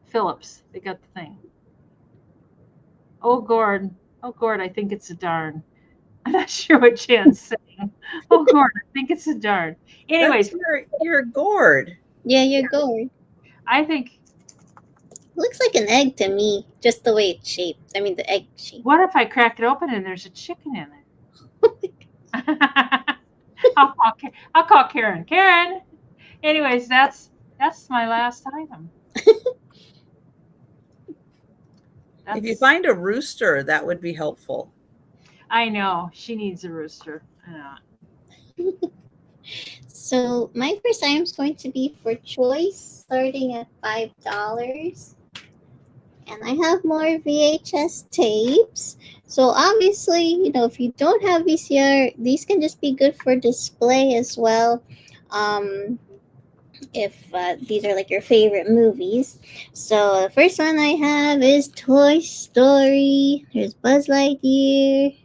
Phillips. They got the thing. Oh gourd. Oh gourd, I think it's a darn. I'm not sure what Jan's saying. Oh gourd, I think it's a darn. Anyways, That's your gourd. Yeah, your gourd. I think, Looks like an egg to me, just the way it's shaped. I mean, the egg shape. what if I crack it open and there's a chicken in it? I'll call Karen. Karen. Anyways, that's my last item. If you find a rooster, that would be helpful. I know she needs a rooster. So my first item is going to be for choice, starting at $5. And I have more VHS tapes. So obviously, if you don't have VCR, these can just be good for display as well. If these are like your favorite movies. So the first one I have is Toy Story. There's Buzz Lightyear.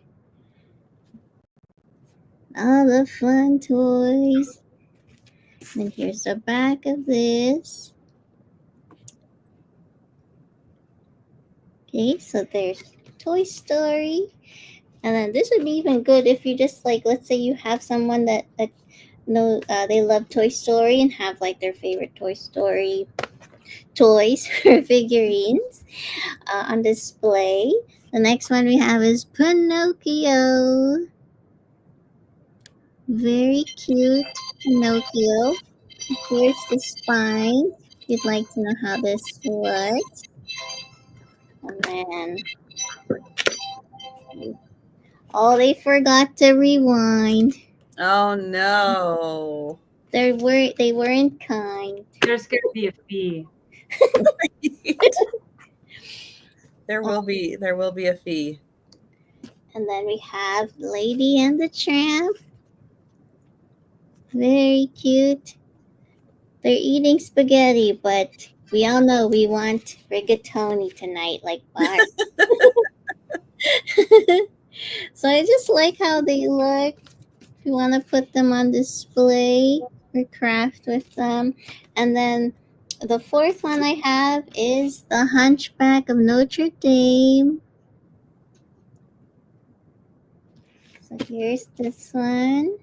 All the fun toys. And here's the back of this. Okay, so there's Toy Story. And then this would be even good if you just like, let's say you have someone that know they love Toy Story and have like their favorite Toy Story toys or figurines on display. The next one we have is Pinocchio. Very cute Pinocchio. Here's the spine. If you'd like to know how this looks. And then, oh, they forgot to rewind. Oh no. They weren't kind. There's going to be a fee. There will be a fee. And then we have Lady and the Tramp. Very cute. They're eating spaghetti, but we all know we want rigatoni tonight, like Bart. So I just like how they look. If you want to put them on display or craft with them. And then the fourth one I have is the Hunchback of Notre Dame. So here's this one.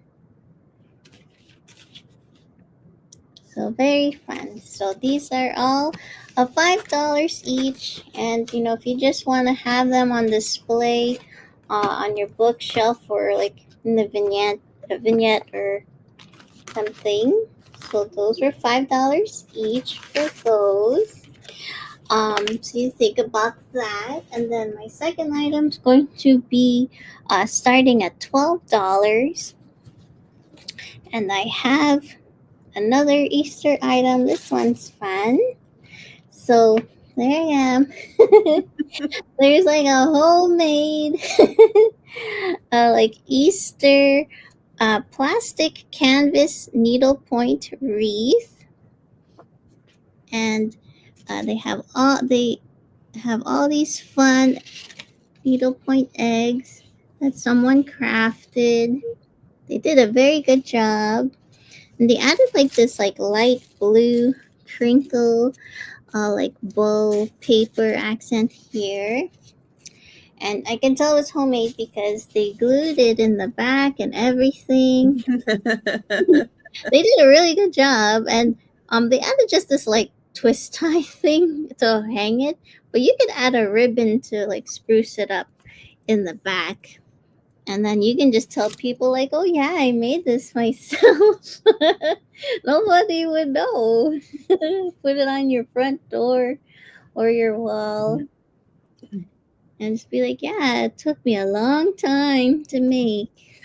So very fun. So these are all $5 each. And you know, if you just want to have them on display on your bookshelf or like in the vignette or something. So those were $5 each for those. So you think about that, and then my second item is going to be starting at $12, and I have another Easter item. This one's fun. So there I am. There's like a homemade, like Easter plastic canvas needlepoint wreath, and they have all these fun needlepoint eggs that someone crafted. They did a very good job, and they added like this like light blue crinkle, like bow paper accent here. And I can tell it's homemade because they glued it in the back and everything. They did a really good job, and they added just this like twist tie thing to hang it, but you could add a ribbon to like spruce it up in the back, and then you can just tell people like, oh yeah, I made this myself. Nobody would know. Put it on your front door or your wall and just be like, yeah, it took me a long time to make.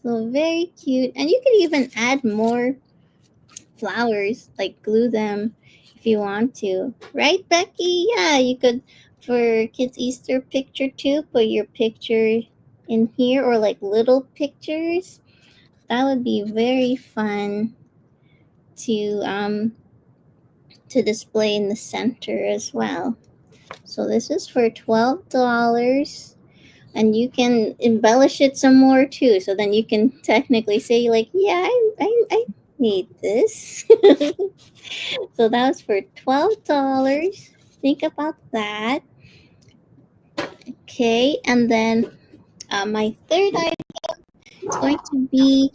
So very cute. And you can even add more flowers, like glue them if you want to. Right, Becky? Yeah, you could, for kids' Easter picture too, put your picture in here or like little pictures. That would be very fun to display in the center as well. So this is for $12. And you can embellish it some more too. So then you can technically say like, yeah, I made this. So that was for $12. Think about that. Okay, and then my third item is going to be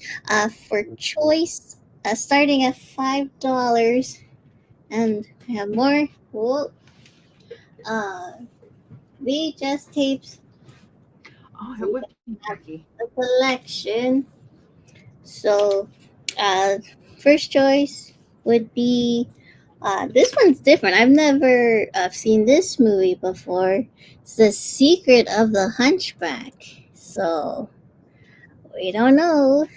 for choice, starting at $5, and I have more. Whoa, uh, VHS tapes. Oh, it would be tricky. A collection. So, first choice would be this one's different. I've never seen this movie before. It's The Secret of the Hunchback. So, we don't know.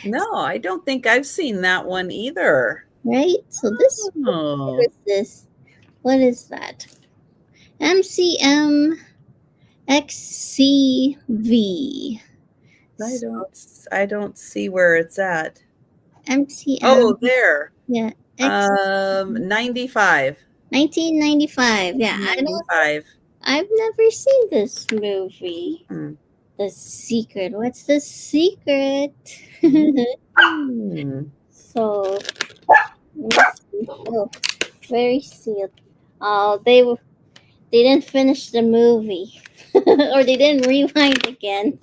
No, I don't think I've seen that one either. Right? So, this, Oh. what is this? What is that? MCM XCV. I don't see where it's at. MCM. Oh, there. Yeah. 95. 1995. Yeah. 95. I've never seen this movie. Hmm. The Secret. What's the secret? Hmm. So, let me see. Oh, very sealed. Oh, they didn't finish the movie, or they didn't rewind again.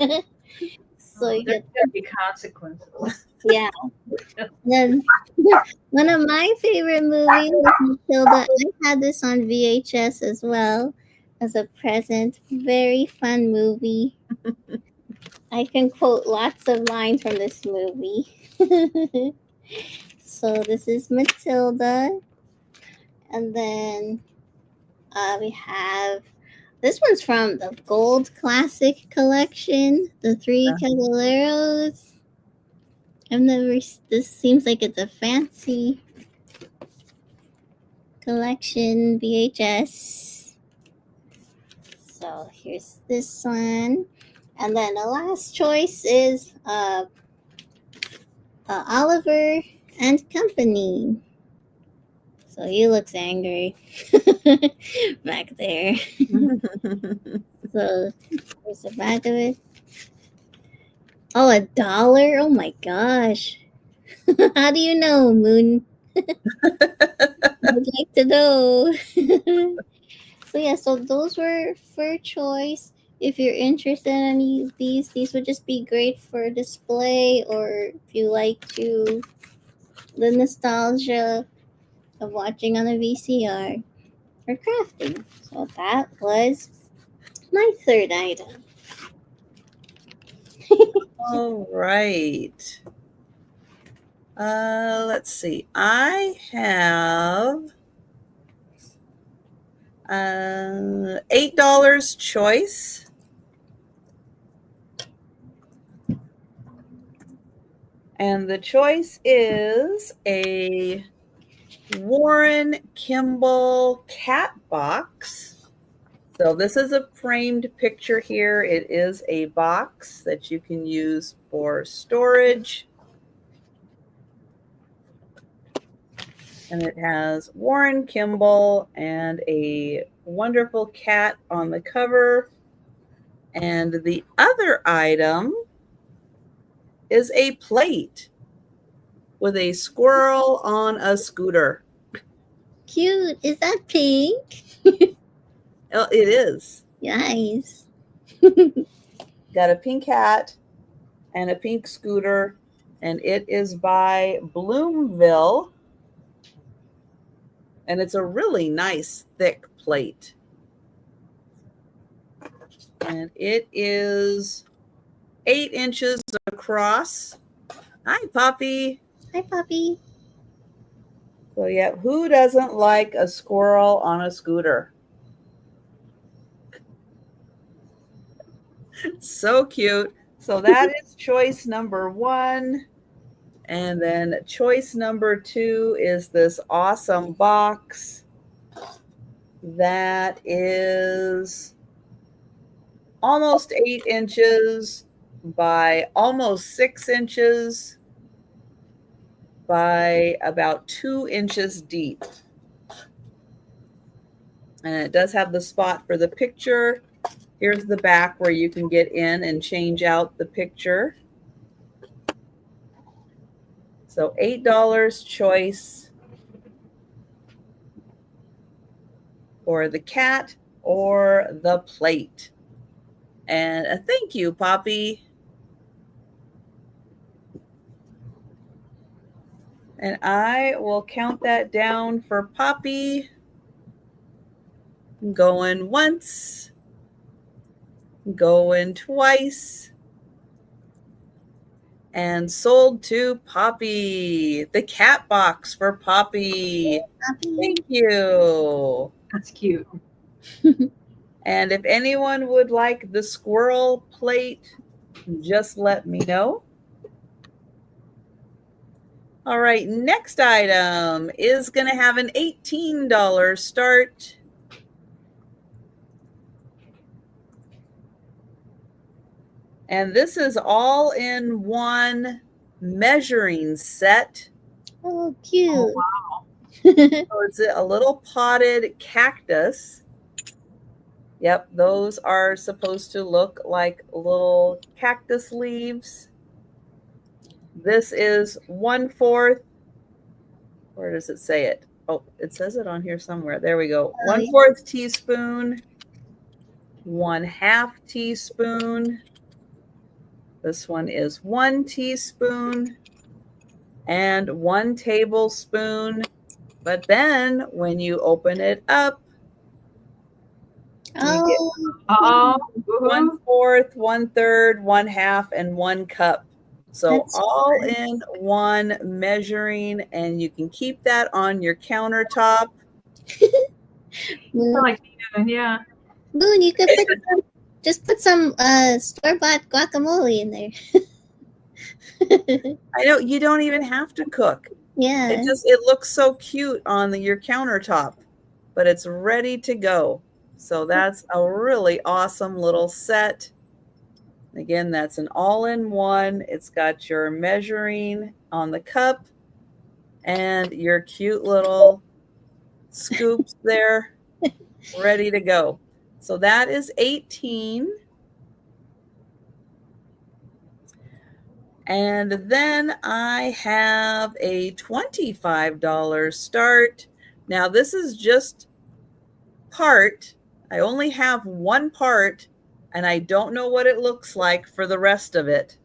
So you There's get going to be consequences. yeah. Then one of my favorite movies was Matilda. I had this on VHS as well as a present. Very fun movie. I can quote lots of lines from this movie. So this is Matilda, and then we have this one's from the Gold Classic Collection, the Three Caballeros. I've never. This seems like it's a fancy collection VHS. So here's this one, and then the last choice is Oliver and Company. So he looks angry back there. So here's the back of it. Oh, $1? Oh my gosh. How do you know, Moon? I'd like to know. So yeah, so those were for choice. If you're interested in any of these would just be great for display, or if you like to the nostalgia of watching on a VCR or crafting. So that was my third item. All right. Let's see. I have $8 choice. And the choice is a Warren Kimball cat box. So this is a framed picture here. It is a box that you can use for storage. And it has Warren Kimball and a wonderful cat on the cover. And the other item is a plate with a squirrel on a scooter. Cute. Is that pink? Oh, it is. Nice. Got a pink hat and a pink scooter, and it is by Bloomville. And it's a really nice thick plate. And it is 8 inches across. Hi, Poppy. Hi, puppy. So yeah, who doesn't like a squirrel on a scooter? So cute. So that is choice number 1. And then choice number 2 is this awesome box that is almost 8 inches by almost 6 inches by about 2 inches deep. And it does have the spot for the picture. Here's the back where you can get in and change out the picture. So $8 choice for the cat or the plate. And a thank you, Poppy. And I will count that down for Poppy. Going once, going twice, and sold to Poppy. The cat box for Poppy. Puppy. Thank you. That's cute. And if anyone would like the squirrel plate, just let me know. All right, next item is going to have an $18 start. And this is all in one measuring set. Oh, cute. Oh, wow. So it's a little potted cactus. Yep, those are supposed to look like little cactus leaves. This is 1/4. Where does it say it? Oh, it says it on here somewhere. There we go. Oh, 1/4 teaspoon, 1/2 teaspoon. This one is 1 teaspoon and 1 tablespoon. But then when you open it up, you get Oh, 1/4, 1/3, 1/2, and 1 cup. So That's all in one measuring, and you can keep that on your countertop. like, yeah. Moon, you could put some store-bought guacamole in there. I know you don't even have to cook. Yeah. It looks so cute on your countertop, but it's ready to go. So that's a really awesome little set. Again, that's an all-in-one. It's got your measuring on the cup and your cute little scoops there ready to go. So that is 18. And then I have a $25 start. Now this is just part. I only have one part and I don't know what it looks like for the rest of it.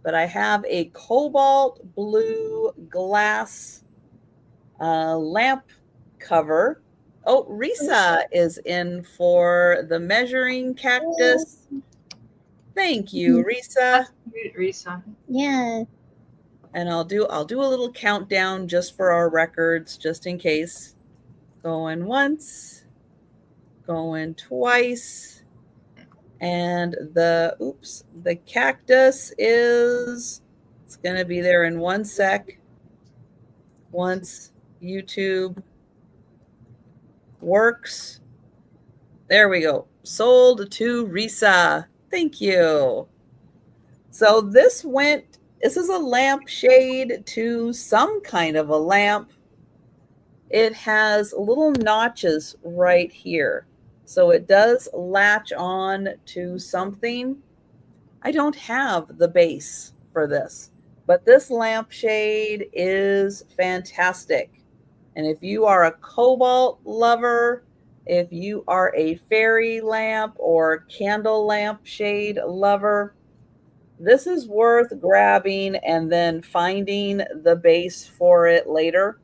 But I have a cobalt blue glass lamp cover. Oh, Risa is in for the measuring cactus. Thank you, Risa. That's cute, Risa. Yeah. And I'll do a little countdown just for our records, just in case. Going once, going twice, and the cactus it's gonna be there in 1 sec. Once YouTube works. There we go. Sold to Risa. Thank you. So this is a lampshade to some kind of a lamp. It has little notches right here. So it does latch on to something. I don't have the base for this, but this lampshade is fantastic. And if you are a cobalt lover, if you are a fairy lamp or candle lampshade lover, this is worth grabbing and then finding the base for it later.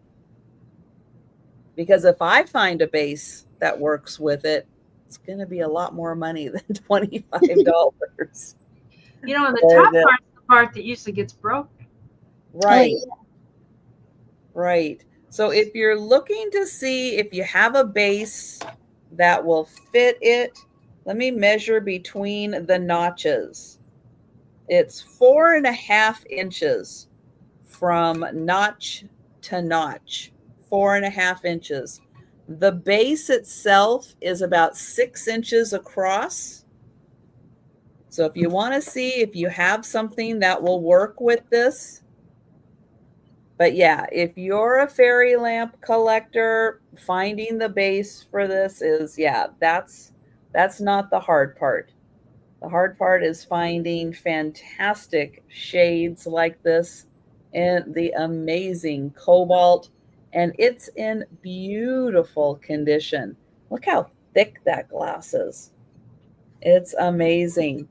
Because if I find a base that works with it, it's going to be a lot more money than $25. The top part's the part that usually gets broken. Right. Oh, yeah. Right. So if you're looking to see if you have a base that will fit it, let me measure between the notches. It's 4.5 inches from notch to notch. 4.5 inches. The base itself is about 6 inches across. So if you want to see if you have something that will work with this. But yeah, if you're a fairy lamp collector, finding the base for this is, that's not the hard part. The hard part is finding fantastic shades like this in the amazing cobalt, and it's in beautiful condition. Look how thick that glass is. It's amazing.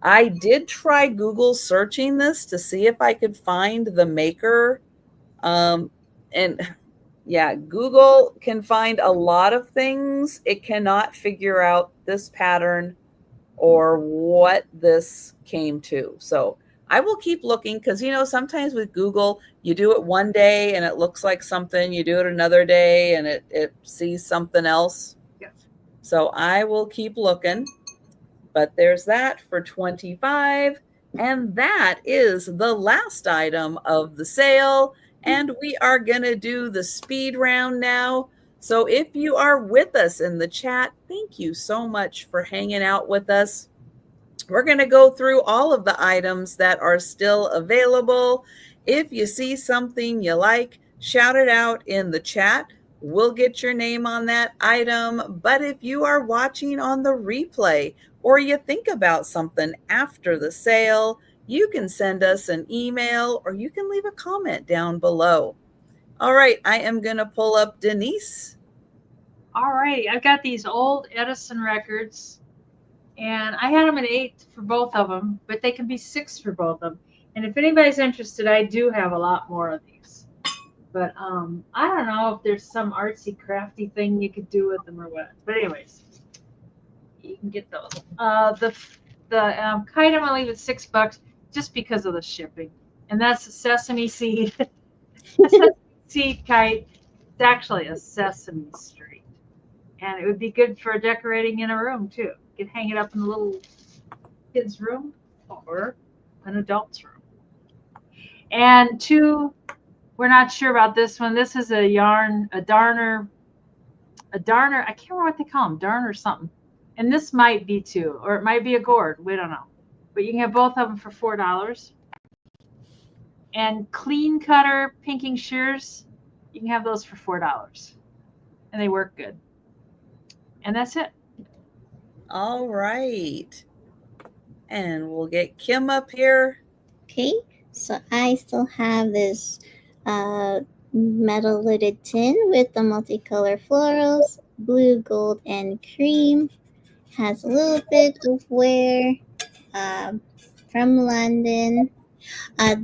I did try Google searching this to see if I could find the maker. And yeah, Google can find a lot of things. It cannot figure out this pattern or what this came to. So I will keep looking because, sometimes with Google, you do it one day and it looks like something. You do it another day and it sees something else. Yes. So I will keep looking. But there's that for $25. And that is the last item of the sale. And we are going to do the speed round now. So if you are with us in the chat, thank you so much for hanging out with us. We're going to go through all of the items that are still available. If you see something you like, shout it out in the chat. We'll get your name on that item. But if you are watching on the replay or you think about something after the sale, you can send us an email or you can leave a comment down below. All right, I am going to pull up Denise. All right, I've got these old Edison records, and I had them at 8 for both of them, but they can be 6 for both of them. And if anybody's interested, I do have a lot more of these. But I don't know if there's some artsy crafty thing you could do with them or what. But anyways, you can get those. The kite I'm gonna leave at $6 just because of the shipping, and that's a sesame seed. A sesame seed kite. It's actually a sesame street, and it would be good for decorating in a room too. You could hang it up in a little kid's room or an adult's room. And two, we're not sure about this one. This is a yarn, a darner. I can't remember what they call them, darn or something. And this might be two, or it might be a gourd. We don't know. But you can have both of them for $4. And clean cutter pinking shears, you can have those for $4. And they work good. And that's it. All right. And we'll get Kim up here. Okay, so I still have this metal lidded tin with the multicolor florals, blue, gold, and cream. Has a little bit of wear from London.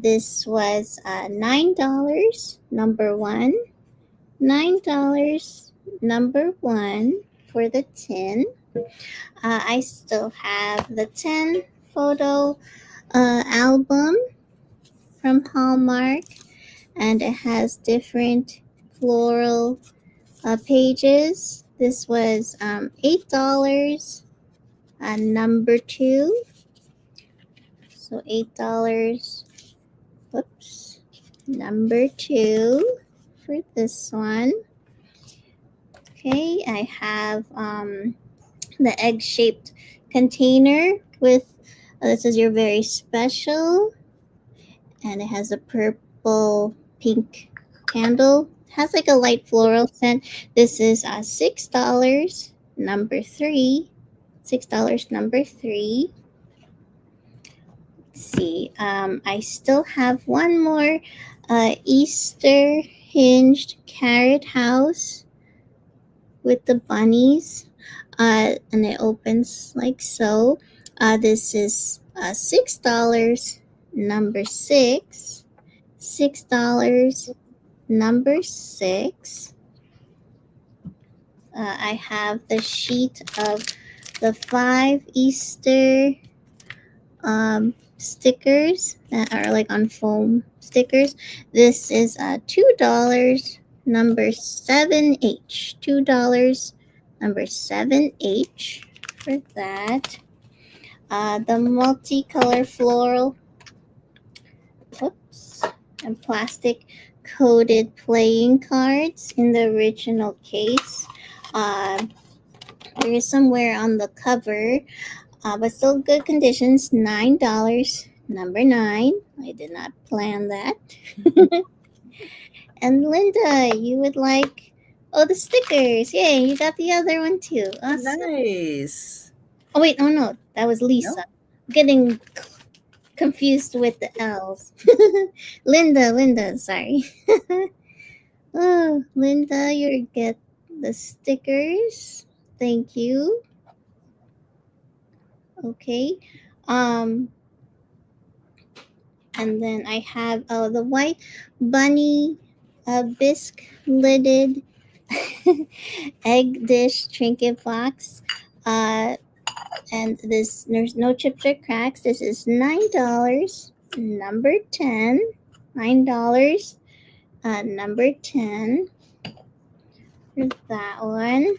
This was $9, number one. $9, number one for the tin. I still have the 10 photo album from Hallmark, and it has different floral pages. This was $8, number two. So $8. Whoops. Number two for this one. Okay, I have the egg-shaped container with this is your very special, and it has a purple pink candle. It has like a light floral scent. This is $6, number three. $6, number three. Let's see. I still have one more Easter hinged carrot house with the bunnies, and it opens like so. This is $6, number six. $6, number six. I have the sheet of the 5 Easter stickers that are like on foam stickers. This is $2, number 7H. $2, number 7H for that. The multicolor floral, and plastic coated playing cards in the original case. There is somewhere on the cover, but still good conditions. $9, number 9. I did not plan that. And Linda, you would like the stickers. Yay, you got the other one too. Awesome. Nice. Oh wait, oh no, that was Lisa. Nope. Getting confused with the L's. Linda, sorry. Oh, Linda, you get the stickers. Thank you. Okay. And then I have the white bunny bisque lidded egg dish trinket box. And there's no chips or cracks. This is $9, number 10. $9, number 10 for that one.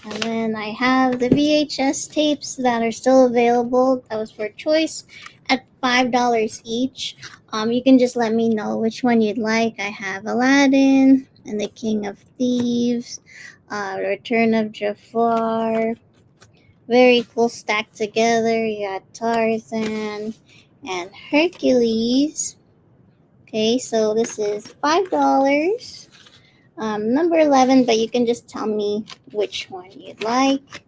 And then I have the VHS tapes that are still available. That was for choice at $5 each. You can just let me know which one you'd like. I have Aladdin and the King of Thieves, Return of Jafar. Very cool stacked together. You got Tarzan and Hercules. Okay, so this is $5. Number 11, but you can just tell me which one you'd like.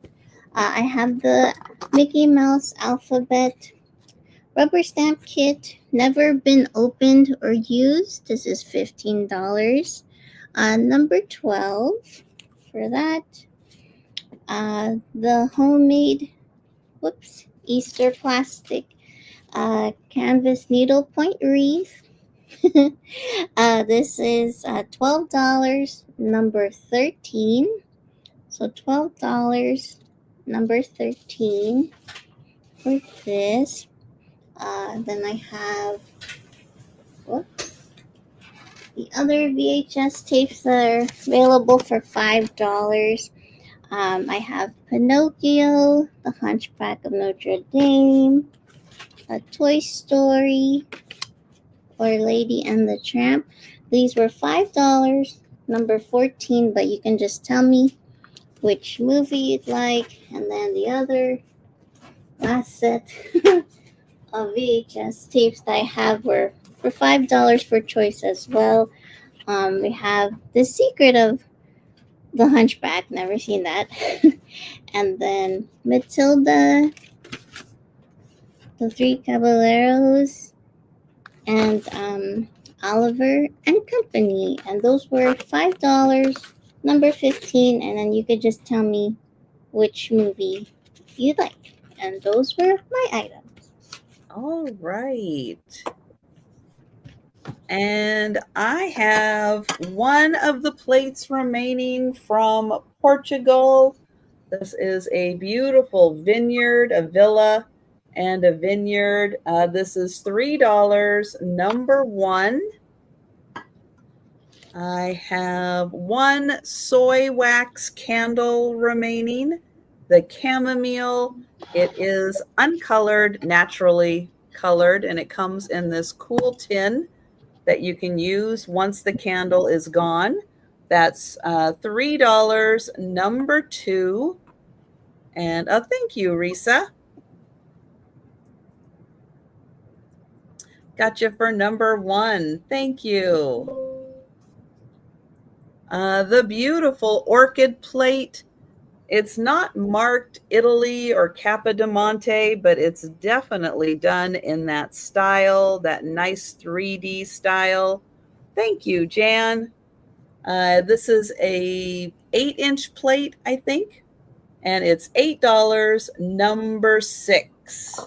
I have the Mickey Mouse alphabet rubber stamp kit, never been opened or used. This is $15. Number 12 for that. The homemade, Easter plastic canvas needlepoint wreath. This is $12. Number 13. So $12. Number 13 for this. Then I have the other VHS tapes that are available for $5. I have Pinocchio, The Hunchback of Notre Dame, A Toy Story, or Lady and the Tramp. These were $5. Number 14, but you can just tell me which movie you'd like. And then the other last set of VHS tapes that I have were for $5 for choice as well. We have The Secret of the Hunchback, never seen that. And then Matilda, The Three Caballeros, and Oliver and Company. And those were $5. Number 15, and then you could just tell me which movie you like. And those were my items. All right. And I have one of the plates remaining from Portugal. This is a beautiful vineyard, a villa and a vineyard. This is $3. Number 1. I have one soy wax candle remaining, the chamomile. It is uncolored, naturally colored, and it comes in this cool tin that you can use once the candle is gone. That's $3. Number 2. And thank you, Risa. Got you for number 1. Thank you. The beautiful orchid plate. It's not marked Italy or Capodimonte, but it's definitely done in that style, that nice 3D style. Thank you, Jan. This is a 8-inch plate, I think, and it's $8. Number 6.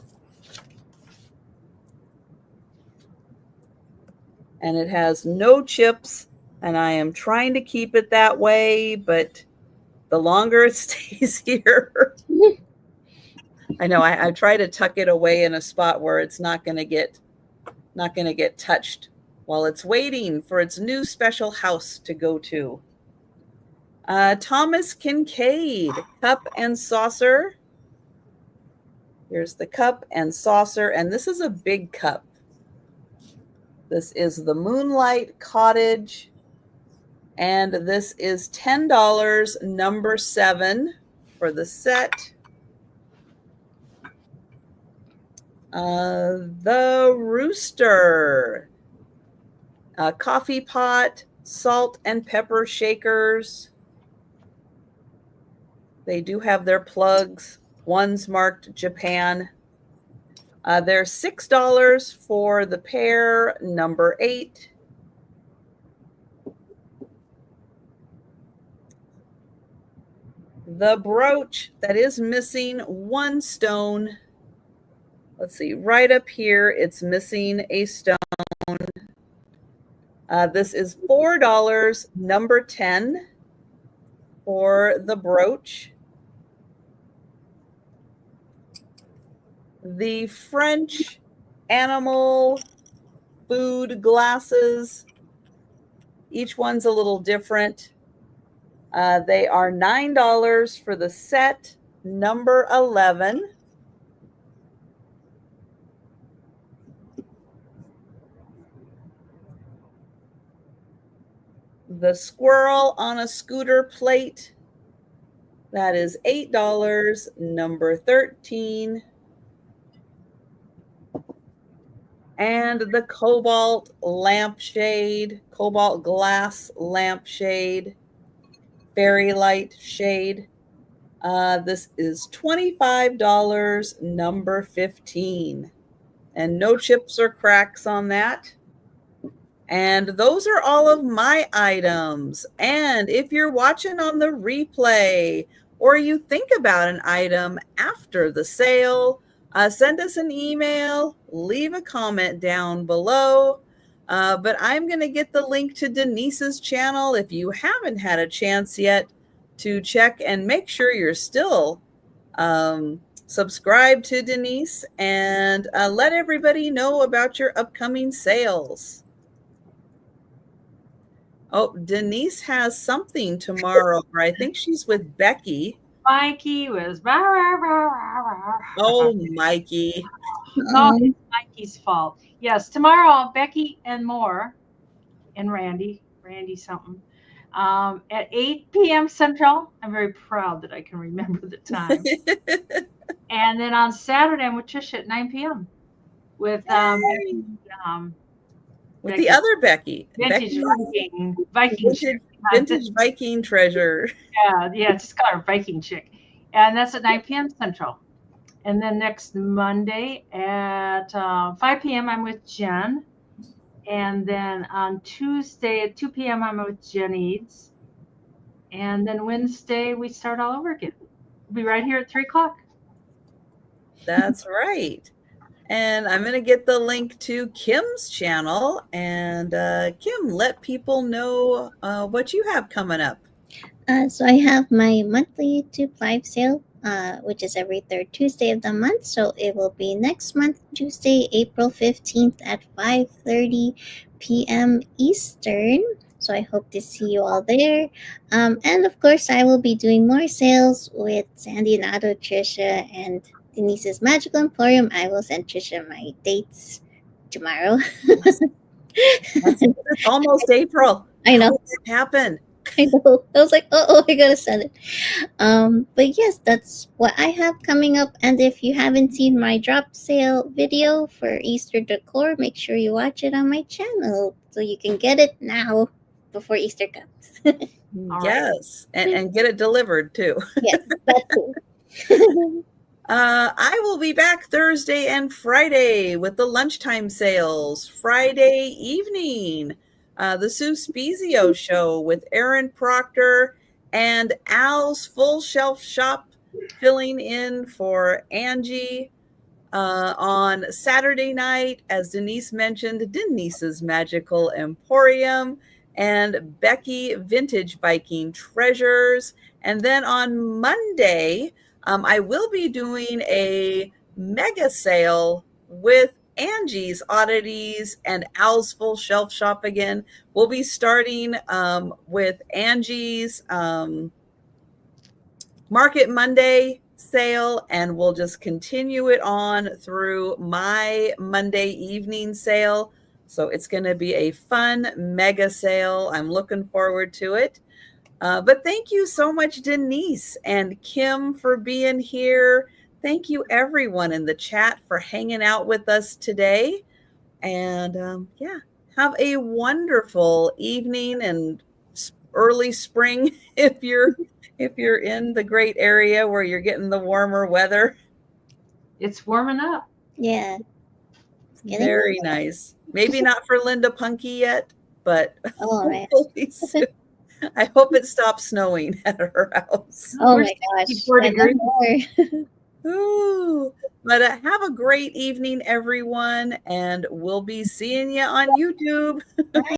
And it has no chips, and I am trying to keep it that way, but the longer it stays here, I know I try to tuck it away in a spot where it's not going to get touched while it's waiting for its new special house to go to. Thomas Kincaid, cup and saucer. Here's the cup and saucer, and this is a big cup. This is the Moonlight Cottage, and this is $10. Number 7 for the set. The Rooster, a coffee pot, salt and pepper shakers. They do have their plugs. One's marked Japan. They're $6 for the pair. Number 8. The brooch that is missing one stone. Let's see, right up here, it's missing a stone. This is $4. Number 10 for the brooch. The French animal food glasses. Each one's a little different. They are $9 for the set. Number 11. The squirrel on a scooter plate. That is $8. Number 13. And the cobalt lampshade, cobalt glass lampshade, fairy light shade. This is $25. Number 15. and no chips or cracks on that. And those are all of my items. And if you're watching on the replay or you think about an item after the sale, send us an email, leave a comment down below. But I'm going to get the link to Denise's channel if you haven't had a chance yet to check and make sure you're still subscribed to Denise, and let everybody know about your upcoming sales. Oh, Denise has something tomorrow. I think she's with Becky. Mikey was rah, rah, rah, rah, rah. Oh, Mikey. No, it's Mikey's fault. Yes, tomorrow, Becky and more, and Randy something, at 8 p.m. Central. I'm very proud that I can remember the time. And then on Saturday, I'm with Trisha at 9 p.m. with Becky, with Becky. the other Becky. Vintage Becky, Viking vintage Viking treasure. Yeah, just call her Viking chick. And that's at 9 p.m. Central. And then next Monday at 5 p.m. I'm with Jen. And then on Tuesday at 2 p.m. I'm with Jen Eads. And then Wednesday we start all over again. We'll be right here at 3 o'clock. That's right. And I'm going to get the link to Kim's channel. And Kim, let people know what you have coming up. So I have my monthly YouTube live sale, which is every third Tuesday of the month. So it will be next month, Tuesday, April 15th at 5:30 p.m. Eastern. So I hope to see you all there. And of course, I will be doing more sales with Sandy and Otto-Trisha and Denise's Magical Emporium. I will send Trisha my dates tomorrow. It's almost April. I know. How did that happen? I know. I was like, oh, I gotta send it. But yes, that's what I have coming up. And if you haven't seen my drop sale video for Easter decor, make sure you watch it on my channel so you can get it now before Easter comes. Yes, and get it delivered too. Yes, that too. I will be back Thursday and Friday with the lunchtime sales. Friday evening, the Sue Spezio show with Aaron Proctor and Al's Full Shelf Shop filling in for Angie. On Saturday night, as Denise mentioned, Denise's Magical Emporium and Becky Vintage Viking Treasures. And then on Monday, I will be doing a mega sale with Angie's Oddities and Al's Full Shelf Shop again. We'll be starting with Angie's Market Monday sale, and we'll just continue it on through my Monday evening sale. So it's going to be a fun mega sale. I'm looking forward to it. But thank you so much, Denise and Kim, for being here. Thank you, everyone in the chat, for hanging out with us today. And yeah, have a wonderful evening and early spring if you're in the great area where you're getting the warmer weather. It's warming up. Yeah. Very nice. Maybe not for Linda Punky yet, but hopefully soon. I hope it stops snowing at her house. Oh my gosh. Ooh. But have a great evening, everyone, and we'll be seeing you on YouTube.